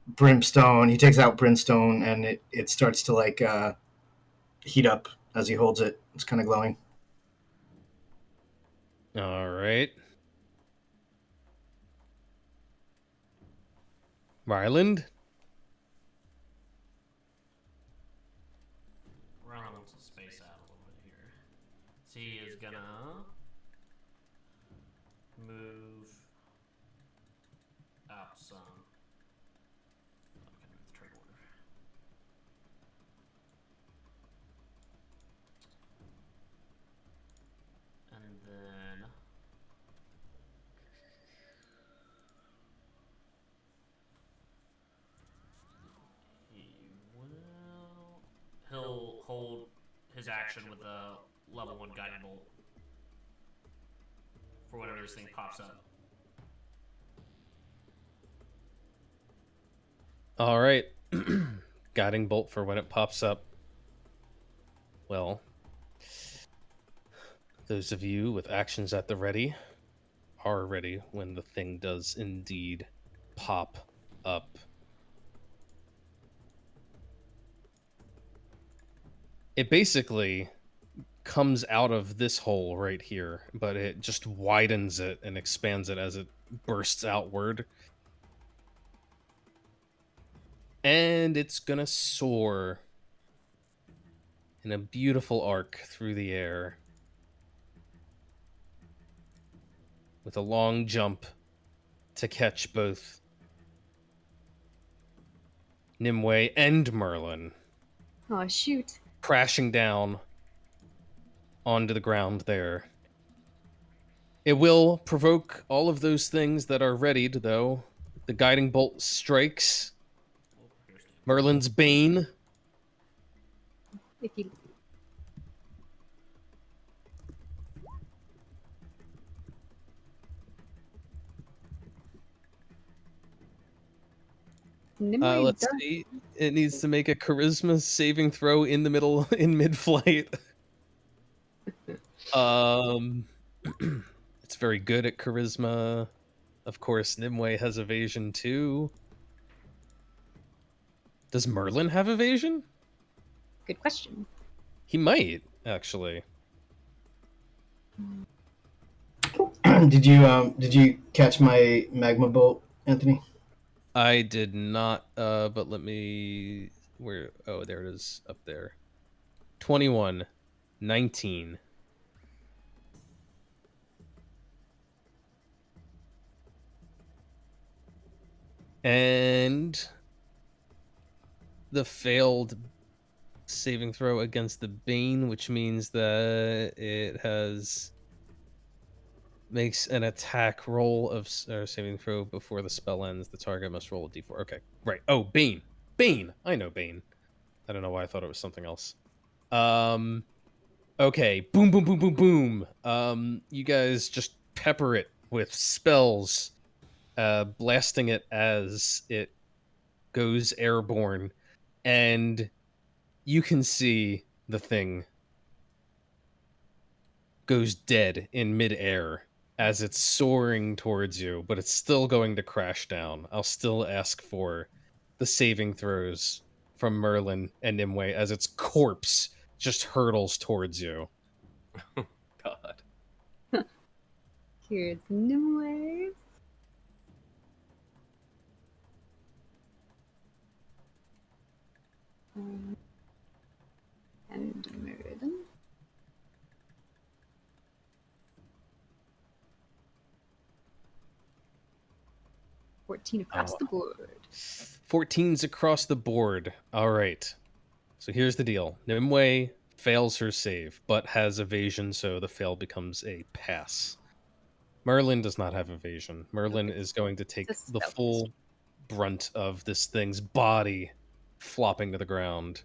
brimstone. He takes out brimstone, and it starts to like heat up as he holds it. It's kind of glowing. All right. Ryland. Ryland wants to space out a little bit here. So he is gonna move up some. Okay, the trade order. And then he'll hold his action with a level 1 guiding bolt for whenever this thing pops up. All right. Guiding bolt for when it pops up. Well, those of you with actions at the ready are ready when the thing does indeed pop up. It basically comes out of this hole right here, but it just widens it and expands it as it bursts outward. And it's gonna soar in a beautiful arc through the air with a long jump to catch both Nimue and Merlin. Oh, shoot. Crashing down onto the ground there. It will provoke all of those things that are readied, though. The guiding bolt strikes. Merlin's Bane if you. Nimue Let's does- see. It needs to make a charisma saving throw in the middle, in mid-flight. It's very good at charisma. Of course, Nimue has evasion too. Does Merlin have evasion? Good question. He might, actually. Did you catch my magma bolt, Anthony? I did not, but let me... Where? Oh, there it is, up there. 21. 19. And the failed saving throw against the Bane, which means that it makes an attack roll of or saving throw before the spell ends. The target must roll a d4. Okay, right. Oh, Bane. Bane. I know Bane. I don't know why I thought it was something else. Okay. Boom, boom, boom, boom, boom. You guys just pepper it with spells, blasting it as it goes airborne, and you can see the thing goes dead in midair as it's soaring towards you, but it's still going to crash down. I'll still ask for the saving throws from Merlin and Nimue as its corpse just hurtles towards you. God. Here's Nimue. And Merlin. 14 across the board. 14's across the board. All right. So here's the deal. Nimue fails her save, but has evasion, so the fail becomes a pass. Merlin does not have evasion. Merlin is going to take It's a the spell. full brunt of this thing's body flopping to the ground.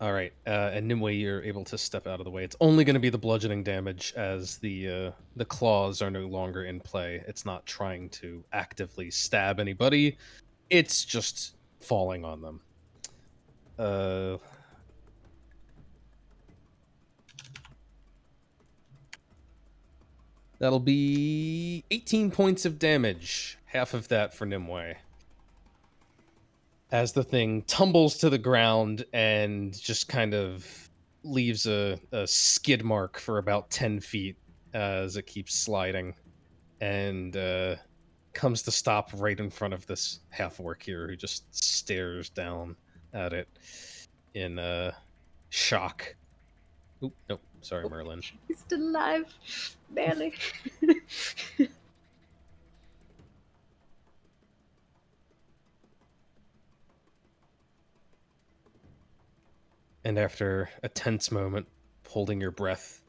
All right, and Nimue, you're able to step out of the way. It's only going to be the bludgeoning damage, as the claws are no longer in play. It's not trying to actively stab anybody. It's just falling on them. That'll be 18 points of damage. Half of that for Nimue. As the thing tumbles to the ground and just kind of leaves a skid mark for about 10 feet as it keeps sliding, and comes to stop right in front of this half-orc here who just stares down at it in shock. Oop, nope, sorry, Merlin. He's still alive. Barely. And after a tense moment, holding your breath,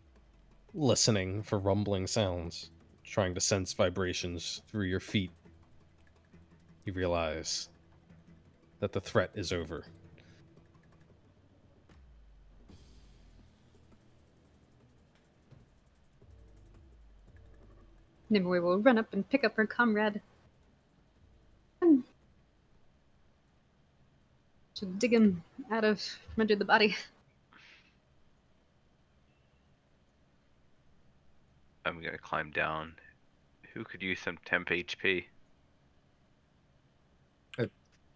listening for rumbling sounds, trying to sense vibrations through your feet, you realize that the threat is over. Nimue will run up and pick up her comrade. To dig him out of from under the body. I'm gonna climb down. Who could use some temp HP?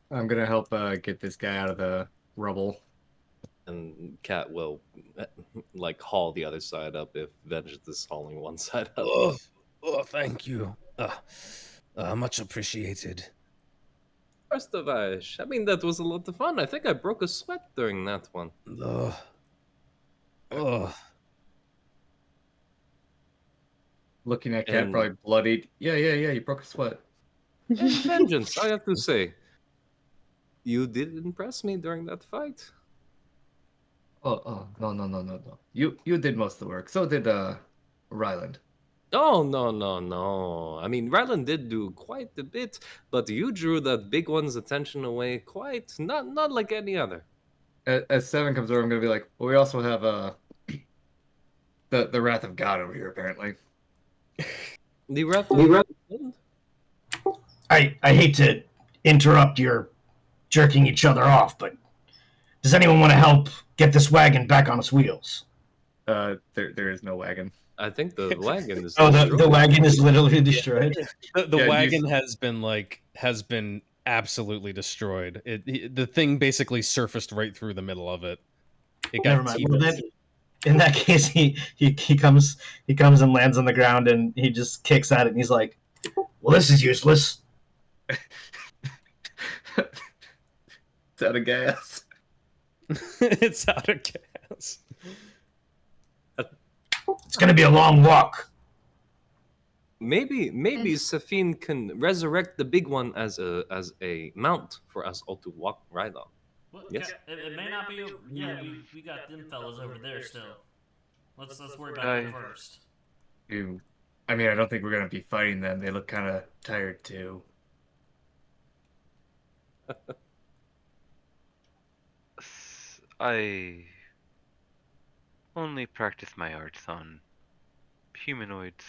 I'm gonna help get this guy out of the rubble. And Cat will like haul the other side up if Vengeance is hauling one side up. Oh, thank you. Much appreciated. First of all, I mean, that was a lot of fun. I think I broke a sweat during that one. Looking at Cat, And- probably bloodied. Yeah, you broke a sweat. And Vengeance, I have to say, you did impress me during that fight. Oh, no. You did most of the work. So did Ryland. Oh, no, no, no. I mean, Ryland did do quite a bit, but you drew that big one's attention away quite, not like any other. As Seven comes over, I'm gonna be like, well, we also have the Wrath of God over here, apparently. The Wrath of God? I hate to interrupt your jerking each other off, but does anyone want to help get this wagon back on its wheels? There is no wagon. I think the wagon is Oh, the destroyed. wagon is literally destroyed. The Yeah, wagon has been absolutely destroyed. The thing basically surfaced right through the middle of it. It got Never mind. Well, T-boned. then, in that case, he comes and lands on the ground, and he just kicks at it, and he's like, "Well, this is useless." It's out of gas. It's out of gas. It's gonna be a long walk. Maybe Safine can resurrect the big one as a mount for us all to ride on. Well, Yes. it may not be. Yeah, we got them fellas over there still. Let's worry about them first. I mean, I don't think we're gonna be fighting them. They look kind of tired too. I only practice my arts on humanoids.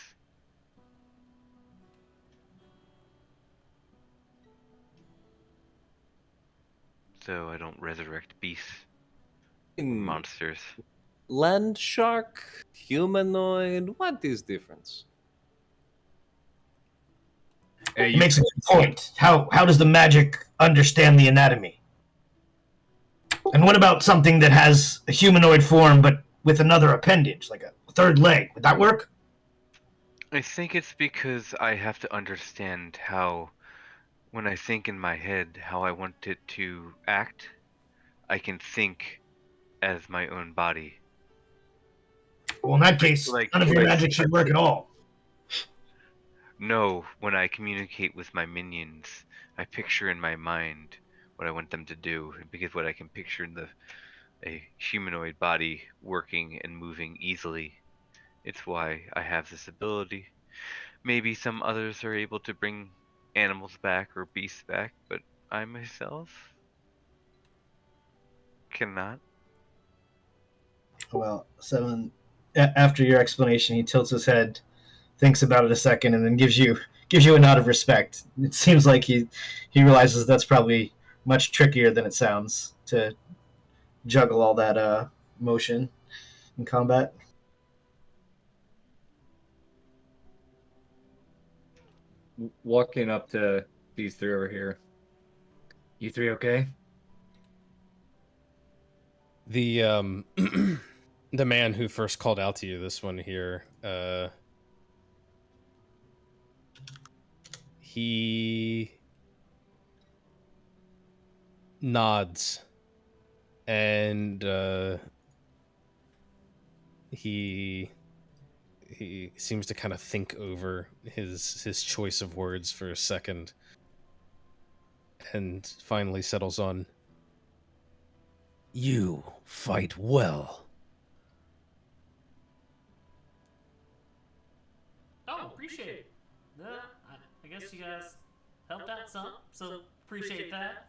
So I don't resurrect beasts, monsters. Land shark, humanoid. What is difference? Hey, He makes a good point. How does the magic understand the anatomy? And what about something that has a humanoid form but with another appendage, like a third leg? Would that work? I think it's because I have to understand how, when I think in my head how I want it to act, I can think as my own body. Well, in that case, none of your magic should work at all. No, when I communicate with my minions, I picture in my mind what I want them to do, because what I can picture in a humanoid body working and moving easily. It's why I have this ability. Maybe some others are able to bring animals back or beasts back, but I myself cannot. Well, Seven, after your explanation, he tilts his head, thinks about it a second, and then gives you a nod of respect. It seems like he realizes that's probably much trickier than it sounds to juggle all that motion in combat. walking up to these three over here. You three okay? The the man who first called out to you, this one here, he nods and he seems to kind of think over his choice of words for a second and finally settles on, "You fight well." Oh, appreciate it. I guess you guys helped out some, so appreciate that.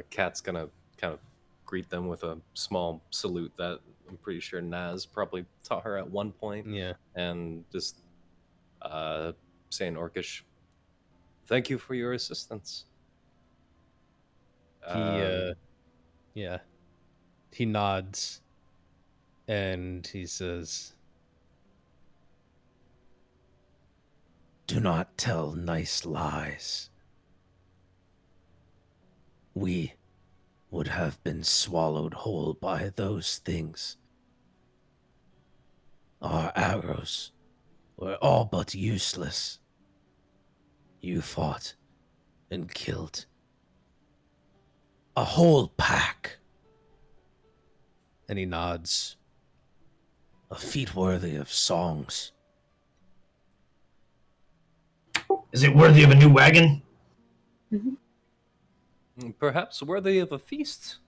Kat's gonna kind of greet them with a small salute that I'm pretty sure Naz probably taught her at one point. Yeah. And just say in Orcish, "Thank you for your assistance." He nods and he says, "Do not tell nice lies. We would have been swallowed whole by those things. Our arrows were all but useless. You fought and killed a whole pack." And he nods. "A feat worthy of songs." Is it worthy of a new wagon? Perhaps worthy of a feast.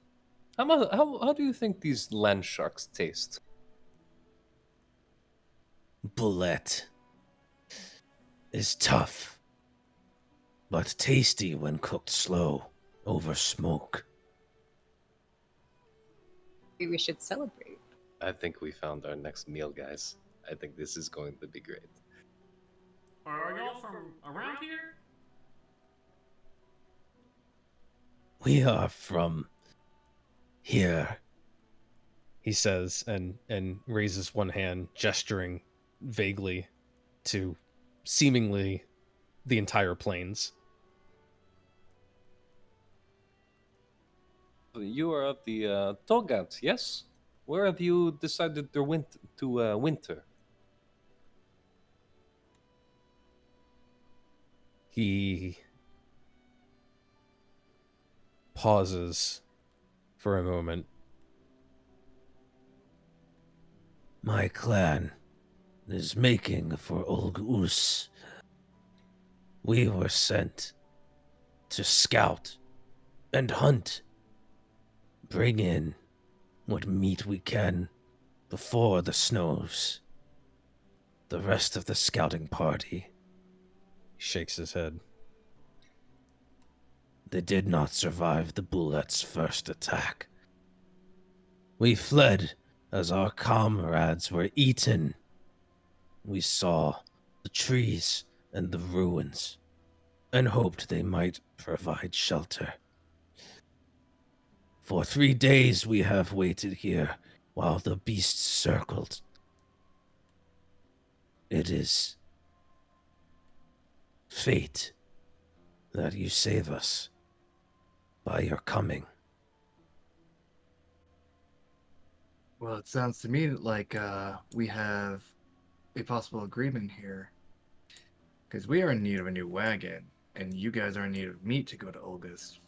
How do you think these land sharks taste? bullet is tough, but tasty when cooked slow over smoke. Maybe we should celebrate. I think we found our next meal, guys. I think this is going to be great. Are y'all from around here? We are from here, he says, and raises one hand, gesturing vaguely to seemingly the entire plains. You are of the Togat, yes? Where have you decided to winter? He pauses for a moment. My clan is making for Olgus. We were sent to scout and hunt. Bring in what meat we can before the snows. The rest of the scouting party, he shakes his head. They did not survive the bullets' first attack. We fled as our comrades were eaten. We saw the trees and the ruins and hoped they might provide shelter. For 3 days we have waited here while the beasts circled. It is fate that you save us by your coming. Well, it sounds to me like we have a possible agreement here. Because we are in need of a new wagon, and you guys are in need of meat to go to Olga's.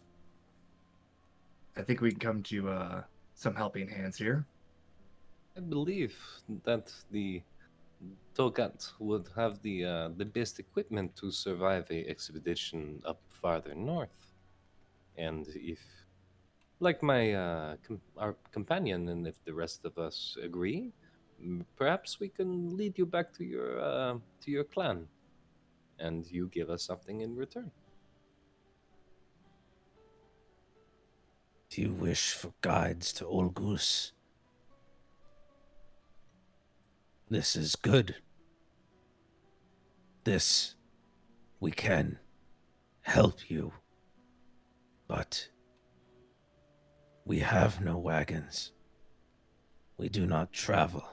I think we can come to some helping hands here. I believe that the Togat would have the best equipment to survive a expedition up farther north. And if, like my our companion, and if the rest of us agree, perhaps we can lead you back to your clan, and you give us something in return. Do you wish for guides to Olgus? This is good. This, we can help you. But we have no wagons. We do not travel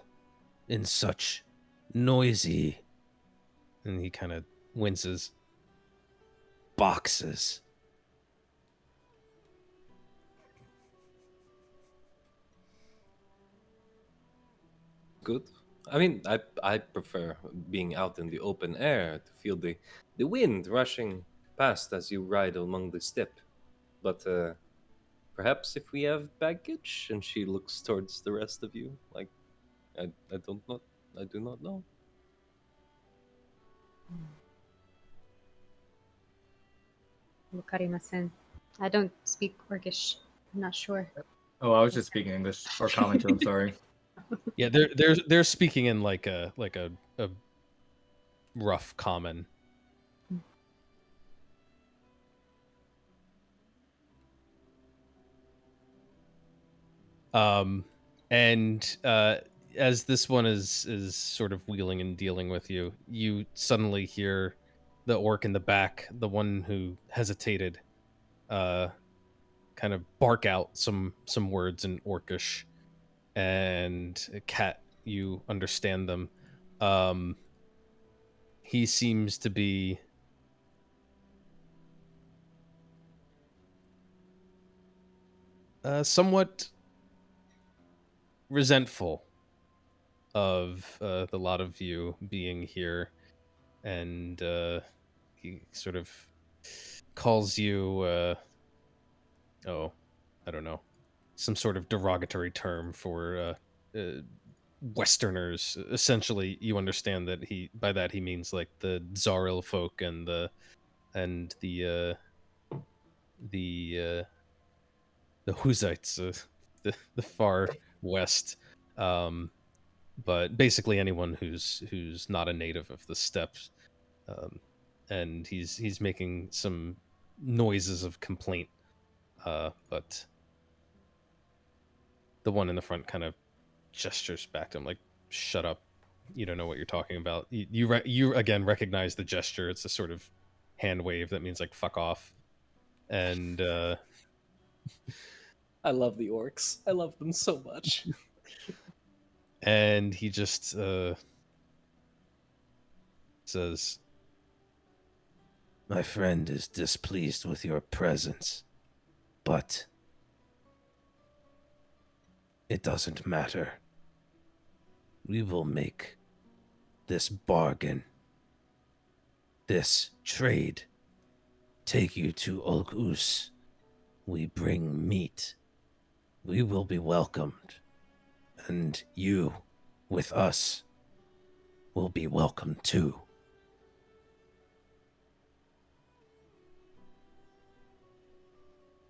in such noisy, and he kind of winces, boxes. Good. I mean, I prefer being out in the open air to feel the wind rushing past as you ride among the steppe. But perhaps if we have baggage, and she looks towards the rest of you, like I don't know, I do not know. Wakarimasen. I don't speak Orcish. I'm not sure. Oh, I was just speaking English or common too. I'm sorry. Yeah, they're speaking in like a rough common. And as this one is sort of wheeling and dealing with you, you suddenly hear the orc in the back, the one who hesitated, kind of bark out some words in Orcish, and Cat, you understand them. He seems to be somewhat resentful of the lot of you being here, and he sort of calls you I don't know, some sort of derogatory term for Westerners. Essentially, you understand that by that he means like the Zaril folk and the Huzites, the far west. but basically anyone who's not a native of the steppes. And he's making some noises of complaint, but the one in the front kind of gestures back to him like, "Shut up! You don't know what you're talking about." You again recognize the gesture. It's a sort of hand wave that means like "fuck off," and I love the orcs. I love them so much. and he just says, My friend is displeased with your presence, but it doesn't matter. We will make this bargain, this trade, take you to Ulgus. We bring meat. We will be welcomed, and you, with us, will be welcomed too.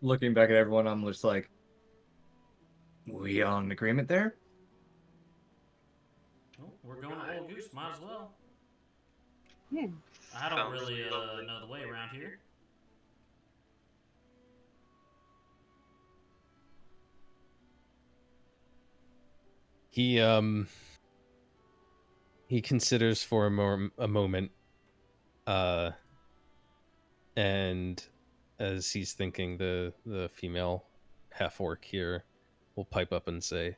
Looking back at everyone, I'm just like, we on an agreement there? Oh, we're going to Old Goose. Might as well. Yeah. I don't Sounds really lovely. know the way around here. he considers for a moment, and as he's thinking, the female half orc here will pipe up and say,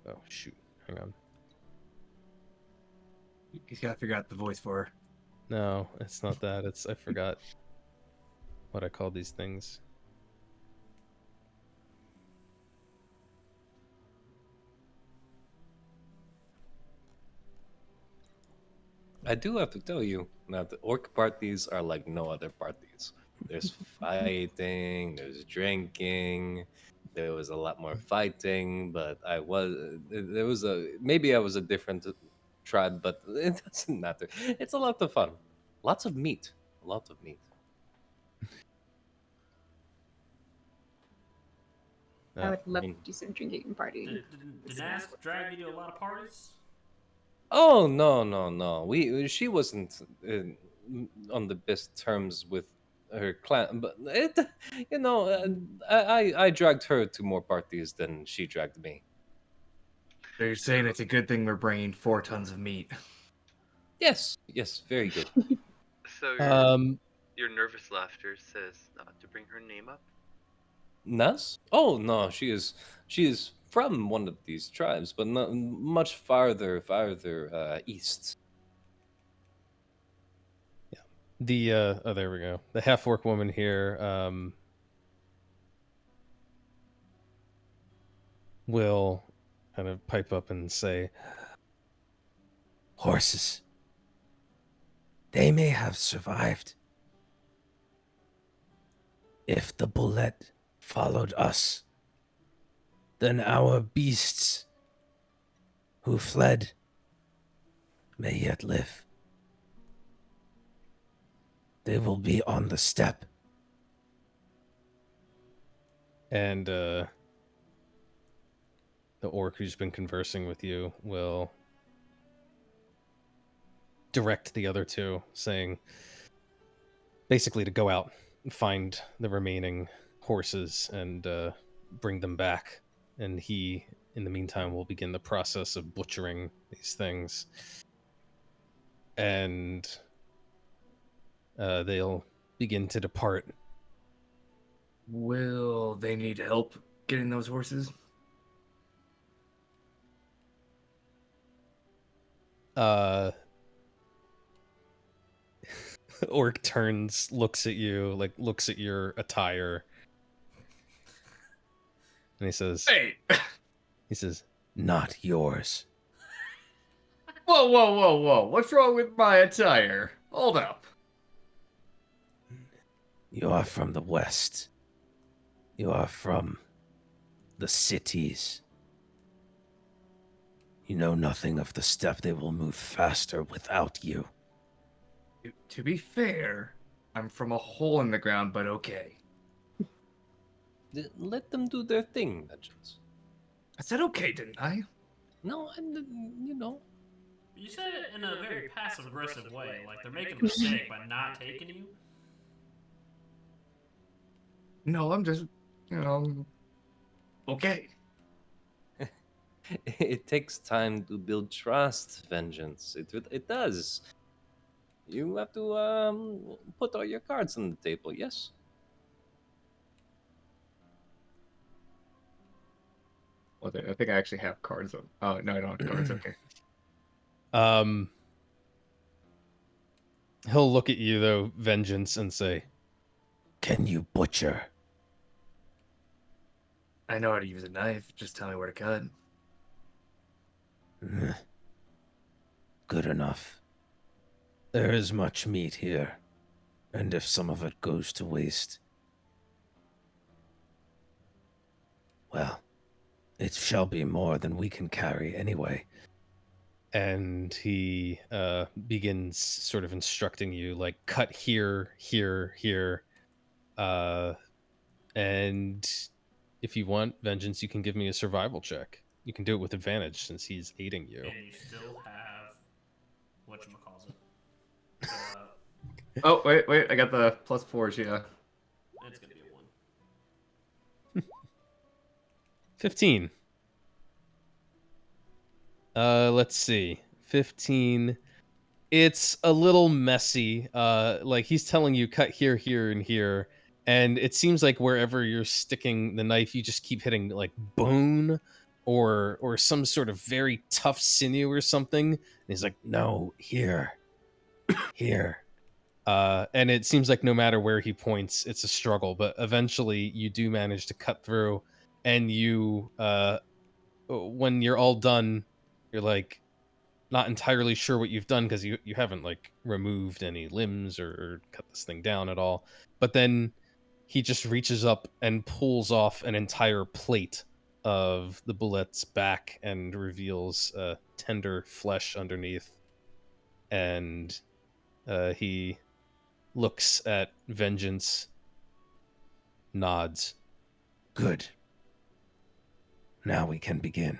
"Oh shoot, hang on. He's got to figure out the voice for her. No, it's not that. It's I forgot what I called these things." I do have to tell you, now the orc parties are like no other parties. There's fighting, there's drinking, there was a lot more fighting, but there was maybe I was a different tribe, but it doesn't matter. It's a lot of fun. Lots of meat. A lot of meat. I would love mean, to do some drinking party. Did Nask drag you to a lot of parties? Oh no! She wasn't on the best terms with her clan, but I dragged her to more parties than she dragged me. So you're saying it's a good thing we're bringing 4 tons of meat. Yes, very good. So your nervous laughter says not to bring her name up. Nas? Oh no, she is from one of these tribes, but not much farther east. there we go. The half orc woman here will kind of pipe up and say, Horses. They may have survived if the bullet followed us. Then our beasts who fled may yet live. They will be on the steppe. and the orc who's been conversing with you will direct the other two, saying basically to go out and find the remaining horses and bring them back. And he, in the meantime, will begin the process of butchering these things. And they'll begin to depart. Will they need help getting those horses? Orc turns, looks at you, looks at your attire, and he says, Hey! he says, Not yours. Whoa. What's wrong with my attire? Hold up. You are from the west. You are from the cities. You know nothing of the steppe. They will move faster without you. To be fair, I'm from a hole in the ground, but okay. Let them do their thing, Vengeance. I said okay, didn't I? No, you know. You said it in a very passive aggressive way, like they're making a mistake by not taking you. No, I'm just, okay. It takes time to build trust, Vengeance. It does. You have to put all your cards on the table, yes? Well, I think I actually have cards on. Oh, no, I don't have cards. Okay. He'll look at you though, Vengeance, and say, Can you butcher? I know how to use a knife. Just tell me where to cut. Good enough. There is much meat here, and if some of it goes to waste, well, it shall be more than we can carry anyway. and he begins sort of instructing you, like, cut here, here, here. And if you want, Vengeance, you can give me a survival check. You can do it with advantage since he's aiding you. And you still have whatchamacallit. Oh, wait. I got the +4s, yeah. It's going to be a 1. 15. Let's see. 15. It's a little messy. Like he's telling you cut here, here, and here. And it seems like wherever you're sticking the knife, you just keep hitting like bone or some sort of very tough sinew or something. And he's like, no, here. Here. And it seems like no matter where he points, it's a struggle. But eventually you do manage to cut through, and you when you're all done, you're like not entirely sure what you've done because you haven't like removed any limbs or cut this thing down at all. But then he just reaches up and pulls off an entire plate of the bullet's back and reveals tender flesh underneath. And he looks at Vengeance, nods. Good. Now we can begin.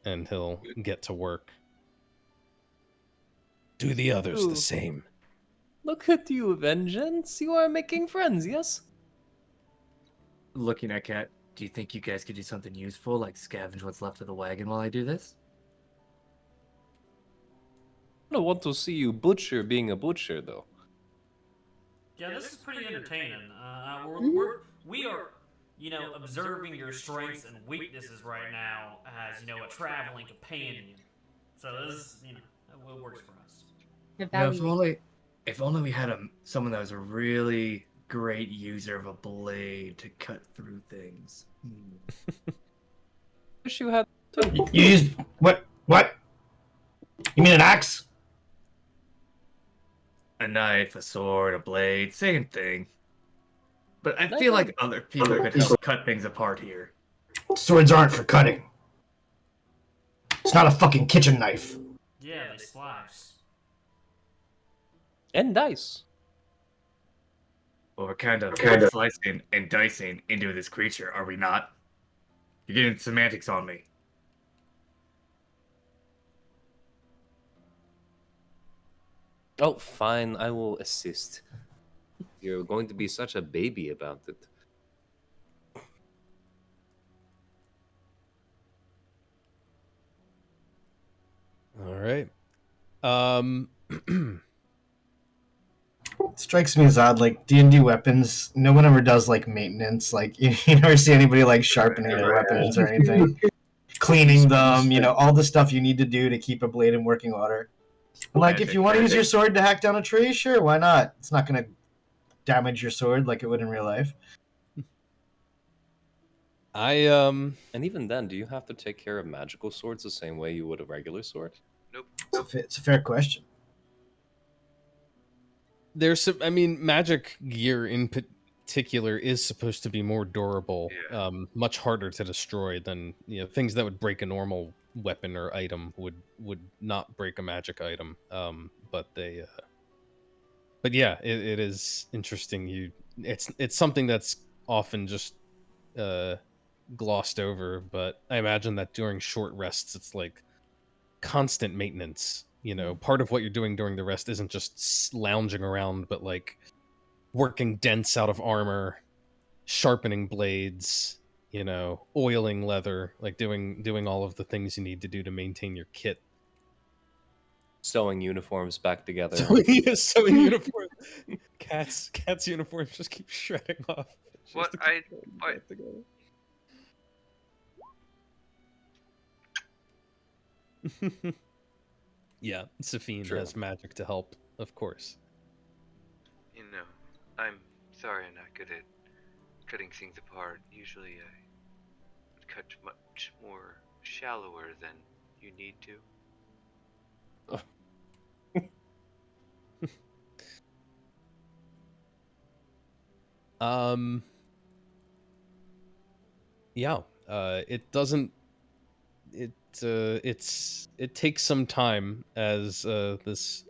And he'll get to work. Do the others Ooh. the same. Look at you, Vengeance. You are making friends, yes? Looking at Cat, do you think you guys could do something useful, like scavenge what's left of the wagon while I do this? I don't want to see you butcher being a butcher, though. Yeah, this is pretty entertaining. We are, observing your strengths and weaknesses right now as, a traveling companion. So this, it works for us. If only we had someone that was a really great user of a blade to cut through things. Wish you had. You used what? What? You mean an axe? A knife, a sword, a blade, same thing. But I feel like other people could help cut things apart here. Swords aren't for cutting. It's not a fucking kitchen knife. Yeah, they slice. And dice. Well, we're kind of slicing and dicing into this creature, are we not? You're getting semantics on me. Oh, fine. I will assist. You're going to be such a baby about it. All right. It strikes me as odd, like D&D weapons, no one ever does like maintenance. Like you never see anybody like sharpening their weapons or anything, cleaning them. All the stuff you need to do to keep a blade in working order. Like if you want to use your sword to hack down a tree, sure, why not? It's not going to damage your sword like it would in real life. And even then, do you have to take care of magical swords the same way you would a regular sword? Nope. It's a fair question. There's some, magic gear in particular is supposed to be more durable, much harder to destroy than things that would break a normal weapon or item would not break a magic item. But they But yeah, it is interesting. It's something that's often just glossed over, but I imagine that during short rests, it's like constant maintenance. You know, part of what you're doing during the rest isn't just lounging around, but like working dents out of armor, sharpening blades, you know, oiling leather, like doing all of the things you need to do to maintain your kit. Sewing uniforms back together. Sewing uniform. Cat's uniforms just keep shredding off. She has What to I keep putting them what back together. Yeah, Safine True. has magic to help, of course. you know, I'm sorry I'm not good at cutting things apart. Usually I cut much more shallower than you need to. Yeah, it doesn't. It takes some time as this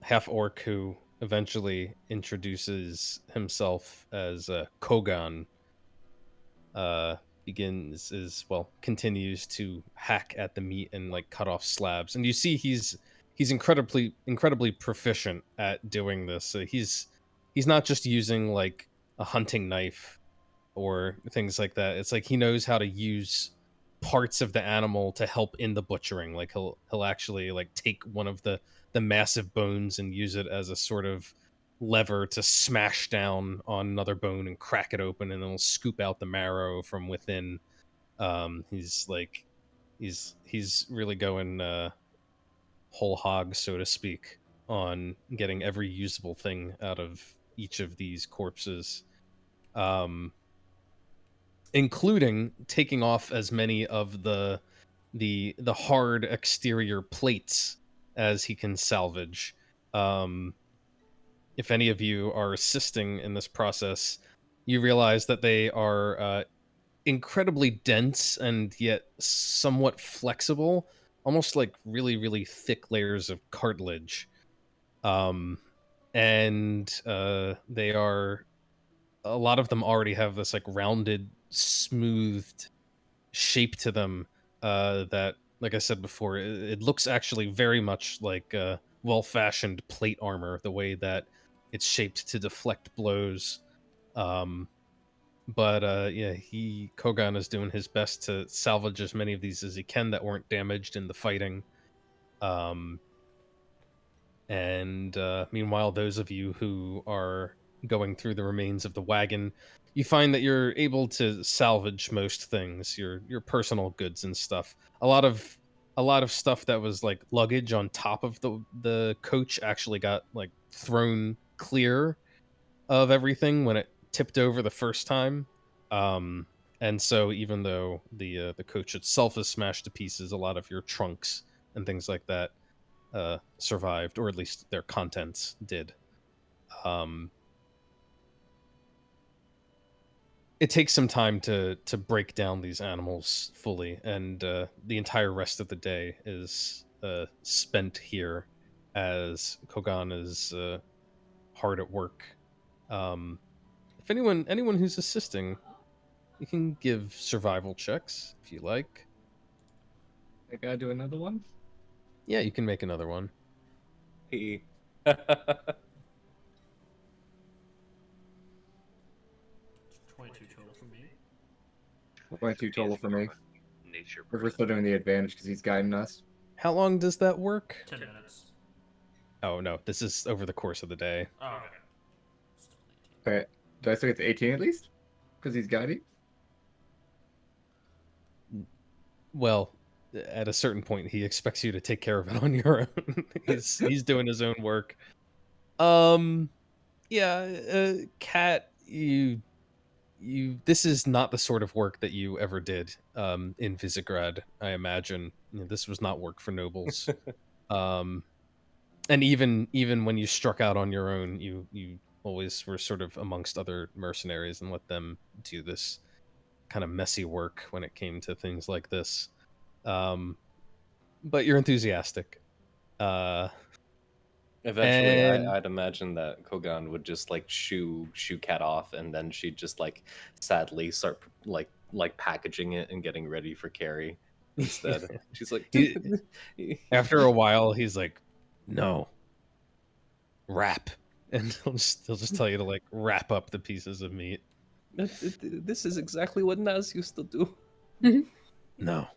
half orc who eventually introduces himself as Kogan continues to hack at the meat and like cut off slabs, and you see he's incredibly proficient at doing this. He's not just using like a hunting knife or things like that. It's like he knows how to use parts of the animal to help in the butchering. Like he'll actually like take one of the massive bones and use it as a sort of lever to smash down on another bone and crack it open, and then he'll scoop out the marrow from within. He's really going whole hog, so to speak, on getting every usable thing out of each of these corpses. Including taking off as many of the hard exterior plates as he can salvage. If any of you are assisting in this process, you realize that they are incredibly dense and yet somewhat flexible, almost like really thick layers of cartilage. And they are, a lot of them already have this like rounded, smoothed shape to them that, like I said before, it looks actually very much like well-fashioned plate armor, the way that it's shaped to deflect blows. But yeah, Kogan is doing his best to salvage as many of these as he can that weren't damaged in the fighting. And meanwhile, those of you who are going through the remains of the wagon, you find that you're able to salvage most things, your personal goods and stuff. A lot of stuff that was like luggage on top of the coach actually got like thrown clear of everything when it tipped over the first time. And so even though the coach itself is smashed to pieces, a lot of your trunks and things like that survived, or at least their contents did. It takes some time to break down these animals fully, and the entire rest of the day is spent here as Kogan is hard at work. If anyone who's assisting, you can give survival checks if you like. I gotta do another one. Yeah, you can make another one. He. 22 total for me. 22 total for me. Nature. We're still doing the advantage because he's guiding us. How long does that work? 10 minutes. Oh no, this is over the course of the day. Oh, okay. Still 18. Okay. Do I still get to 18 at least? Because he's guiding? Well, at a certain point, he expects you to take care of it on your own. he's doing his own work. Yeah, Kat, you this is not the sort of work that you ever did in Visegrad, I imagine. You know, this was not work for nobles. And even when you struck out on your own, you always were sort of amongst other mercenaries and let them do this kind of messy work when it came to things like this. But you're enthusiastic. Eventually, And- I'd imagine that Kogan would just like shoo Cat off, and then she'd just like sadly start like packaging it and getting ready for Carrie instead. She's like, After a while, he's like, "No, wrap," and he'll just tell you to like wrap up the pieces of meat. This is exactly what Naz used to do. No.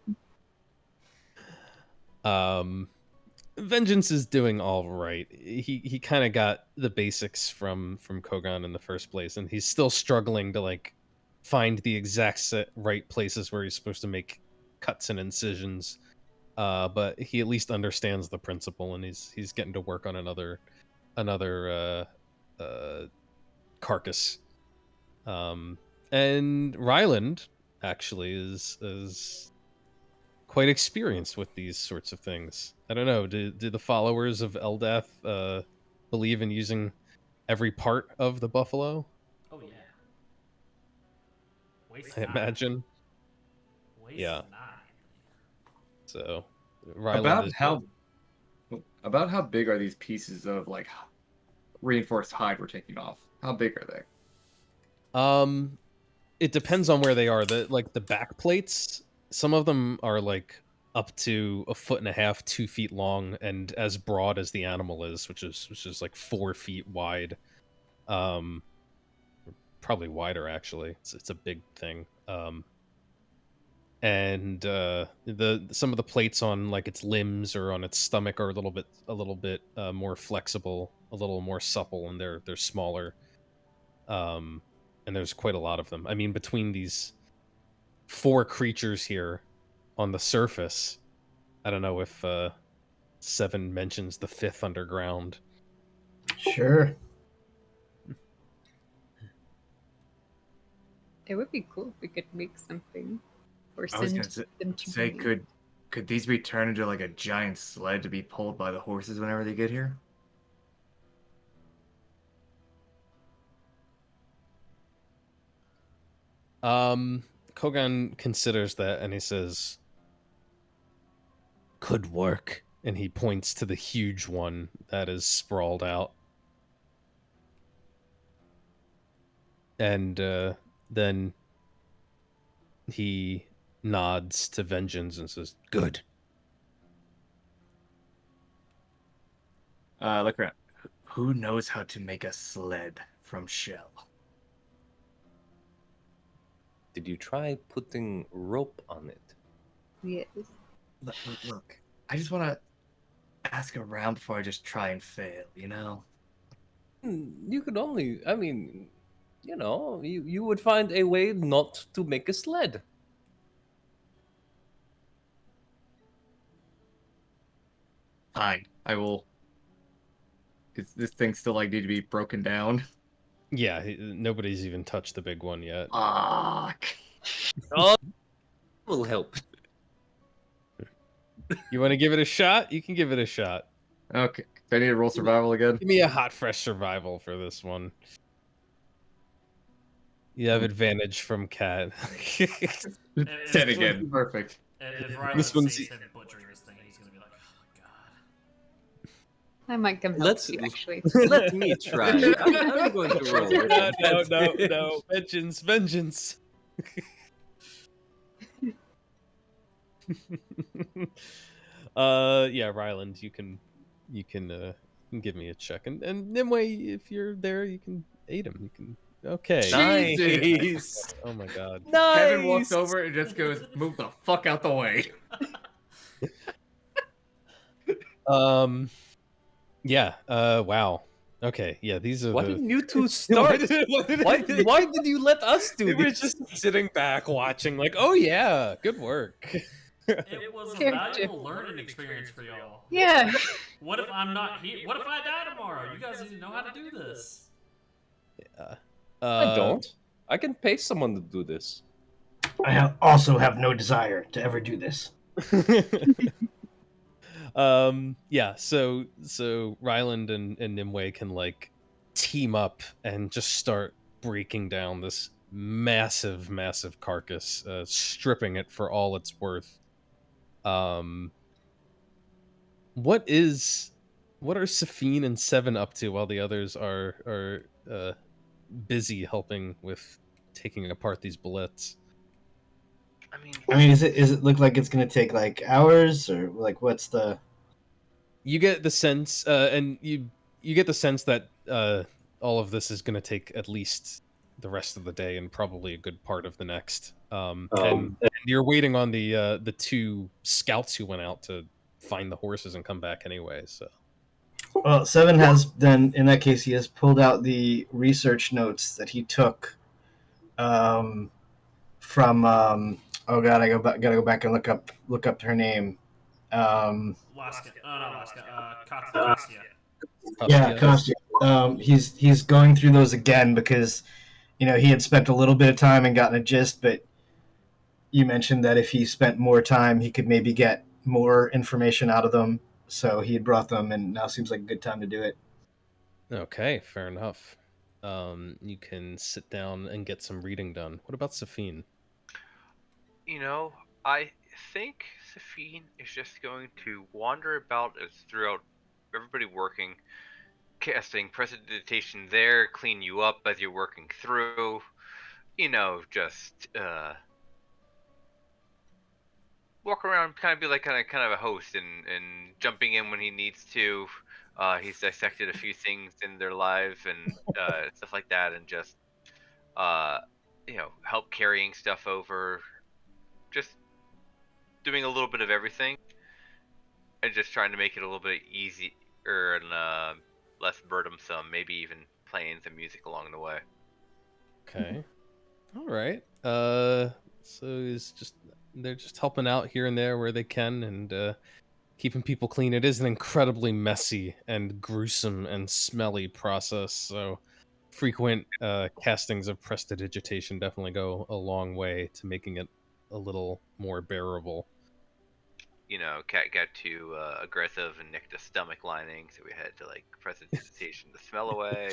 Vengeance is doing all right. He kind of got the basics from Kogan in the first place, and he's still struggling to like find the exact right places where he's supposed to make cuts and incisions. But he at least understands the principle, and he's getting to work on another carcass. And Ryland actually is quite experienced with these sorts of things. I don't know. Do the followers of Eldath believe in using every part of the buffalo? Oh yeah. Waste I nine. imagine. Waste Yeah. 9. So, Ryland About is how big are these pieces of like reinforced hide we're taking off? How big are they? It depends on where they are. The back plates, some of them are like up to 1.5 feet, 2 feet long, and as broad as the animal is, which is like 4 feet wide. Probably wider actually. It's a big thing. And some of the plates on like its limbs or on its stomach are a little bit more flexible, a little more supple, and they're smaller. And there's quite a lot of them. I mean, between these 4 creatures here on the surface, I don't know if Seven mentions the 5th underground. Sure. It would be cool if we could make something, or I was send gonna them to say, me. could these be turned into like a giant sled to be pulled by the horses whenever they get here? Kogan considers that, and he says, "Could work." And he points to the huge one that is sprawled out. And then he nods to Vengeance and says, "Good." Look around. Who knows how to make a sled from shell? Did you try putting rope on it? Yes. Look. I just want to ask around before I just try and fail, you know? You could only, I mean, you would find a way not to make a sled. Fine. I will. Is this thing still like need to be broken down? Yeah, nobody's even touched the big one yet. Fuck. Oh, will help. You want to give it a shot? You can give it a shot. Okay. Do I need to roll survival again? Give me a hot, fresh survival for this one. You have advantage from Cat. 10 again. Perfect. If Ryland This one's- sees him butchering this thing, he's gonna be like, "Oh my god." I might come help Let's- you actually. Let me try. I'm going to roll. no. Vengeance. Yeah, Ryland, you can give me a check, and Nimue, if you're there, you can aid him. You can. Okay. Jesus. Oh my god. Kevin walks over and just goes, "Move the fuck out the way." Yeah. Wow. Okay. Yeah. These are Why the. didn't you two start? Why did you let us do We were this? just sitting back watching, like, oh yeah, good work. It was a Character. valuable learning experience for y'all. Yeah. What if I'm not here? What if I die tomorrow? You guys need to know how to do this. I don't. I can pay someone to do this. I also have no desire to ever do this. Yeah, so Ryland and Nimue can like team up and just start breaking down this massive carcass, stripping it for all it's worth. What is what are Safine and Seven up to while the others are busy helping with taking apart these bullets? I mean, Is it look like it's gonna take like hours or like what's the? You get the sense, and you get the sense that all of this is going to take at least the rest of the day and probably a good part of the next. And you're waiting on the two scouts who went out to find the horses and come back anyway. So Well, Seven has then in that case he has pulled out the research notes that he took from oh god, gotta go back and look up her name. Laska. Not Laska. Kostya. Yeah, Kostya. He's going through those again because he had spent a little bit of time and gotten a gist, but you mentioned that if he spent more time, he could maybe get more information out of them. So he had brought them, and now seems like a good time to do it. okay, fair enough. You can sit down and get some reading done. What about Safine? I think Safine is just going to wander about as throughout everybody working, casting prestidigitation there, clean you up as you're working through. Just walk around, kind of be like kind of a host and jumping in when he needs to. He's dissected a few things in their lives and stuff like that, and just help carrying stuff over, just doing a little bit of everything, and just trying to make it a little bit easier and less burdensome. Maybe even playing some music along the way. Okay. All right. So they're just helping out here and there where they can and keeping people clean. It is an incredibly messy and gruesome and smelly process. So frequent castings of prestidigitation definitely go a long way to making it a little more bearable. Cat got too aggressive and nicked a stomach lining, so we had to prestidigitation the smell away.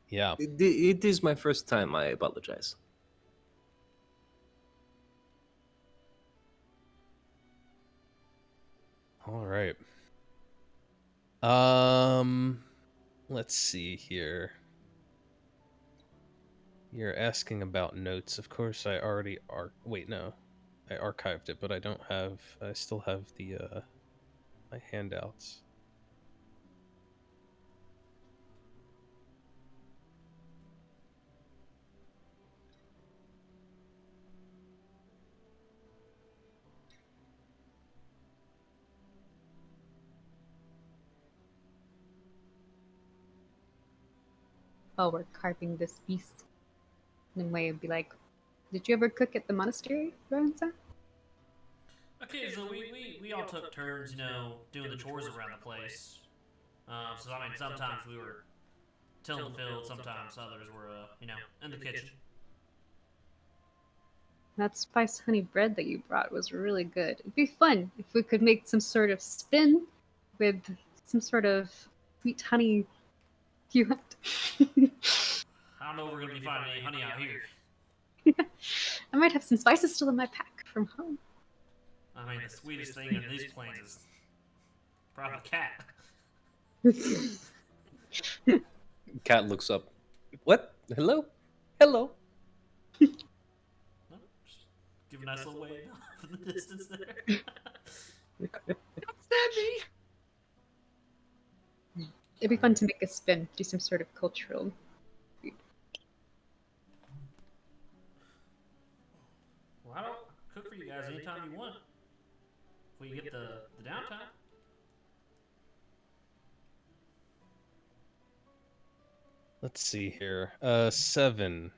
Yeah. It is my first time. I apologize. All right. Let's see here. You're asking about notes. Of course, I already wait, no. I archived it, but I still have the my handouts. While we're carving this beast, Nimue would be like, "Did you ever cook at the monastery, Lorenza?" Occasionally, we all took turns, doing the chores around the place. So sometimes we were tilling the field, sometimes others were, in the kitchen. That spice honey bread that you brought was really good. It'd be fun if we could make some sort of spin with some sort of sweet honey. You I don't know if we're gonna be finding any honey out here. I might have some spices still in my pack from home. The sweetest thing in these plains is probably cat. Cat looks up. What? Hello? Hello? Give a nice little wave off in the distance there. It'd be fun to make a spin, do some sort of cultural. Well, I don't cook for you guys anytime you want. If we get the downtime. Let's see here. 7.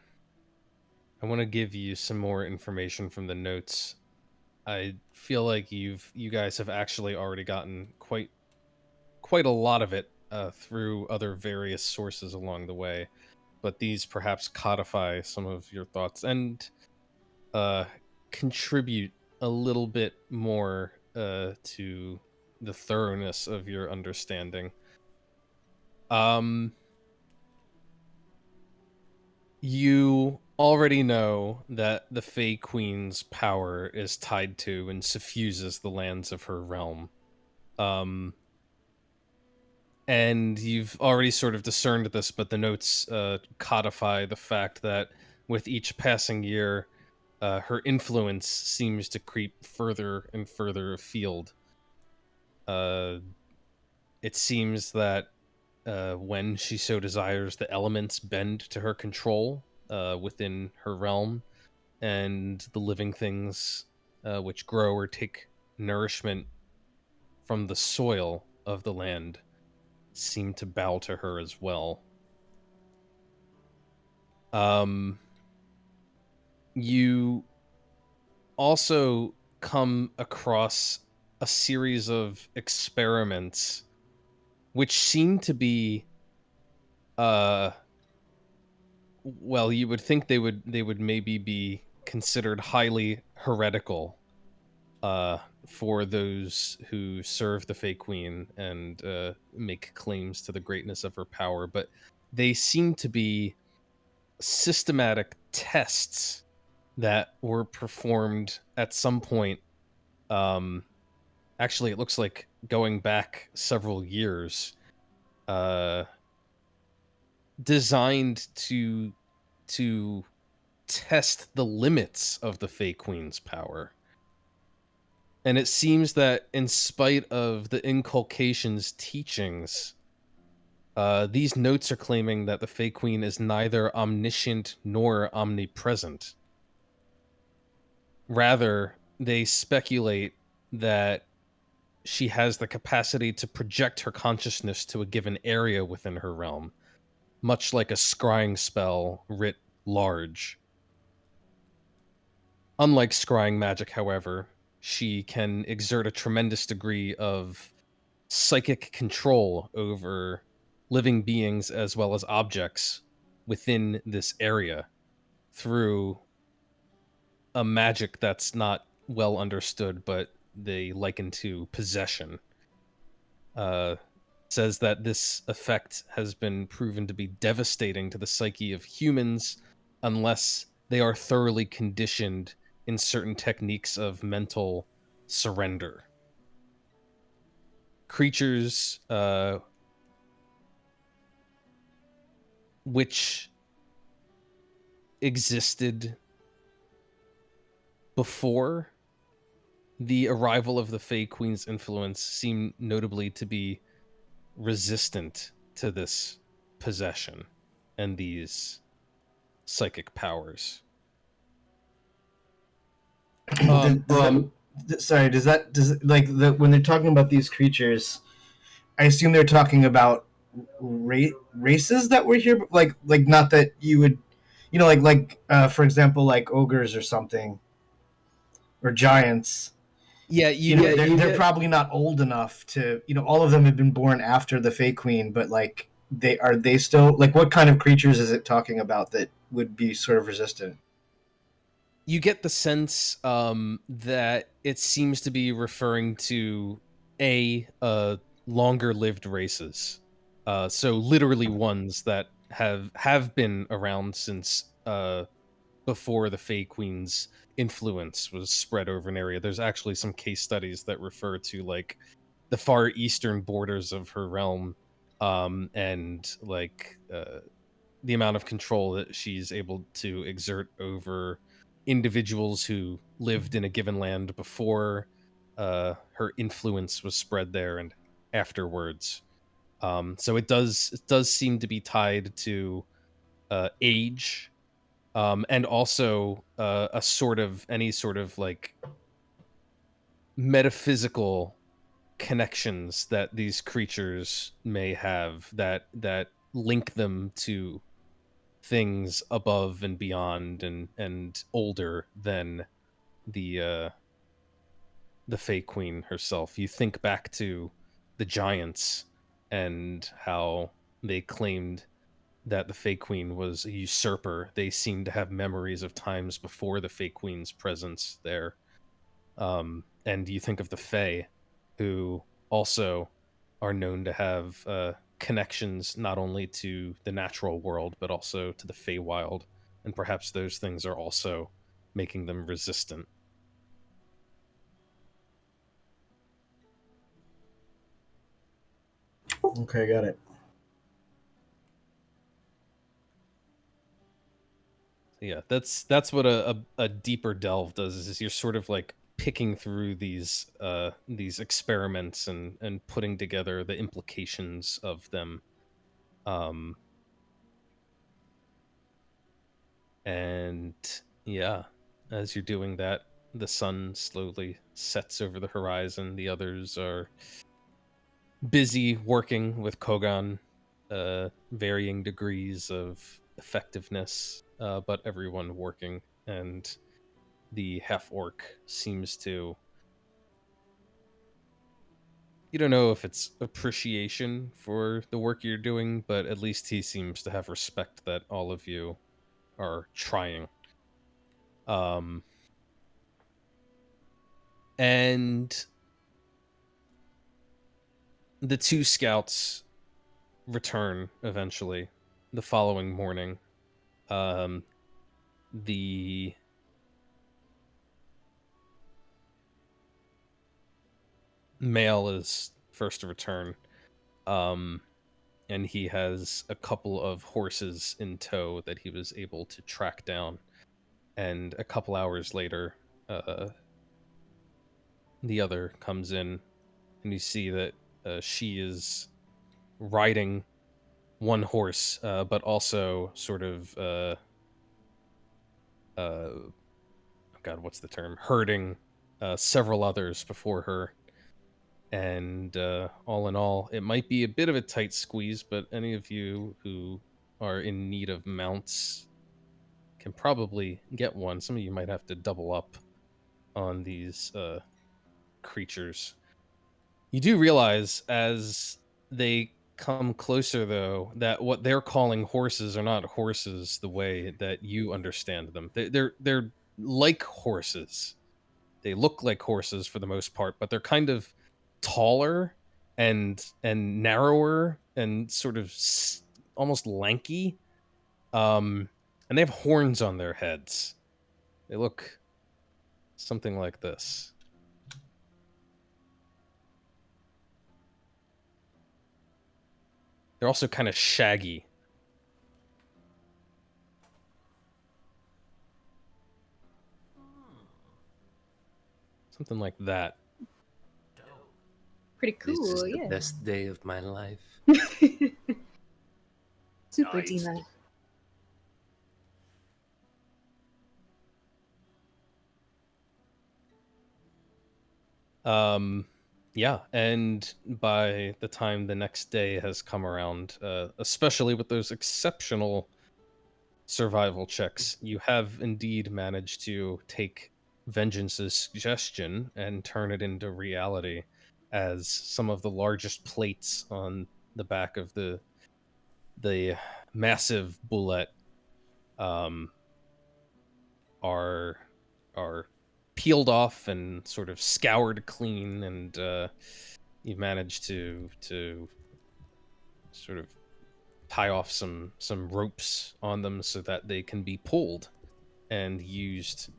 I want to give you some more information from the notes. I feel like you guys have actually already gotten quite a lot of it through other various sources along the way, but these perhaps codify some of your thoughts and contribute a little bit more to the thoroughness of your understanding. You already know that the Fey Queen's power is tied to and suffuses the lands of her realm. And you've already sort of discerned this, but the notes codify the fact that with each passing year, her influence seems to creep further and further afield. It seems that when she so desires, the elements bend to her control within her realm, and the living things which grow or take nourishment from the soil of the land seem to bow to her as well. You also come across a series of experiments which seem to be well, you would think they would maybe be considered highly heretical for those who serve the Fey Queen and make claims to the greatness of her power, but they seem to be systematic tests that were performed at some point. Actually, it looks like going back several years, designed to test the limits of the Fey Queen's power. And it seems that in spite of the inculcation's teachings, these notes are claiming that the Fey Queen is neither omniscient nor omnipresent. Rather, they speculate that she has the capacity to project her consciousness to a given area within her realm, much like a scrying spell writ large. Unlike scrying magic, however, she can exert a tremendous degree of psychic control over living beings as well as objects within this area through a magic that's not well understood, but they liken to possession. Says that this effect has been proven to be devastating to the psyche of humans unless they are thoroughly conditioned in certain techniques of mental surrender. Creatures which existed before the arrival of the Fey Queen's influence seem notably to be resistant to this possession and these psychic powers. Sorry, does when they're talking about these creatures, I assume they're talking about races that were here, like not that you would, for example, like ogres or something, or giants. Yeah, they're probably not old enough to, all of them have been born after the Fey Queen, but like they still, like, what kind of creatures is it talking about that would be sort of resistant? You get the sense that it seems to be referring to longer lived races. So literally ones that have been around since before the Fey Queen's influence was spread over an area. There's actually some case studies that refer to like the far eastern borders of her realm, and like the amount of control that she's able to exert over individuals who lived in a given land before her influence was spread there and afterwards. So it does seem to be tied to age, and also any sort of like metaphysical connections that these creatures may have that link them to things above and beyond and older than the Fey Queen herself. You think back to the giants and how they claimed that the Fey Queen was a usurper. They seem to have memories of times before the Fey Queen's presence there. And you think of the Fey, who also are known to have connections not only to the natural world, but also to the Feywild and perhaps those things are also making them resistant. Okay, got it. Yeah, that's what a deeper delve does. Is you're sort of like picking through these experiments and putting together the implications of them. And yeah, as you're doing that, the sun slowly sets over the horizon. The others are busy working with Kogan, varying degrees of effectiveness, but everyone working. And the half-orc seems to... You don't know if it's appreciation for the work you're doing, but at least he seems to have respect that all of you are trying. And the two scouts return eventually the following morning. The male is first to return, and he has a couple of horses in tow that he was able to track down. And a couple hours later, the other comes in, and you see that she is riding one horse, but also sort of God, what's the term? Herding several others before her. And all in all, it might be a bit of a tight squeeze, but any of you who are in need of mounts can probably get one. Some of you might have to double up on these creatures. You do realize as they come closer, though, that what they're calling horses are not horses the way that you understand them. They're like horses. They look like horses for the most part, but they're kind of taller and narrower and sort of almost lanky. And they have horns on their heads. They look something like this. They're also kind of shaggy. Something like that. Pretty This is cool, the yeah. best day of my life. Super Nice. Dima. Yeah, and by the time the next day has come around, especially with those exceptional survival checks, you have indeed managed to take Vengeance's suggestion and turn it into reality, as some of the largest plates on the back of the massive bullet are peeled off and sort of scoured clean, and you've managed to sort of tie off some ropes on them so that they can be pulled and used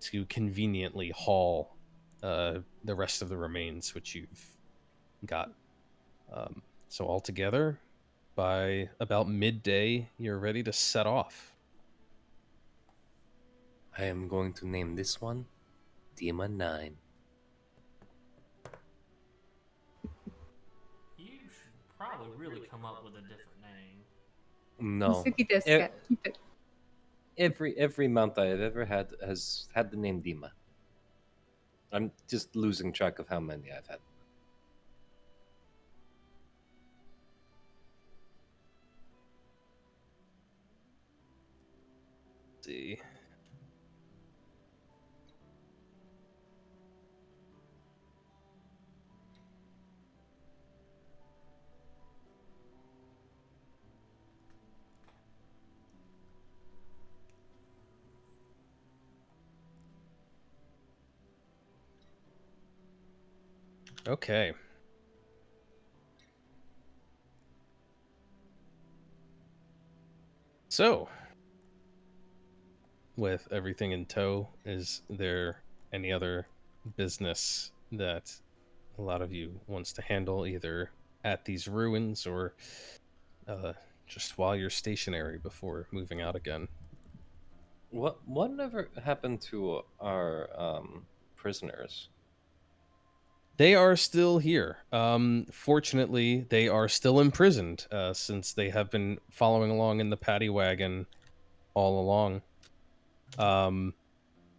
to conveniently haul the rest of the remains which you've got. So altogether, by about midday, you're ready to set off. I am going to name this one Dima 9. You should probably really come up with a different name. No. Keep it. Keep it. Every mount I have ever had has had the name Dima. I'm just losing track of how many I've had. Let's see. Okay. So, with everything in tow, is there any other business that a lot of you wants to handle, either at these ruins or just while you're stationary before moving out again? Whatever happened to our prisoners? They are still here. Fortunately, they are still imprisoned, since they have been following along in the paddy wagon all along.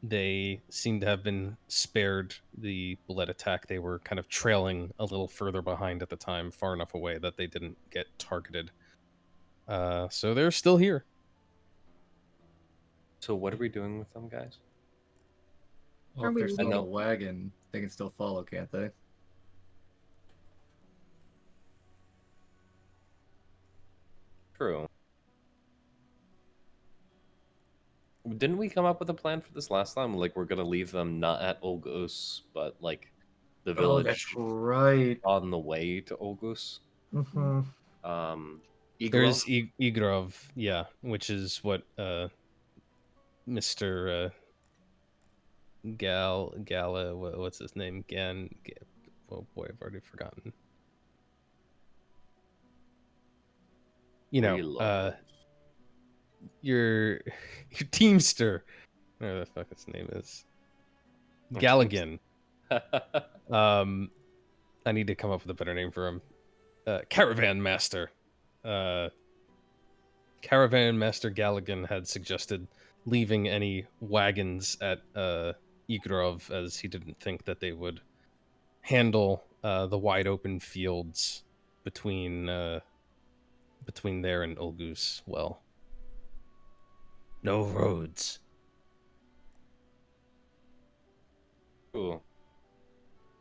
They seem to have been spared the bullet attack. They were kind of trailing a little further behind at the time, far enough away that they didn't get targeted. So they're still here. So what are we doing with them, guys? Well, Are if we they're still in a leaving? wagon, they can still follow, can't they? True. Didn't we come up with a plan for this last time? Like, we're gonna leave them not at Olgus, but like the Oh, village that's right. on the way to Olgus. Mm-hmm. There's Igrov? Igrov, yeah, which is what Mr. Gala, what's his name? Oh boy, I've already forgotten. You know, Reload. your teamster, whatever the fuck his name is, Galligan. I need to come up with a better name for him. Caravan Master. Caravan Master Galligan had suggested leaving any wagons at Igrov, as he didn't think that they would handle the wide open fields between there and Olgus well. No roads. Cool.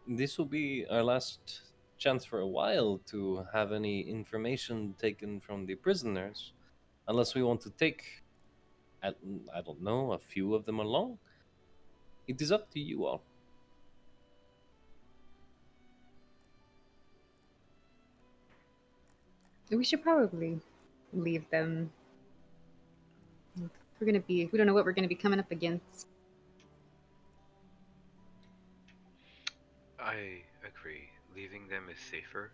This will be our last chance for a while to have any information taken from the prisoners, unless we want to take, I don't know, a few of them along. It is up to you all. We should probably leave them. We don't know what we're gonna be coming up against. I agree. Leaving them is safer.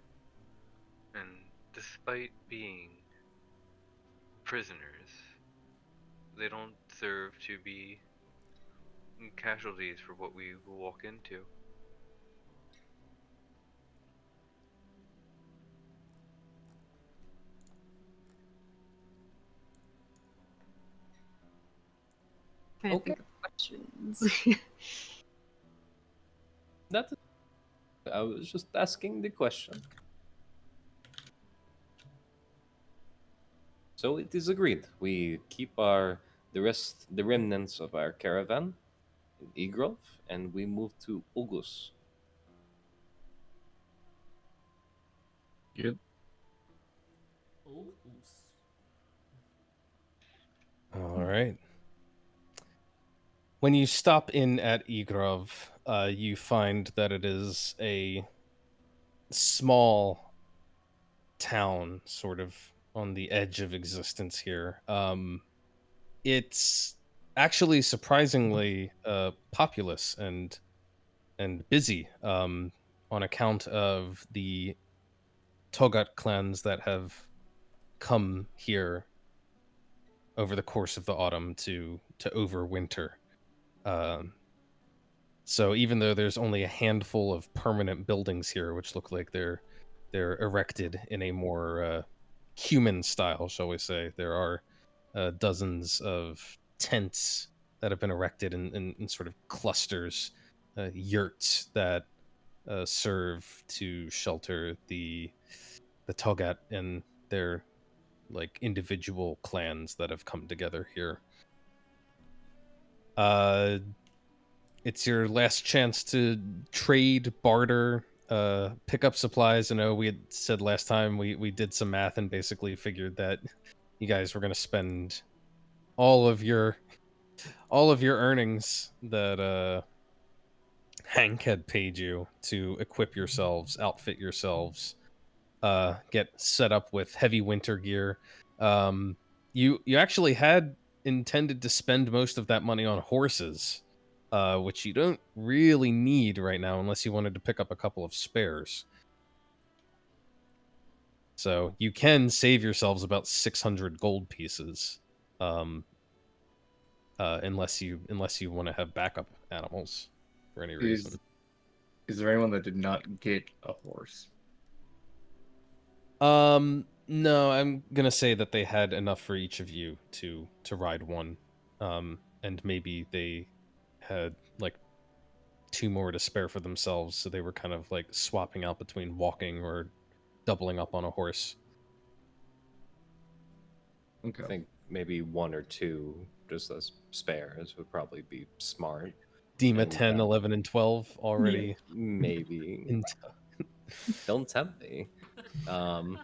And despite being prisoners, they don't deserve to be casualties for what we will walk into. Trying to Okay. think of questions. I was just asking the question. So it is agreed. We keep the remnants of our caravan in Igrov, and we move to Olgus. Good. All right. When you stop in at Igrov, you find that it is a small town, sort of on the edge of existence here. It's actually surprisingly populous and busy, on account of the Togat clans that have come here over the course of the autumn to overwinter. So even though there's only a handful of permanent buildings here, which look like they're erected in a more human style, shall we say, there are dozens of tents that have been erected in sort of clusters, yurts that serve to shelter the Togat and their like individual clans that have come together here. It's your last chance to trade, barter, pick up supplies. I know we had said last time we did some math and basically figured that you guys were going to spend all of your earnings that Hank had paid you to equip yourselves, outfit yourselves, get set up with heavy winter gear. You actually had intended to spend most of that money on horses, which you don't really need right now unless you wanted to pick up a couple of spares. So you can save yourselves about 600 gold pieces, unless you want to have backup animals for any reason. Is there anyone that did not get a horse? No, I'm gonna say that they had enough for each of you to ride one, and maybe they had like 2 more to spare for themselves, so they were kind of like swapping out between walking or doubling up on a horse. Okay. I think maybe 1 or 2 just as spares would probably be smart. Dima And, 10, 11, and 12 already. Maybe. Don't tempt me. But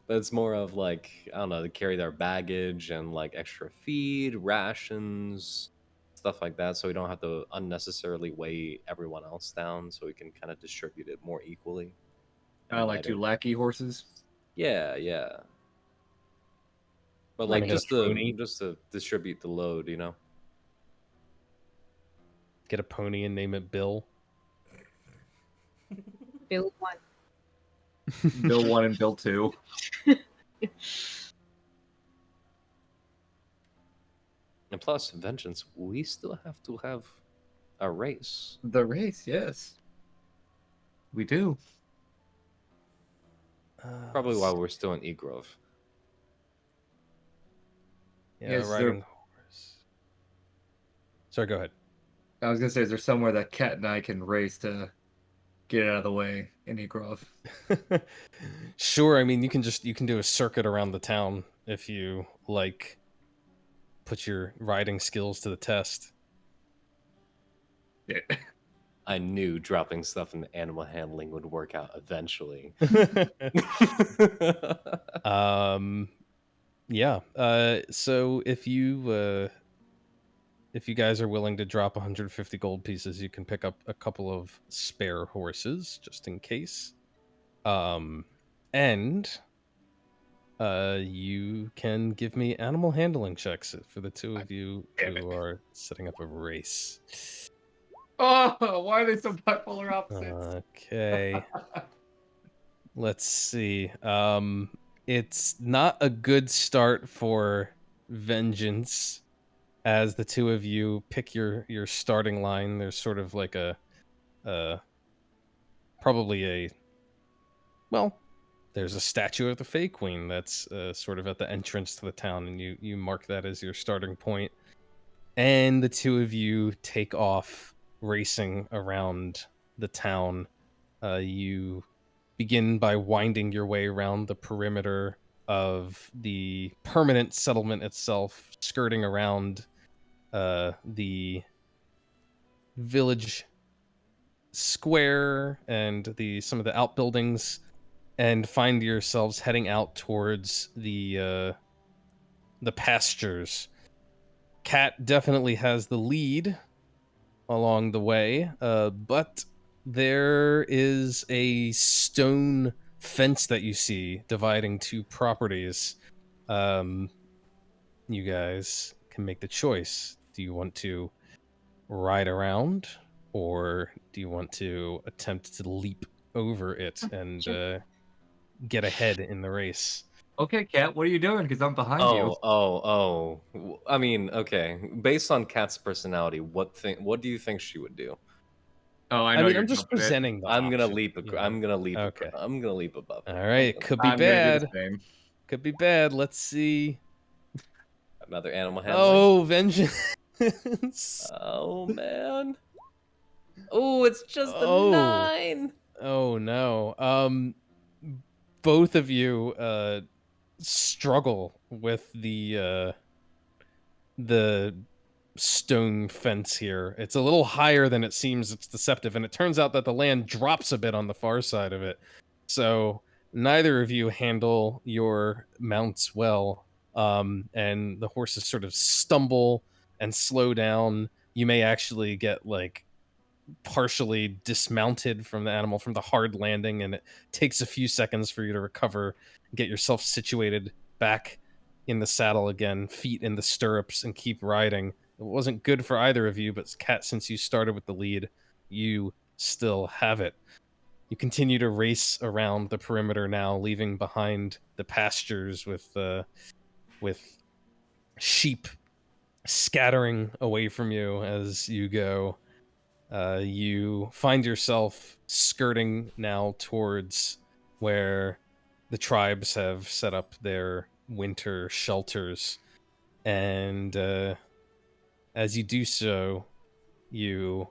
it's more of like, I don't know, to carry their baggage and like extra feed, rations, stuff like that, so we don't have to unnecessarily weigh everyone else down, so we can kind of distribute it more equally. Like 2 lackey horses. Yeah. But Like like a just pony? to distribute the load, you know. Get a pony and name it Bill. Bill 1. Bill 1 and Bill 2. And plus, Vengeance, we still have to have a race. The race, yes. We do. Probably while we're still in Egrove. Yeah, Yes, riding horse. Sorry, go ahead. I was gonna say, is there somewhere that Cat and I can race to get out of the way in Egrove? Sure, I mean you can do a circuit around the town if you like put your riding skills to the test. Yeah. I knew dropping stuff in the animal handling would work out eventually. Yeah. So if you guys are willing to drop 150 gold pieces, you can pick up a couple of spare horses just in case. And you can give me animal handling checks for the 2 of you who are setting up a race. Oh, why are they so bipolar opposites? Okay. Let's see. It's not a good start for Vengeance as the 2 of you pick your starting line. There's sort of like there's a statue of the Fae Queen that's sort of at the entrance to the town, and you mark that as your starting point. And the 2 of you take off racing around the town. You begin by winding your way around the perimeter of the permanent settlement itself, skirting around the village square and some of the outbuildings, and find yourselves heading out towards the pastures. Cat definitely has the lead along the way, but there is a stone fence that you see dividing 2 properties. You guys can make the choice. Do you want to ride around, or do you want to attempt to leap over it and get ahead in the race? Okay, Cat, what are you doing? Because I'm behind you. I mean, okay. Based on Kat's personality, what do you think she would do? Oh, I know. I'm just presenting the I'm gonna option, leap. you know? I'm gonna leap. Okay. I'm gonna leap above. All right, could be I'm gonna do bad. the same. Could be bad. Let's see. Another animal handling. Oh, Vengeance. Oh man. Oh, it's just a 9. Oh no. Both of you struggle with the stone fence here. It's a little higher than it seems. It's deceptive, and it turns out that the land drops a bit on the far side of it. So neither of you handle your mounts well, and the horses sort of stumble and slow down. You may actually get like partially dismounted from the animal from the hard landing, and it takes a few seconds for you to recover, get yourself situated back in the saddle again, feet in the stirrups, and keep riding. It wasn't good for either of you, but Cat, since you started with the lead, you still have it. You continue to race around the perimeter now, leaving behind the pastures with sheep scattering away from you as you go. You find yourself skirting now towards where the tribes have set up their winter shelters. And as you do so, you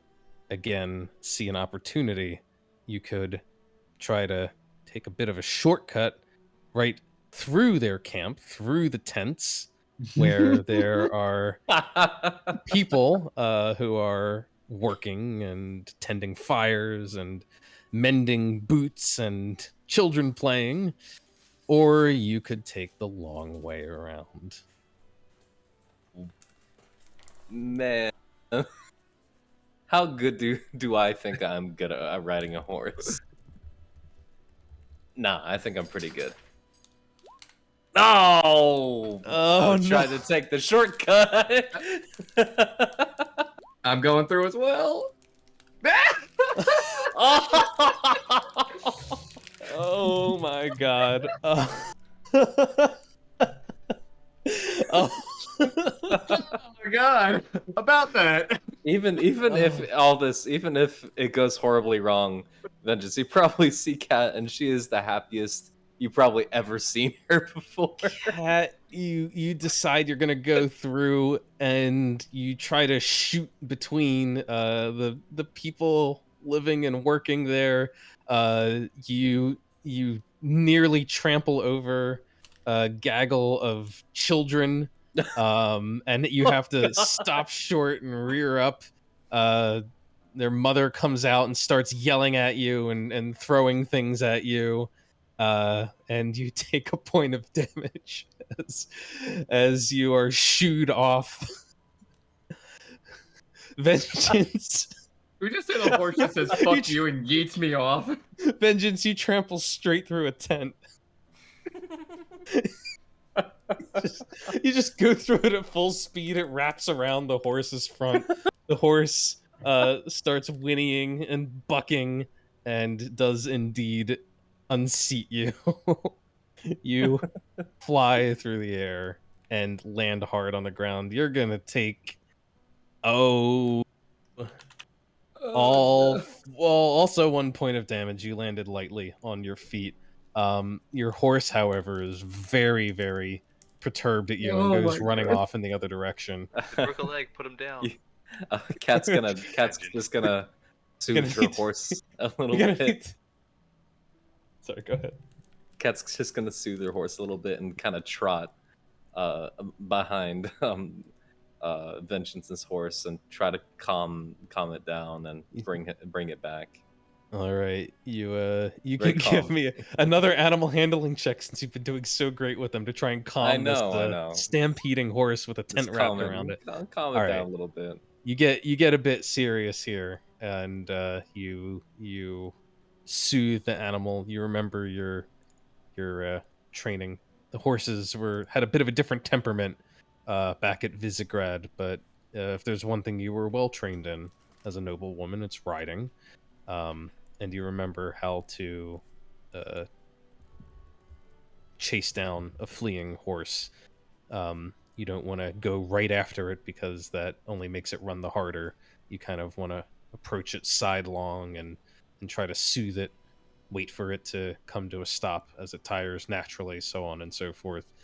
again see an opportunity. You could try to take a bit of a shortcut right through their camp, through the tents, where there are people who are working and tending fires and mending boots and children playing, or you could take the long way around. Man, how good do I think I'm good at riding a horse? Nah, I think I'm pretty good. No! Oh, I'm trying to take the shortcut. I'm going through as well. Oh my god. Oh. Oh my god! About that. Even if it goes horribly wrong, Vengeance, you probably see Kat, and she is the happiest you probably ever seen her before. Cat, you decide you're gonna go through, and you try to shoot between the people living and working there. You nearly trample over a gaggle of children, and you have to stop short and rear up. Their mother comes out and starts yelling at you and throwing things at you. And you take a point of damage as you are shooed off. Vengeance. We just say the horse just says "fuck you" and yeets me off. Vengeance, you trample straight through a tent. You just go through it at full speed. It wraps around the horse's front. The horse starts whinnying and bucking, and does indeed unseat you. You fly through the air and land hard on the ground. You're gonna take also 1 point of damage. You landed lightly on your feet. Your horse, however, is very, very perturbed at you and goes running off in the other direction. Broke a leg, put him down. Cat's just gonna soothe her horse a little bit. Sorry, go ahead. Cat's just gonna soothe her horse a little bit and kind of trot behind Vengeance's horse and try to calm it down and bring it back. All right, you Very can give calm. me another animal handling check, since you've been doing so great with them, to try and calm I know. this stampeding horse with a tent Just wrapped around it. Calm All it right. down a little bit. You get a bit serious here, and you soothe the animal. You remember your training. The horses had a bit of a different temperament back at Visegrad, but if there's one thing you were well trained in as a noble woman, it's riding. And you remember how to chase down a fleeing horse. You don't want to go right after it, because that only makes it run the harder. You kind of want to approach it sidelong and try to soothe it, wait for it to come to a stop as it tires naturally, so on and so forth.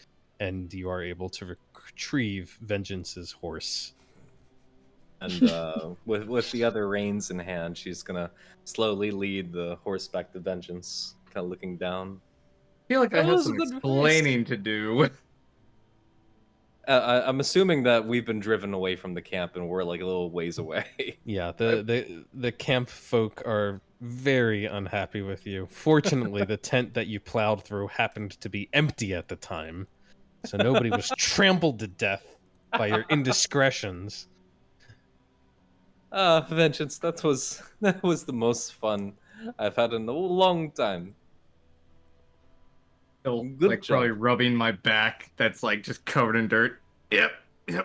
And you are able to retrieve Vengeance's horse. And with the other reins in hand, she's gonna slowly lead the horse back to Vengeance, kind of looking down. I feel like I That have was some a good explaining to do. I'm assuming that we've been driven away from the camp and we're like a little ways away. Yeah, the camp folk are very unhappy with you. Fortunately, the tent that you plowed through happened to be empty at the time, so nobody was trampled to death by your indiscretions. Vengeance, that was the most fun I've had in a long time. Still, Good like, job. probably rubbing my back that's, like, just covered in dirt. Yep,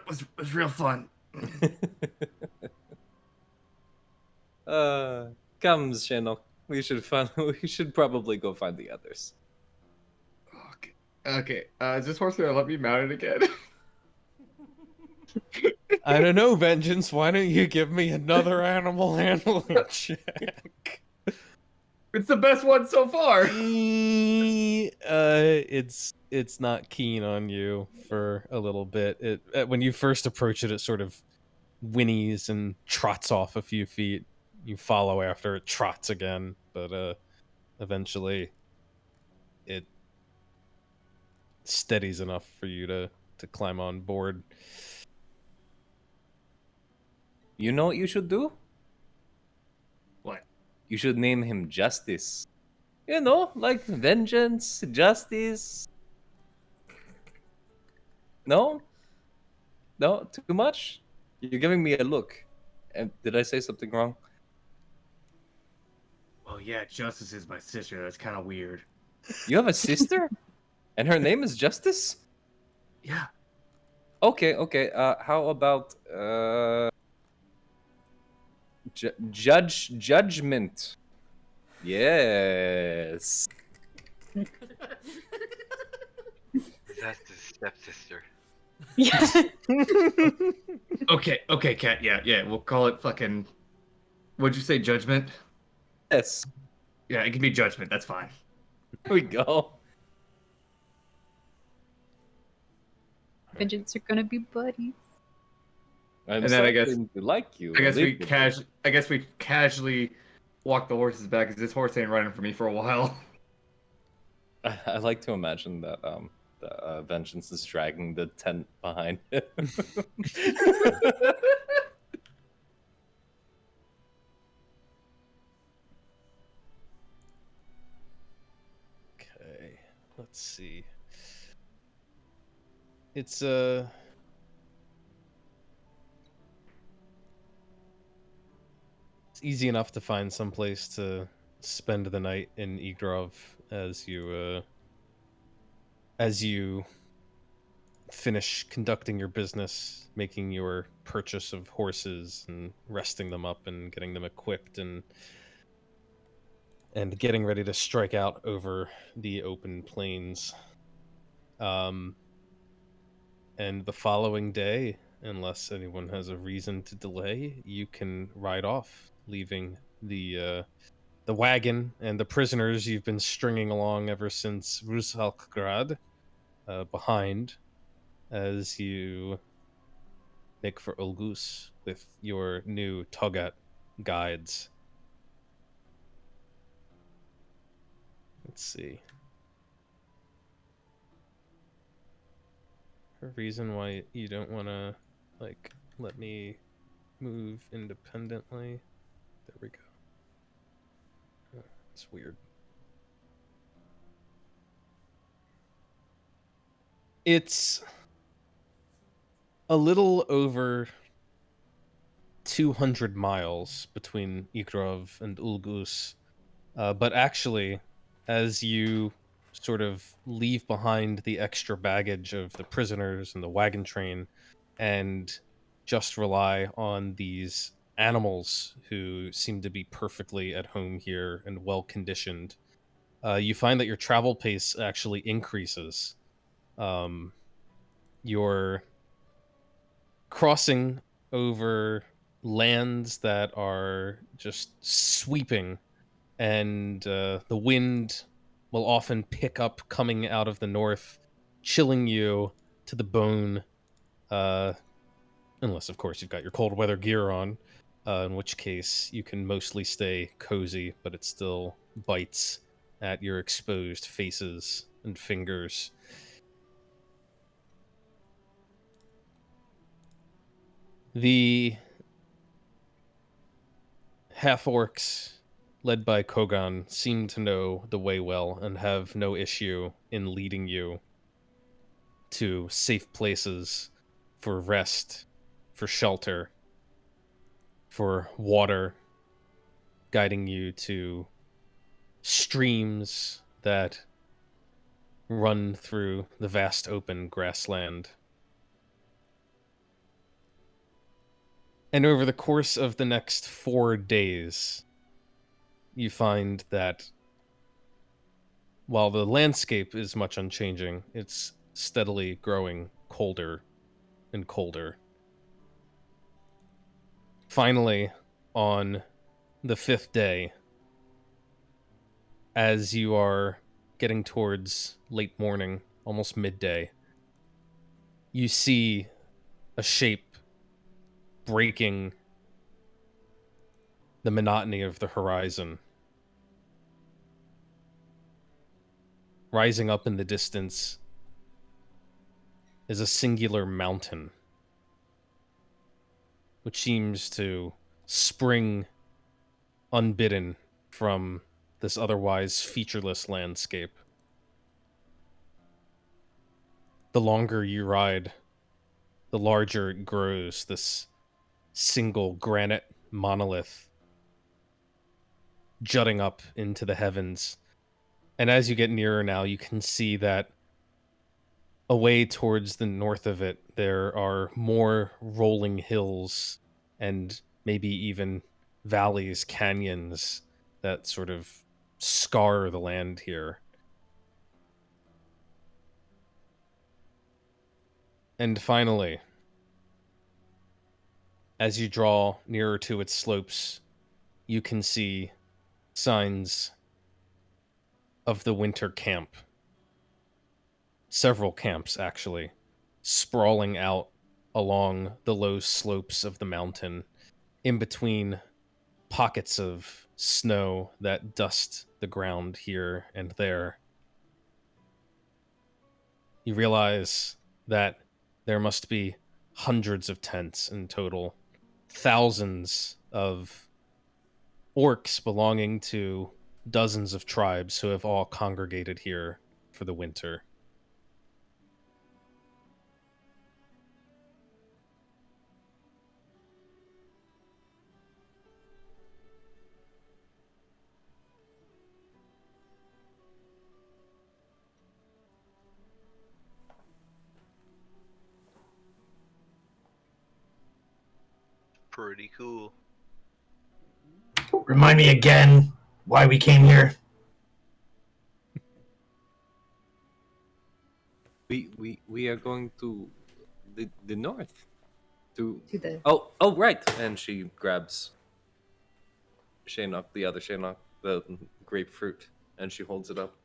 was real fun. Come, Shinnok. We should probably go find the others. Okay, is this horse gonna let me mount it again? I don't know, Vengeance. Why don't you give me another animal handling check? It's the best one so far. It's not keen on you for a little bit. When you first approach it, it sort of whinnies and trots off a few feet. You follow after it, trots again, but eventually it steadies enough for you to climb on board. You know what you should do? What? You should name him Justice. You know, like vengeance, justice. No? No? Too much? You're giving me a look. And did I say something wrong? Oh yeah, Justice is my sister. That's kind of weird. You have a sister? And her name is Justice? Yeah. Okay. How about Judgment? Yes. That's his stepsister. Yeah. Okay, Cat. Yeah. We'll call it fucking. What'd you say, Judgment? Yes. Yeah, it can be Judgment. That's fine. Here we go. Vengeance are gonna be buddies. I'm And then I guess- starting to like you. I guess a we little. casually walk the horses back because this horse ain't running for me for a while. I like to imagine that Vengeance is dragging the tent behind him. Okay, let's see. It's easy enough to find some place to spend the night in Igrov as you finish conducting your business, making your purchase of horses and resting them up and getting them equipped and getting ready to strike out over the open plains. And the following day, unless anyone has a reason to delay, you can ride off, leaving the wagon and the prisoners you've been stringing along ever since Rusalkgrad behind, as you make for Ulgus with your new Togat guides. Let's see. A reason why you don't want to, like, let me move independently. There we go. Oh, it's weird. It's a little over 200 miles between Igrov and Ulgus, but actually, as you sort of leave behind the extra baggage of the prisoners and the wagon train and just rely on these animals who seem to be perfectly at home here and well conditioned, you find that your travel pace actually increases. You're crossing over lands that are just sweeping, and the wind will often pick up coming out of the north, chilling you to the bone, unless, of course, you've got your cold weather gear on, in which case you can mostly stay cozy, but it still bites at your exposed faces and fingers. The half-orcs, led by Kogan, seem to know the way well and have no issue in leading you to safe places for rest, for shelter, for water, guiding you to streams that run through the vast open grassland. And over the course of the next 4 days, you find that while the landscape is much unchanging, it's steadily growing colder and colder. Finally, on the 5th day, as you are getting towards late morning, almost midday, you see a shape breaking the monotony of the horizon. Rising up in the distance is a singular mountain, which seems to spring unbidden from this otherwise featureless landscape. The longer you ride, the larger it grows, this single granite monolith jutting up into the heavens. And as you get nearer now, you can see that away towards the north of it, there are more rolling hills and maybe even valleys, canyons that sort of scar the land here. And finally, as you draw nearer to its slopes, you can see signs of the winter camp. Several camps, actually, sprawling out along the low slopes of the mountain, in between pockets of snow that dust the ground here and there. You realize that there must be hundreds of tents in total, thousands of orcs belonging to dozens of tribes who have all congregated here for the winter. Pretty cool. Remind me again why we came here. We are going to the north. To the oh right. And she grabs Shaynok, the other Shaynok, the grapefruit, and she holds it up.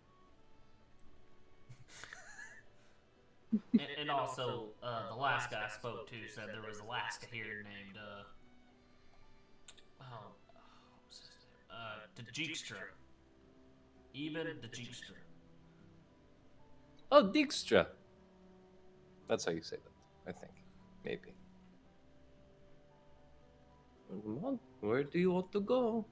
And also, the last guy I spoke to said there was Alaska here named, Dijkstra. Eben Dijkstra. Oh, Dijkstra. That's how you say that, I think. Maybe. Well, where do you want to go?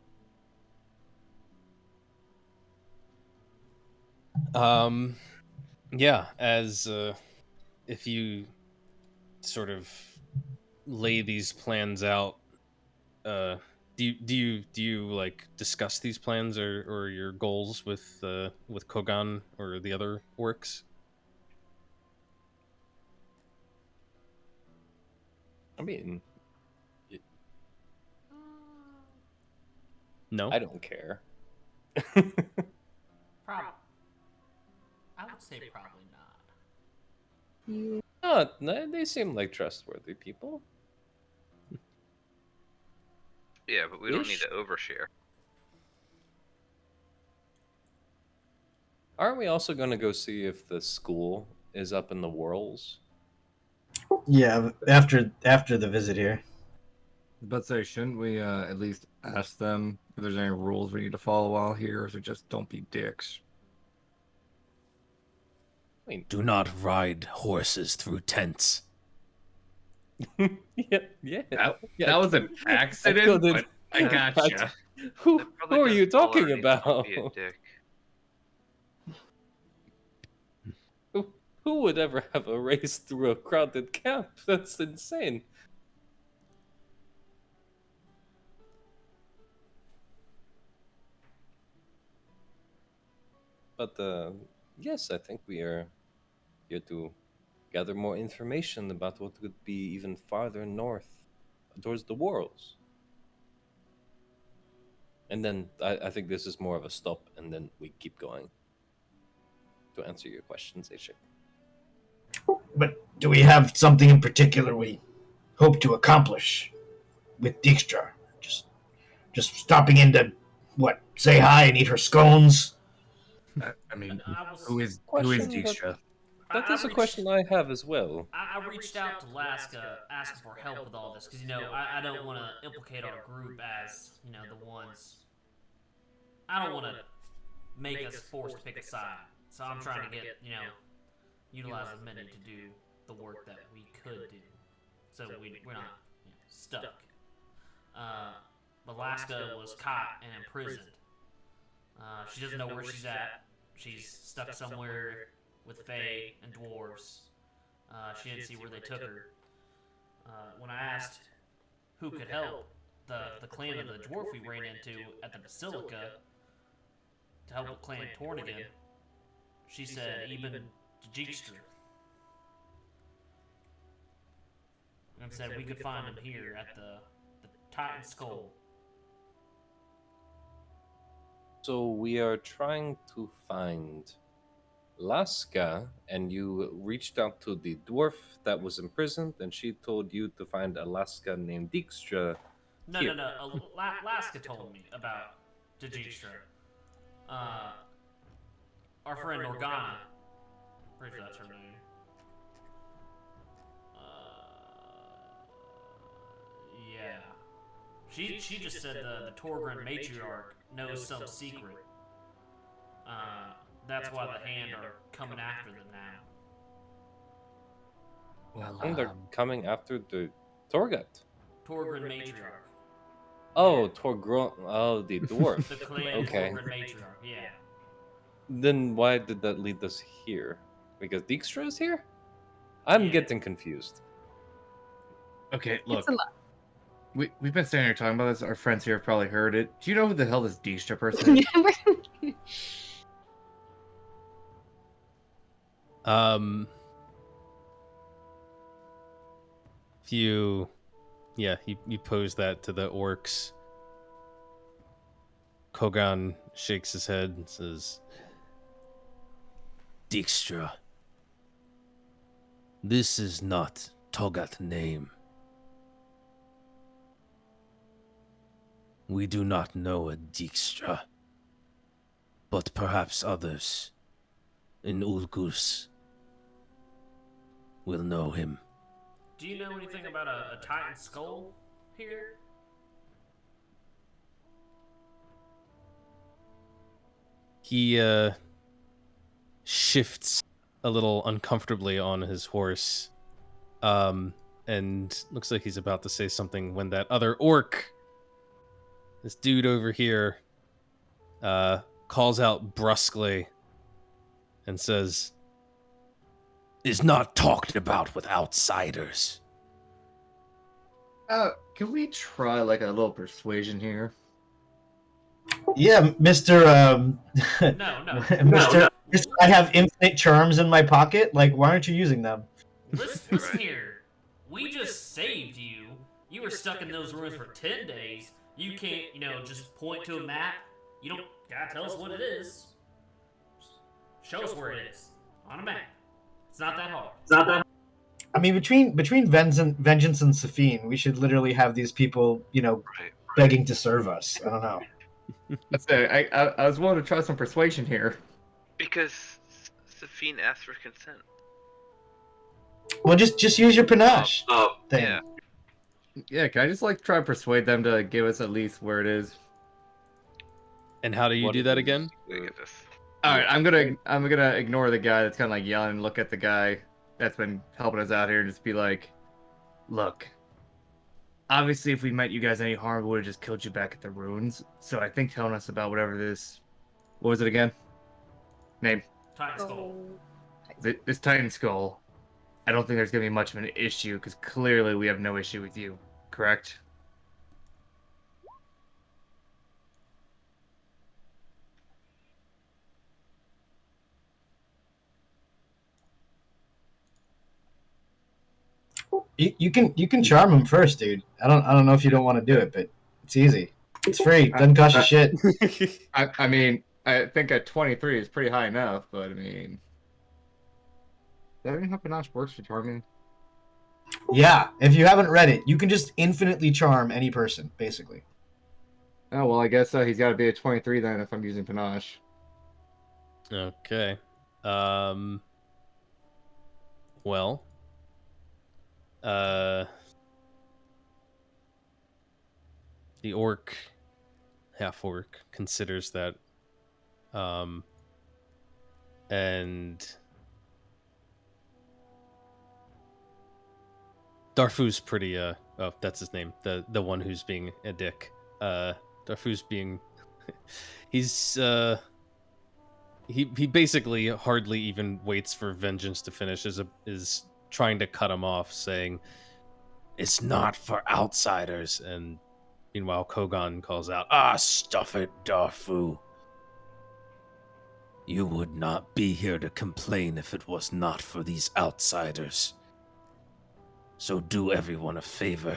Yeah, as if you sort of lay these plans out, do you like discuss these plans or your goals with Kogan or the other orcs? I mean, No, I don't care. I would say probably not. No, they seem like trustworthy people. Yeah, but we don't need Ish. to overshare. Aren't we also going to go see if the school is up in the Whirls? Yeah, after the visit here. But say, shouldn't we at least ask them if there's any rules we need to follow while here, or is it just don't be dicks? I mean, Do not ride horses through tents. yeah. That was an accident, but I gotcha. Who Probably are you doesn't follow talking any about? "Don't be a dick." Who would ever have a race through a crowded camp? That's insane. But Yes, I think we are here to gather more information about what could be even farther north towards the Worlds. And then I think this is more of a stop, and then we keep going. To answer your questions, Aishik. But do we have something in particular we hope to accomplish with Dijkstra? Just stopping in to, what, say hi and eat her scones? I mean, I was- who is Question, Dijkstra? That is a question I have as well. I reached out to Laska asking for help with all this because I don't want to implicate our group as the ones. I don't want to make us forced to pick a side. So I'm trying to get utilize as many to do the work that we could do, so we're not stuck. But Laska was caught and imprisoned. She doesn't know where she's at. She's stuck somewhere with Fae and dwarves. She didn't see where they took her. When I asked who could help, the clan of the dwarf we ran into at the Basilica to help with Clan Tornigan, she said even Dijkstra. And said we could find him here at the Titan Skull. So we are trying to find Laska, and you reached out to the dwarf that was imprisoned, and she told you to find a Laska named Dijkstra. No. Laska told me about Dijkstra. Our friend Organa, pretty sure that's her name. Yeah. She just said the Torgrim matriarch knows some secret. That's why the Hand are coming after them now. Well, And they're coming after the Torgut. Torgrim matriarch. Oh, Torgron. Oh, the dwarf. The clan Okay. Torgrim matriarch, yeah. Then why did that lead us here? Because Dijkstra is here? I'm Yeah. getting confused. okay, look. It's a lot. We've been standing here talking about this. Our friends here have probably heard it. Do you know who the hell this Dijkstra person is? If you pose that to the orcs. Kogan shakes his head and says, Dijkstra. This is not Togat name. We do not know a Dijkstra, but perhaps others in Ulgus will know him. Do you know anything about a Titan Skull here? he shifts a little uncomfortably on his horse, and looks like he's about to say something when that other orc, this dude over here, calls out brusquely and says, Is not talked about with outsiders. Can we try like a little persuasion here? Yeah, Mr. No. Mr. I have infinite charms in my pocket. Like, why aren't you using them? Listen here. We just saved you. You were stuck in those ruins for 10 days. You can't, just point to a map. You don't gotta tell us what it is. Show us where it is. On a map. It's not that hard. I mean, between Vengeance and Safine, we should literally have these people, Right. begging to serve us. I don't know. That's it. I was willing to try some persuasion here. Because Safine asked for consent. Well, just use your panache thing. Yeah. Yeah, can I just like try to persuade them to give us at least where it is? and how do you What do it that is. again? Look at this. All right, I'm gonna ignore the guy that's kind of like yelling and look at the guy that's been helping us out here and just be like, look. Obviously, if we meant you guys any harm, we would have just killed you back at the ruins. So I think telling us about whatever this, what was it again? Name. Titan Skull. This Titan Skull. I don't think there's gonna be much of an issue because clearly we have no issue with you. Correct? You can charm him first, dude. I don't know if you don't want to do it, but it's easy. It's free. Doesn't cost you shit. I mean, I think at 23 is pretty high enough, but I mean, that even how panache works for charming? Yeah, if you haven't read it, you can just infinitely charm any person, basically. Oh well, I guess he's got to be at 23 then if I'm using panache. Okay. Well. The orc, half orc, considers that, and Darfu's pretty oh, that's his name, the one who's being a dick. Darfu's being he's he basically hardly even waits for vengeance to finish, is trying to cut him off, saying it's not for outsiders. And meanwhile Kogan calls out, Ah, stuff it, Darfu. You would not be here to complain if it was not for these outsiders. So do everyone a favor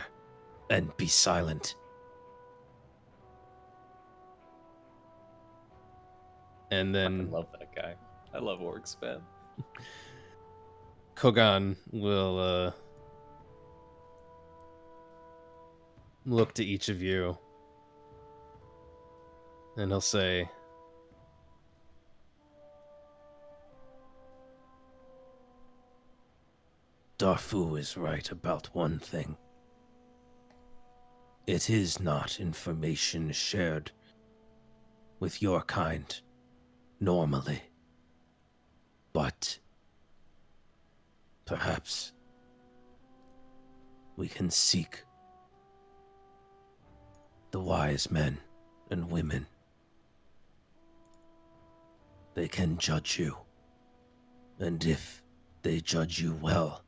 and be silent. and I then love that guy. I love orcs, man. Kogan will look to each of you and he'll say, Darfu is right about one thing. It is not information shared with your kind normally. But perhaps we can seek the wise men and women. They can judge you. And if they judge you well,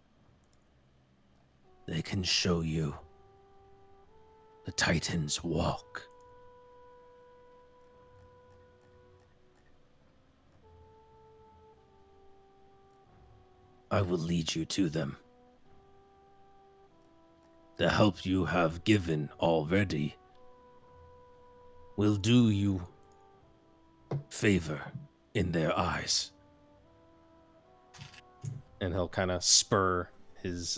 they can show you the Titan's walk. I will lead you to them. The help you have given already will do you favor in their eyes. and he'll kind of spur his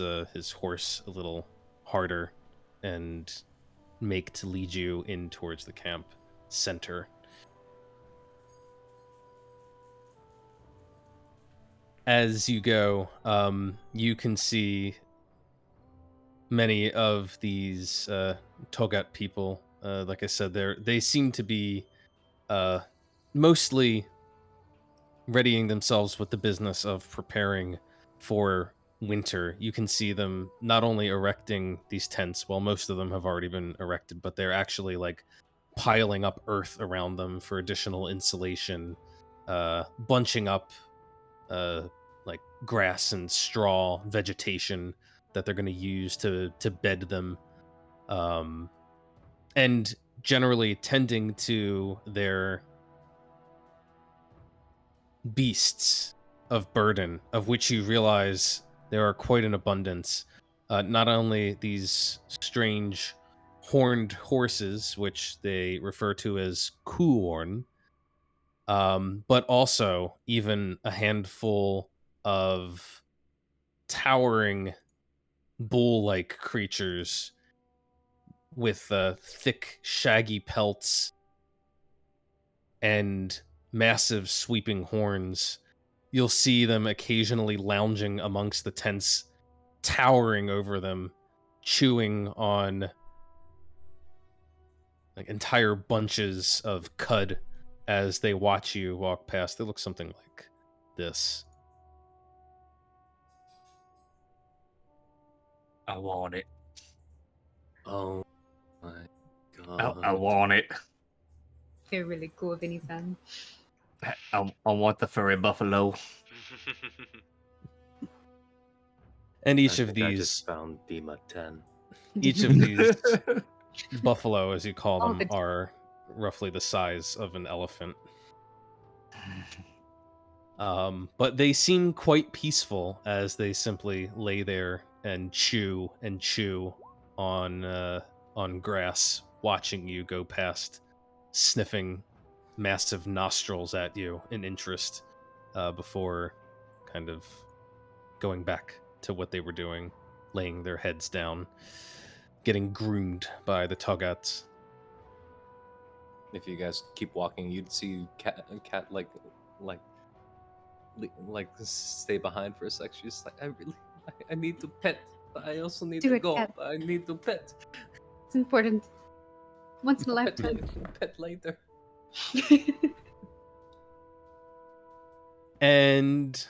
horse a little harder and make to lead you in towards the camp center. As you go, you can see many of these Togat people. Like I said, they seem to be mostly readying themselves with the business of preparing for winter. You can see them not only erecting these tents, well, most of them have already been erected, but they're actually like piling up earth around them for additional insulation, bunching up like grass and straw vegetation that they're going to use to bed them, and generally tending to their beasts of burden, of which you realize there are quite an abundance. Not only these strange horned horses, which they refer to as Kuorn, but also even a handful of towering bull-like creatures with thick, shaggy pelts and massive sweeping horns. You'll see them occasionally lounging amongst the tents, towering over them, chewing on like entire bunches of cud as they watch you walk past. They look something like this. I want it. Oh my I god. want it. They're really cool, Vinny-san. I want the furry buffalo. And each I of think I these, just found Dima 10. each of these buffalo, as you call Oh, them, the- are roughly the size of an elephant. But they seem quite peaceful as they simply lay there and chew on grass, watching you go past, sniffing massive nostrils at you in interest, before kind of going back to what they were doing, laying their heads down, getting groomed by the Toggats. If you guys keep walking, you'd see cat like stay behind for a sec. She's like, I need to pet, but I also need Do to it, go. Cat. But I need to pet. It's important. Once in a Pet, lifetime. pet later. And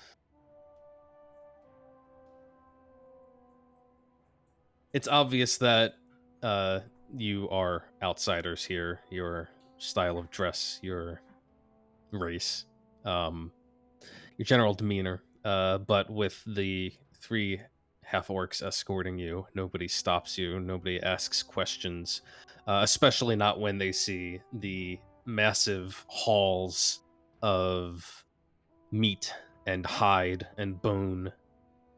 it's obvious that you are outsiders here. Your style of dress, your race, your general demeanor. But with the 3 half-orcs escorting you, nobody stops you, nobody asks questions, especially not when they see the massive halls of meat and hide and bone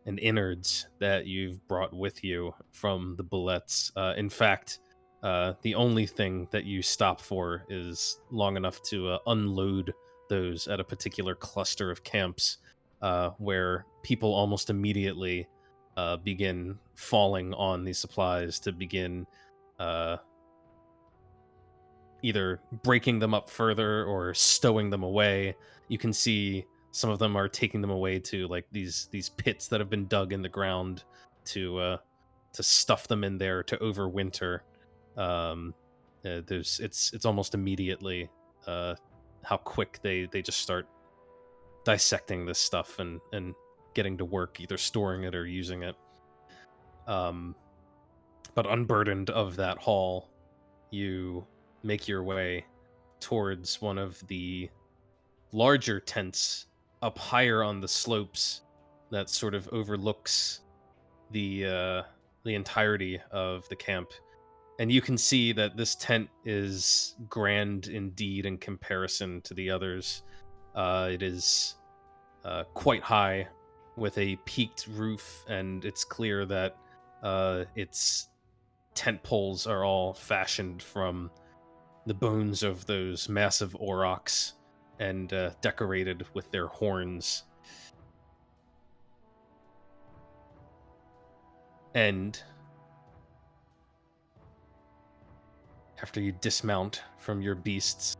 and innards that you've brought with you from the bullets. In fact, the only thing that you stop for is long enough to unload those at a particular cluster of camps, where people almost immediately begin falling on these supplies to begin either breaking them up further or stowing them away. You can see some of them are taking them away to like these pits that have been dug in the ground to stuff them in there to overwinter. It's almost immediately how quick they just start dissecting this stuff and getting to work, either storing it or using it. But unburdened of that haul, you make your way towards one of the larger tents up higher on the slopes that sort of overlooks the entirety of the camp. And you can see that this tent is grand indeed in comparison to the others. It is quite high with a peaked roof, and it's clear that its tent poles are all fashioned from the bones of those massive aurochs and decorated with their horns. And after you dismount from your beasts,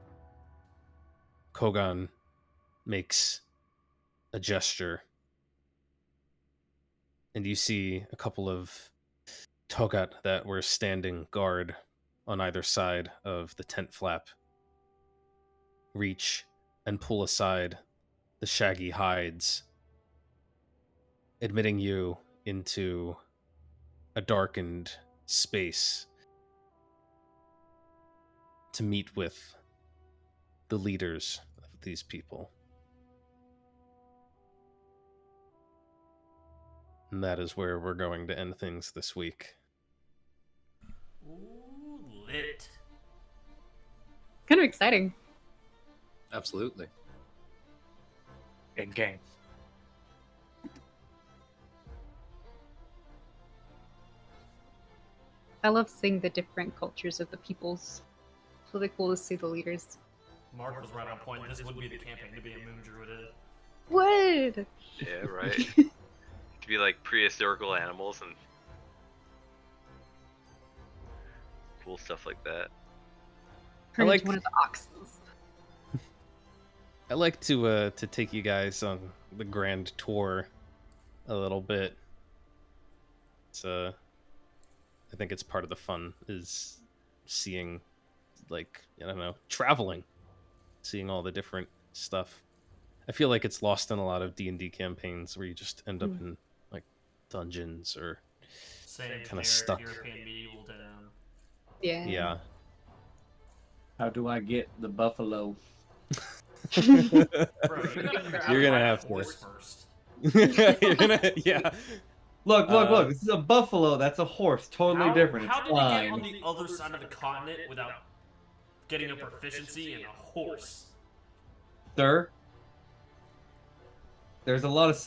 Kogan makes a gesture, and you see a couple of Togat that were standing guard on either side of the tent flap reach and pull aside the shaggy hides, admitting you into a darkened space to meet with the leaders of these people. And that is where we're going to end things this week. Ooh, lit. Kind of exciting. Absolutely. In game. I love seeing the different cultures of the peoples. It's really cool to see the leaders. Mark was right on point. This would be the campaign to be a moon druid. Would! Yeah, right. To be like prehistorical animals and cool stuff like that. Turn like- into one of the oxes. I like to take you guys on the grand tour a little bit. It's I think it's part of the fun is seeing, like, I don't know, traveling, seeing all the different stuff. I feel like it's lost in a lot of D&D campaigns where you just end up in like dungeons or Same Kinda here, stuck. European medieval town. Yeah. yeah. How do I get the buffalo? Bro, you gotta figure out You're gonna how to have to. horse first. You're gonna, yeah. Look, look! This is a buffalo. That's a horse. Totally How, different. How It's did fine. you get on the other side of the continent without getting a proficiency in a horse? Sir, there's a lot of